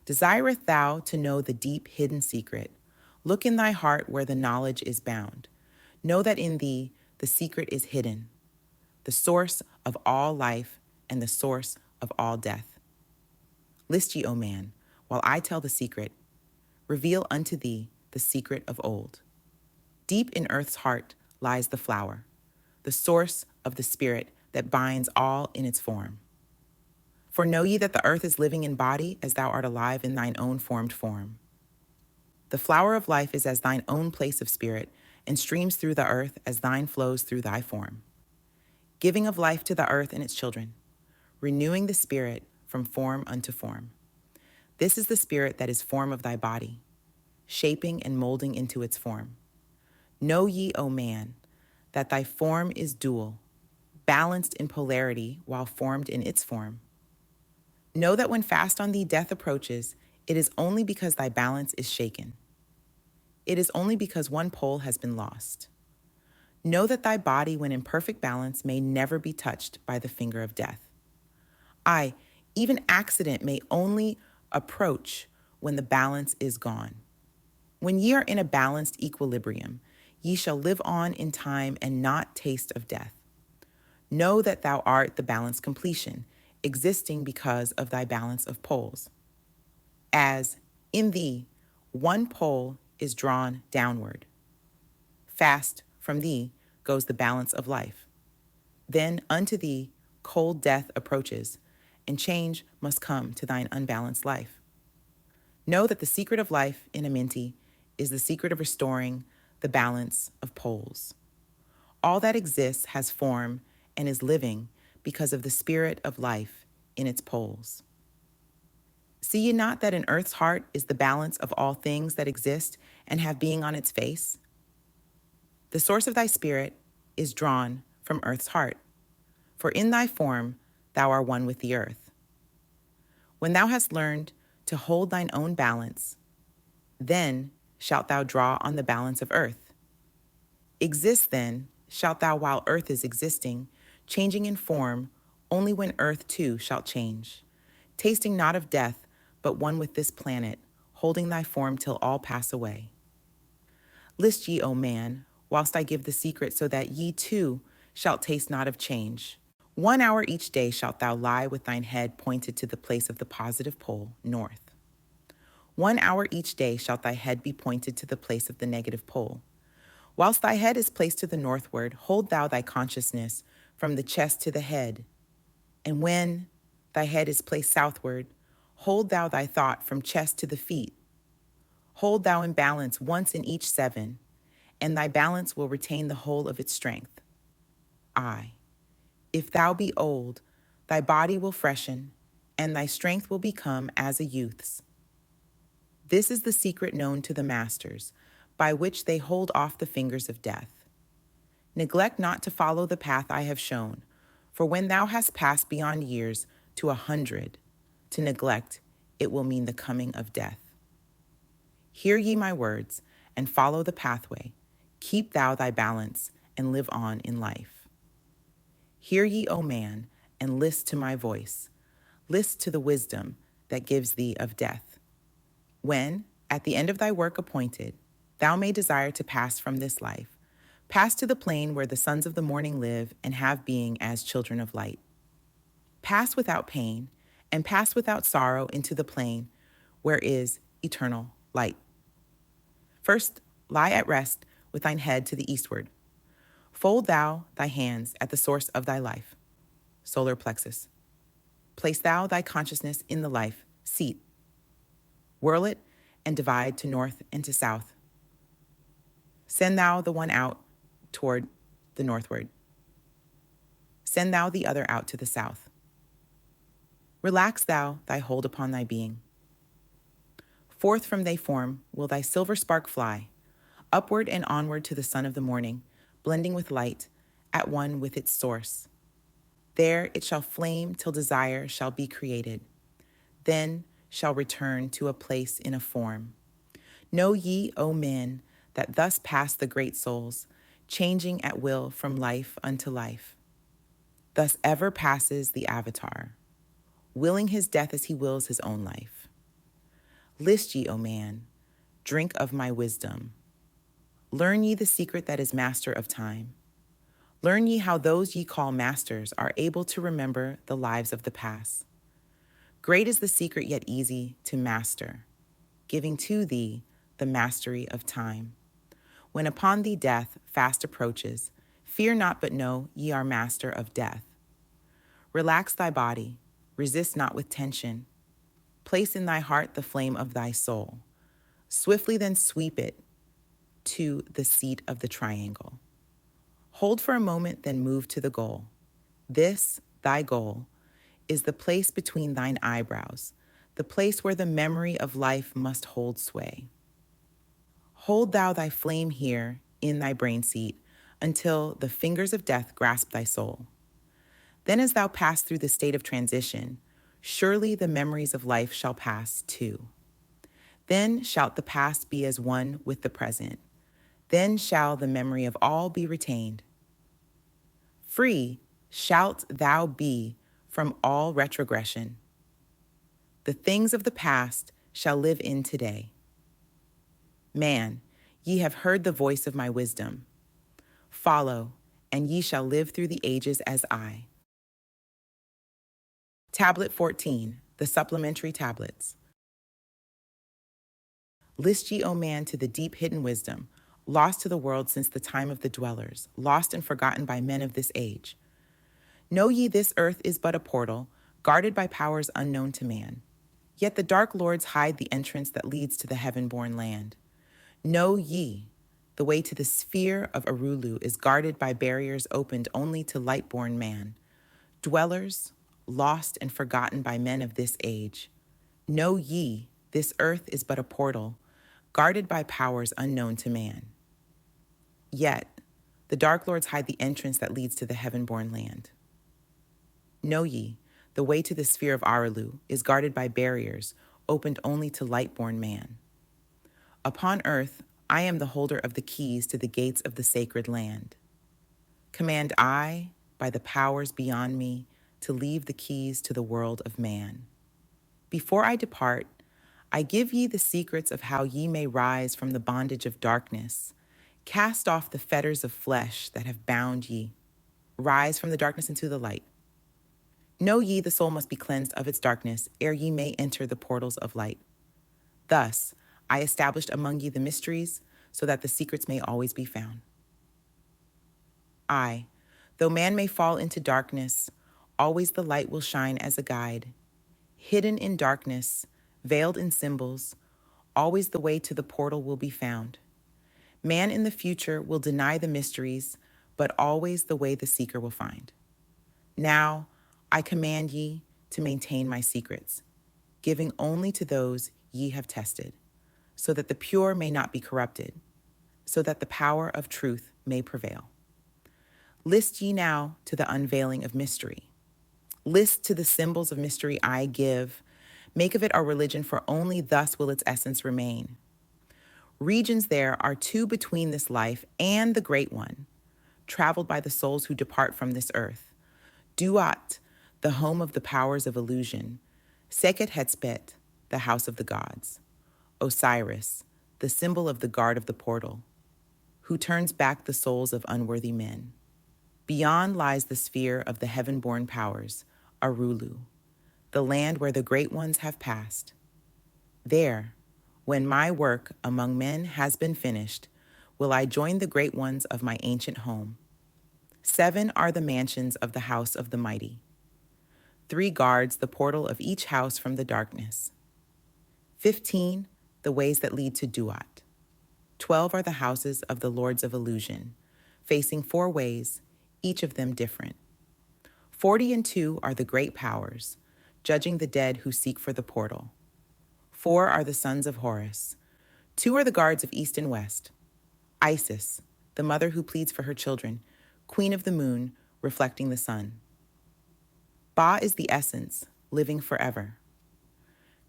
A: Desireth thou to know the deep hidden secret? Look in thy heart where the knowledge is bound. Know that in thee the secret is hidden, the source of all life and the source of all death. List ye, O man, while I tell the secret. Reveal unto thee the secret of old. Deep in earth's heart lies the flower, the source of the spirit that binds all in its form. For know ye that the earth is living in body, as thou art alive in thine own formed form. The flower of life is as thine own place of spirit, and streams through the earth as thine flows through thy form. Giving of life to the earth and its children, renewing the spirit from form unto form. This is the spirit that is form of thy body, shaping and molding into its form. Know ye, O man, that thy form is dual, balanced in polarity while formed in its form. Know that when fast on thee death approaches, it is only because thy balance is shaken. It is only because one pole has been lost. Know that thy body, when in perfect balance, may never be touched by the finger of death. Aye, even accident may only approach when the balance is gone. When ye are in a balanced equilibrium, ye shall live on in time and not taste of death. Know that thou art the balanced completion, existing because of thy balance of poles. As in thee, one pole is drawn downward. Fast from thee goes the balance of life. Then unto thee cold death approaches, and change must come to thine unbalanced life. Know that the secret of life in Amenti is the secret of restoring the balance of poles. All that exists has form and is living because of the spirit of life in its poles. See ye not that in earth's heart is the balance of all things that exist and have being on its face? The source of thy spirit is drawn from earth's heart, for in thy form thou art one with the earth. When thou hast learned to hold thine own balance, then shalt thou draw on the balance of earth. Exist then shalt thou while earth is existing, changing in form only when earth too shalt change, tasting not of death, but one with this planet, holding thy form till all pass away. List ye, O man, whilst I give the secret, so that ye too shalt taste not of change. 1 hour each day shalt thou lie with thine head pointed to the place of the positive pole, north. 1 hour each day shalt thy head be pointed to the place of the negative pole. Whilst thy head is placed to the northward, hold thou thy consciousness from the chest to the head. And when thy head is placed southward, hold thou thy thought from chest to the feet. Hold thou in balance once in each 7, and thy balance will retain the whole of its strength. Aye, if thou be old, thy body will freshen, and thy strength will become as a youth's. This is the secret known to the masters, by which they hold off the fingers of death. Neglect not to follow the path I have shown, for when thou hast passed beyond years to 100, to neglect, it will mean the coming of death. Hear ye my words, and follow the pathway. Keep thou thy balance, and live on in life. Hear ye, O man, and list to my voice. List to the wisdom that gives thee of death. When, at the end of thy work appointed, thou may desire to pass from this life, pass to the plane where the sons of the morning live and have being as children of light. Pass without pain, and pass without sorrow into the plane where is eternal light. First, lie at rest with thine head to the eastward. Fold thou thy hands at the source of thy life, solar plexus. Place thou thy consciousness in the life, seat. Whirl it and divide to north and to south. Send thou the one out toward the northward. Send thou the other out to the south. Relax thou thy hold upon thy being. Forth from thy form will thy silver spark fly, upward and onward to the sun of the morning, blending with light, at one with its source. There it shall flame till desire shall be created, then shall return to a place in a form. Know ye, O men, that thus pass the great souls, changing at will from life unto life. Thus ever passes the avatar, willing his death as he wills his own life. List ye, O man, drink of my wisdom. Learn ye the secret that is master of time. Learn ye how those ye call masters are able to remember the lives of the past. Great is the secret, yet easy to master, giving to thee the mastery of time. When upon thee death fast approaches, fear not, but know ye are master of death. Relax thy body, Resist not with tension. Place in thy heart the flame of thy soul. Swiftly then sweep it to the seat of the triangle. Hold for a moment, then move to the goal. This, thy goal, is the place between thine eyebrows, the place where the memory of life must hold sway. Hold thou thy flame here in thy brain seat until the fingers of death grasp thy soul. Then as thou pass through the state of transition, surely the memories of life shall pass too. Then shalt the past be as one with the present. Then shall the memory of all be retained. Free shalt thou be from all retrogression. The things of the past shall live in today. Man, ye have heard the voice of my wisdom. Follow, and ye shall live through the ages as I. Tablet 14, the supplementary tablets. List ye, O man, to the deep hidden wisdom, lost to the world since the time of the dwellers, lost and forgotten by men of this age. Know ye this earth is but a portal, guarded by powers unknown to man. Yet the dark lords hide the entrance that leads to the heaven-born land. Know ye, the way to the sphere of Arulu is guarded by barriers opened only to light-born man. Dwellers, lost and forgotten by men of this age. Know ye, this earth is but a portal, guarded by powers unknown to man. Yet, the dark lords hide the entrance that leads to the heaven-born land. Know ye, the way to the sphere of Arulu is guarded by barriers opened only to light-born man. Upon earth, I am the holder of the keys to the gates of the sacred land. Command I, by the powers beyond me, to leave the keys to the world of man. Before I depart, I give ye the secrets of how ye may rise from the bondage of darkness. Cast off the fetters of flesh that have bound ye. Rise from the darkness into the light. Know ye the soul must be cleansed of its darkness ere ye may enter the portals of light. Thus, I established among ye the mysteries so that the secrets may always be found. I, though man may fall into darkness, always the light will shine as a guide. Hidden in darkness, veiled in symbols, always the way to the portal will be found. Man in the future will deny the mysteries, but always the way the seeker will find. Now, I command ye to maintain my secrets, giving only to those ye have tested, so that the pure may not be corrupted, so that the power of truth may prevail. List ye now to the unveiling of mystery. List to the symbols of mystery I give. Make of it our religion, for only thus will its essence remain. Regions there are two between this life and the great one, traveled by the souls who depart from this earth. Duat, the home of the powers of illusion. Sekhet Hetspet, the house of the gods. Osiris, the symbol of the guard of the portal, who turns back the souls of unworthy men. Beyond lies the sphere of the heaven-born powers, Arulu, the land where the great ones have passed. There, when my work among men has been finished, will I join the great ones of my ancient home. 7 are the mansions of the house of the mighty. 3 guards the portal of each house from the darkness. 15, the ways that lead to Duat. 12 are the houses of the lords of illusion, facing 4 ways, each of them different. 40 are the great powers, judging the dead who seek for the portal. 4 are the sons of Horus. 2 are the guards of east and west. Isis, the mother who pleads for her children, queen of the moon, reflecting the sun. Ba is the essence, living forever.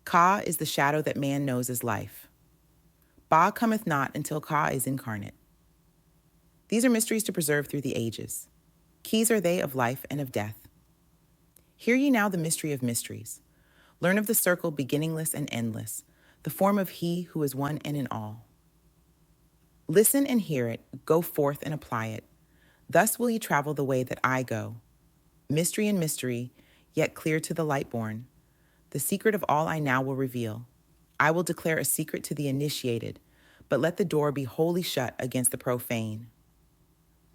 A: Ka is the shadow that man knows as life. Ba cometh not until Ka is incarnate. These are mysteries to preserve through the ages. Keys are they of life and of death. Hear ye now the mystery of mysteries. Learn of the circle beginningless and endless, the form of he who is one and in all. Listen and hear it, go forth and apply it. Thus will ye travel the way that I go. Mystery and mystery, yet clear to the light-born. The secret of all I now will reveal. I will declare a secret to the initiated, but let the door be wholly shut against the profane.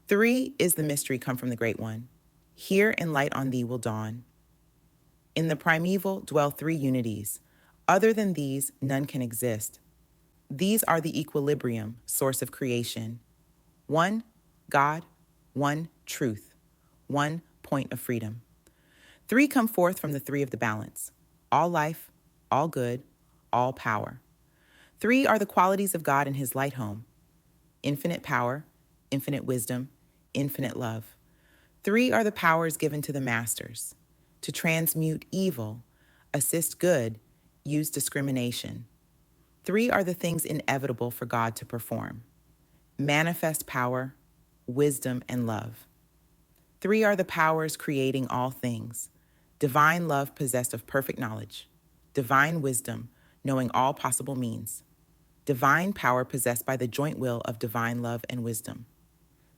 A: 3 is the mystery come from the Great One. Hear and light on thee will dawn. In the primeval dwell three unities. Other than these, none can exist. These are the equilibrium, source of creation. One, God. One, truth. One, point of freedom. Three come forth from the three of the balance. All life, all good, all power. Three are the qualities of God in his light home. Infinite power, infinite wisdom, infinite love. Three are the powers given to the masters: to transmute evil, assist good, use discrimination. Three are the things inevitable for God to perform: manifest power, wisdom, and love. Three are the powers creating all things: divine love possessed of perfect knowledge, divine wisdom knowing all possible means, divine power possessed by the joint will of divine love and wisdom.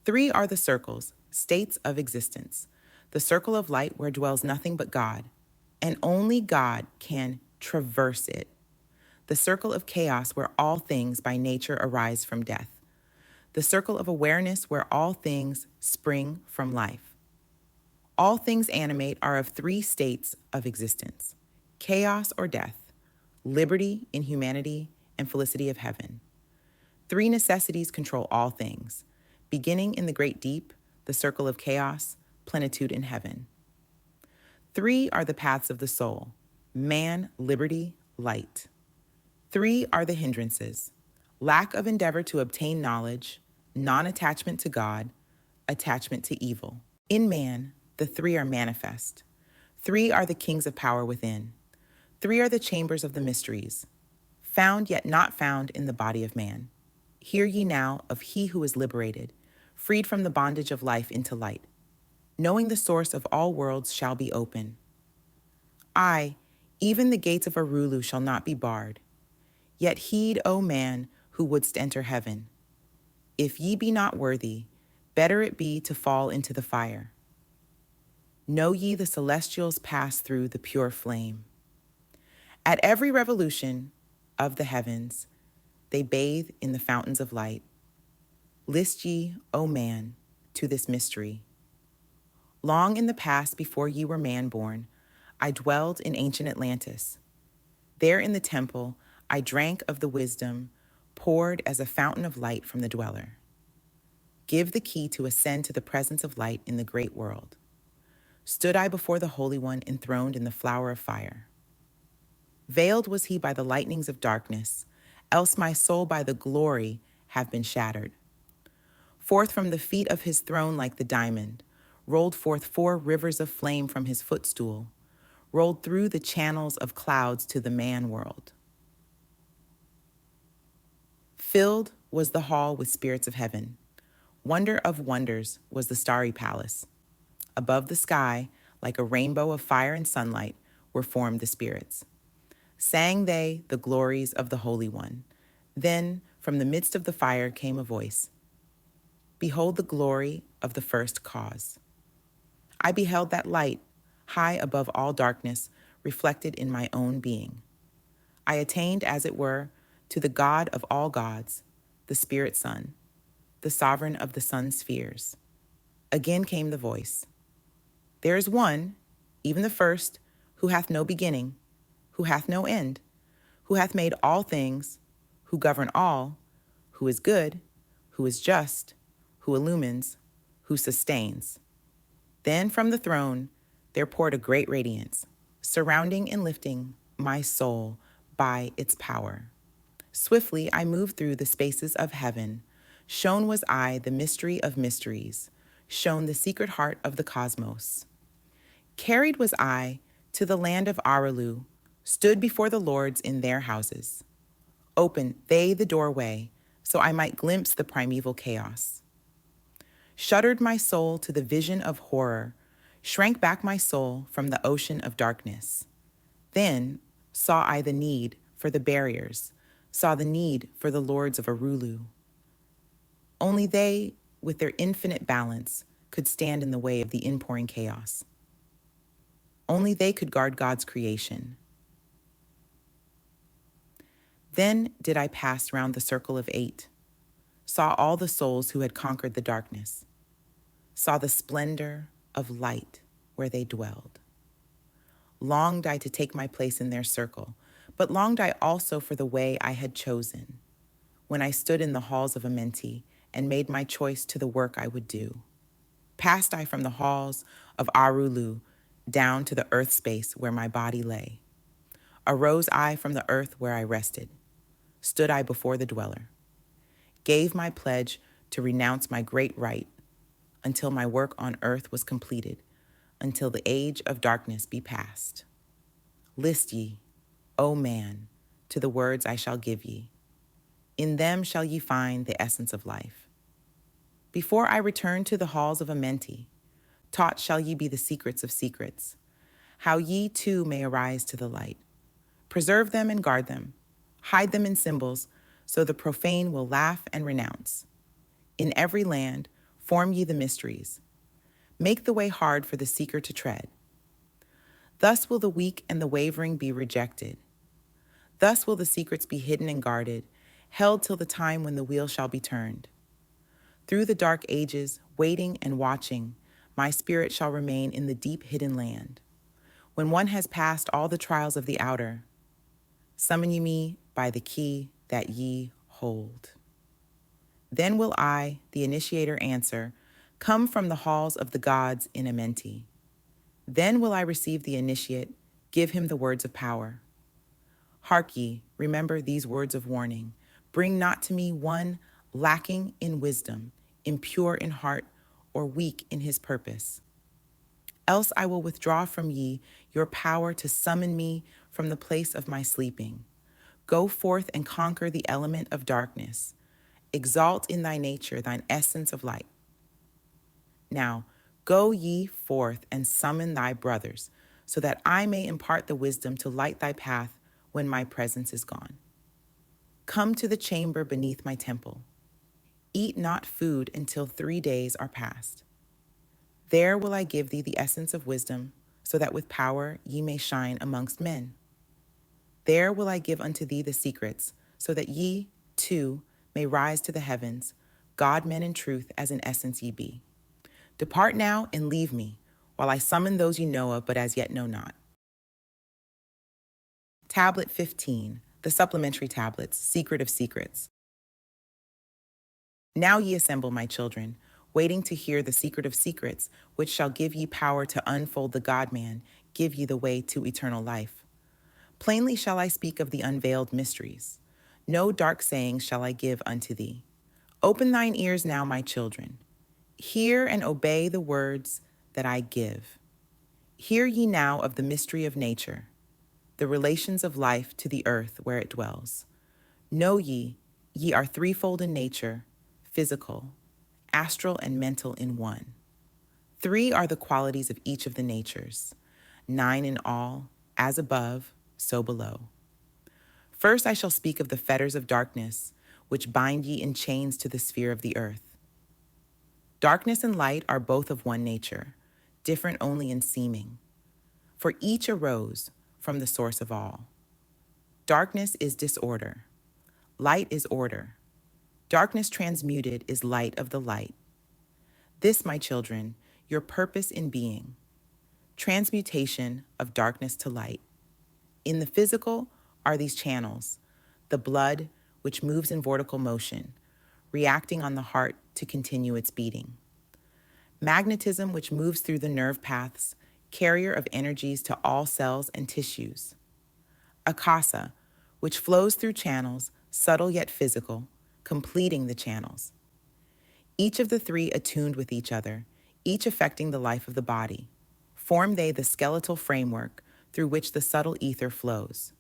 A: Three are the circles, states of existence: the circle of light where dwells nothing but God, and only God can traverse it; the circle of chaos where all things by nature arise from death; the circle of awareness where all things spring from life. All things animate are of three states of existence: chaos or death, liberty in humanity, and felicity of heaven. Three necessities control all things: beginning in the great deep, the circle of chaos, plenitude in heaven. Three are the paths of the soul: man, liberty, light. Three are the hindrances: lack of endeavor to obtain knowledge, non-attachment to God, attachment to evil. In man, the three are manifest. Three are the kings of power within. Three are the chambers of the mysteries, found yet not found in the body of man. Hear ye now of he who is liberated, freed from the bondage of life into light. Knowing the source of all worlds shall be open. Aye, even the gates of Arulu shall not be barred. Yet heed, O man, who wouldst enter heaven. If ye be not worthy, better it be to fall into the fire. Know ye the celestials pass through the pure flame. At every revolution of the heavens, they bathe in the fountains of light. List ye, O man, to this mystery. Long in the past, before ye were man-born, I dwelled in ancient Atlantis. There in the temple, I drank of the wisdom poured as a fountain of light from the dweller. Give the key to ascend to the presence of light in the great world. Stood I before the Holy One enthroned in the flower of fire. Veiled was he by the lightnings of darkness, else my soul by the glory have been shattered. Forth from the feet of his throne like the diamond, rolled forth 4 rivers of flame from his footstool, rolled through the channels of clouds to the man world. Filled was the hall with spirits of heaven. Wonder of wonders was the starry palace. Above the sky, like a rainbow of fire and sunlight, were formed the spirits. Sang they the glories of the Holy One. Then from the midst of the fire came a voice. Behold the glory of the first cause. I beheld that light, high above all darkness, reflected in my own being. I attained, as it were, to the God of all gods, the Spirit Sun, the sovereign of the sun spheres. Again came the voice. There is one, even the first, who hath no beginning, who hath no end, who hath made all things, who govern all, who is good, who is just, who illumines, who sustains. Then from the throne there poured a great radiance, surrounding and lifting my soul by its power. Swiftly I moved through the spaces of heaven. Shown was I the mystery of mysteries, shown the secret heart of the cosmos. Carried was I to the land of Arulu, stood before the lords in their houses. Opened they the doorway, so I might glimpse the primeval chaos. Shuddered my soul to the vision of horror, shrank back my soul from the ocean of darkness. Then saw I the need for the barriers, saw the need for the lords of Arulu. Only they, with their infinite balance, could stand in the way of the inpouring chaos. Only they could guard God's creation. Then did I pass round the circle of 8, saw all the souls who had conquered the darkness, saw the splendor of light where they dwelled. Longed I to take my place in their circle, but longed I also for the way I had chosen, when I stood in the halls of Amenti and made my choice to the work I would do. Passed I from the halls of Arulu down to the earth space where my body lay. Arose I from the earth where I rested. Stood I before the dweller. Gave my pledge to renounce my great right until my work on earth was completed, until the age of darkness be past. List ye, O man, to the words I shall give ye. In them shall ye find the essence of life. Before I return to the halls of Amenti, taught shall ye be the secrets of secrets, how ye too may arise to the light. Preserve them and guard them, hide them in symbols, so the profane will laugh and renounce. In every land, form ye the mysteries. Make the way hard for the seeker to tread. Thus will the weak and the wavering be rejected. Thus will the secrets be hidden and guarded, held till the time when the wheel shall be turned. Through the dark ages, waiting and watching, my spirit shall remain in the deep hidden land. When one has passed all the trials of the outer, summon ye me by the key that ye hold. Then will I, the initiator, answer, come from the halls of the gods in Amenti. Then will I receive the initiate, give him the words of power. Hark ye, remember these words of warning. Bring not to me one lacking in wisdom, impure in heart, or weak in his purpose. Else I will withdraw from ye your power to summon me from the place of my sleeping. Go forth and conquer the element of darkness. Exalt in thy nature thine essence of light. Now, go ye forth and summon thy brothers, so that I may impart the wisdom to light thy path when my presence is gone. Come to the chamber beneath my temple. Eat not food until 3 days are past. There will I give thee the essence of wisdom, so that with power ye may shine amongst men. There will I give unto thee the secrets, so that ye, too, may rise to the heavens, God, men, and truth, as in essence ye be. Depart now and leave me, while I summon those you know of, but as yet know not. Tablet 15, the supplementary tablets, Secret of Secrets. Now ye assemble, my children, waiting to hear the secret of secrets, which shall give ye power to unfold the God-man, give ye the way to eternal life. Plainly shall I speak of the unveiled mysteries. No dark sayings shall I give unto thee. Open thine ears now, my children. Hear and obey the words that I give. Hear ye now of the mystery of nature, the relations of life to the earth where it dwells. Know ye, ye are threefold in nature, physical, astral, and mental in one. 3 are the qualities of each of the natures, 9 in all, as above, so below. First I shall speak of the fetters of darkness, which bind ye in chains to the sphere of the earth. Darkness and light are both of one nature, different only in seeming. For each arose from the source of all. Darkness is disorder. Light is order. Darkness transmuted is light of the light. This, my children, your purpose in being. Transmutation of darkness to light. In the physical are these channels, the blood, which moves in vortical motion, reacting on the heart to continue its beating. Magnetism, which moves through the nerve paths, carrier of energies to all cells and tissues. Akasa, which flows through channels, subtle yet physical, completing the channels. Each of the 3 attuned with each other, each affecting the life of the body. Form they the skeletal framework through which the subtle ether flows.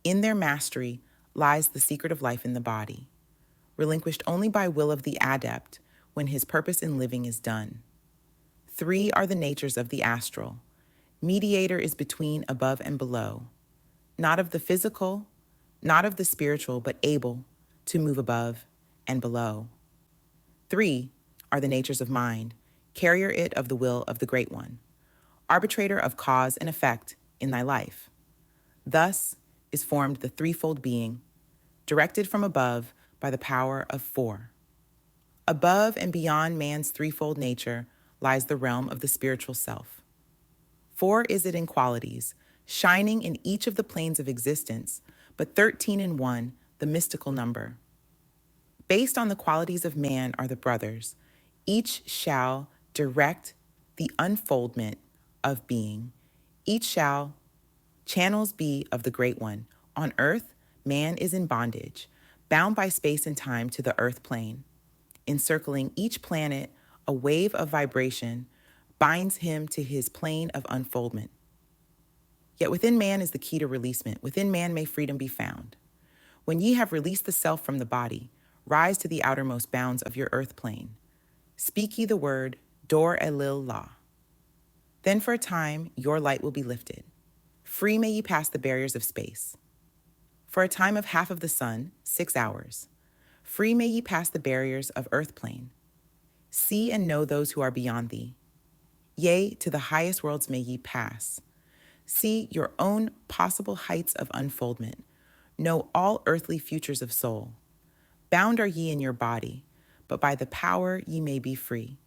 A: In their mastery lies the secret of life in the body, relinquished only by will of the adept when his purpose in living is done. 3 are the natures of the astral. Mediator is between above and below, not of the physical, not of the spiritual, but able to move above and below. 3 are the natures of mind, carrier it of the will of the Great One, arbitrator of cause and effect in thy life. Thus is formed the threefold being, directed from above by the power of 4. Above and beyond man's threefold nature lies the realm of the spiritual self. 4 is it in qualities, shining in each of the planes of existence, but 13 in one, the mystical number. Based on the qualities of man are the brothers. Each shall direct the unfoldment of being. Each shall channels be of the Great One. On earth, man is in bondage, bound by space and time to the earth plane. Encircling each planet, a wave of vibration binds him to his plane of unfoldment. Yet within man is the key to releasement. Within man may freedom be found. When ye have released the self from the body, rise to the outermost bounds of your earth plane. Speak ye the word, Dor Elil La. Then for a time your light will be lifted. Free may ye pass the barriers of space. For a time of half of the sun, 6 hours. Free may ye pass the barriers of earth plane. See and know those who are beyond thee. Yea, to the highest worlds may ye pass. See your own possible heights of unfoldment. Know all earthly futures of soul. Bound are ye in your body, but by the power ye may be free.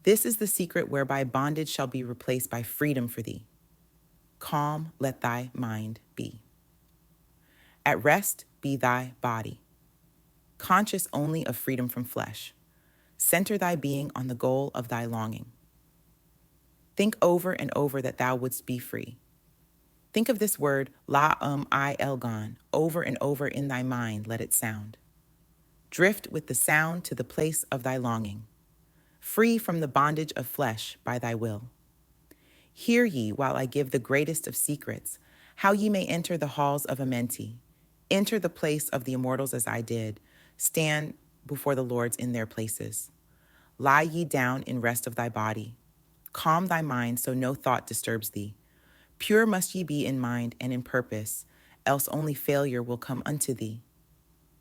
A: This is the secret whereby bondage shall be replaced by freedom for thee. Calm let thy mind be. At rest be thy body. Conscious only of freedom from flesh. Center thy being on the goal of thy longing. Think over and over that thou wouldst be free. Think of this word, I Elgon, over and over in thy mind, let it sound. Drift with the sound to the place of thy longing, free from the bondage of flesh by thy will. Hear ye while I give the greatest of secrets, how ye may enter the halls of Amenti, enter the place of the immortals as I did, stand before the lords in their places. Lie ye down in rest of thy body. Calm thy mind so no thought disturbs thee. Pure must ye be in mind and in purpose, else only failure will come unto thee.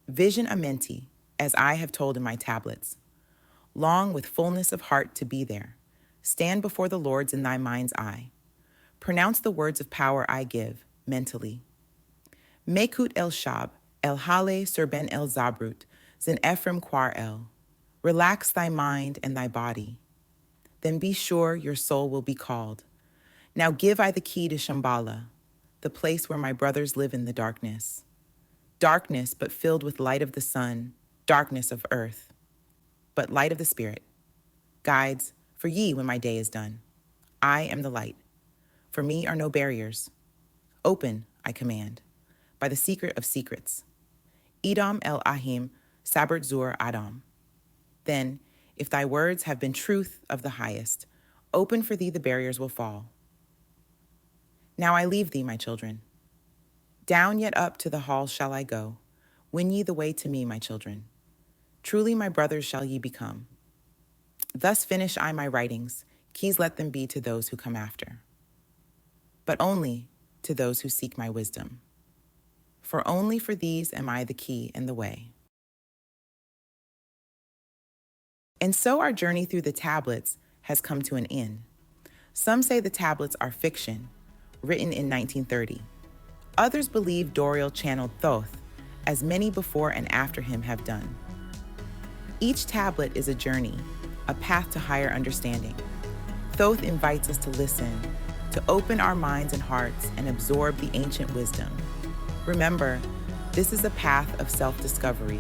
A: Vision Amenti, as I have told in my tablets. Long with fullness of heart to be there. Stand before the lords in thy mind's eye. Pronounce the words of power I give, mentally. Mekut el Shab, el Hale Serben el Zabrut, Zen Ephraim Quar el. Relax thy mind and thy body. Then be sure your soul will be called. Now give I the key to Shambhala, the place where my brothers live in the darkness. Darkness, but filled with light of the sun, darkness of earth, but light of the spirit. Guides, for ye when my day is done. I am the light. For me are no barriers. Open, I command, by the secret of secrets. Edom el Ahim, Sabert Zur Adam. Then, if thy words have been truth of the highest, open for thee the barriers will fall. Now I leave thee, my children. Down yet up to the halls shall I go. Win ye the way to me, my children. Truly my brothers shall ye become. Thus finish I my writings. Keys let them be to those who come after. But only to those who seek my wisdom. For only for these am I the key and the way. And so our journey through the tablets has come to an end. Some say the tablets are fiction, written in 1930. Others believe Doriel channeled Thoth, as many before and after him have done. Each tablet is a journey, a path to higher understanding. Thoth invites us to listen, to open our minds and hearts and absorb the ancient wisdom. Remember, this is a path of self-discovery.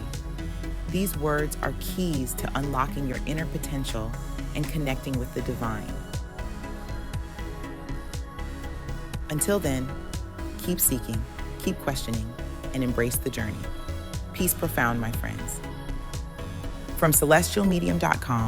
A: These words are keys to unlocking your inner potential and connecting with the divine. Until then, keep seeking, keep questioning, and embrace the journey. Peace profound, my friends. From celestialmedium.com,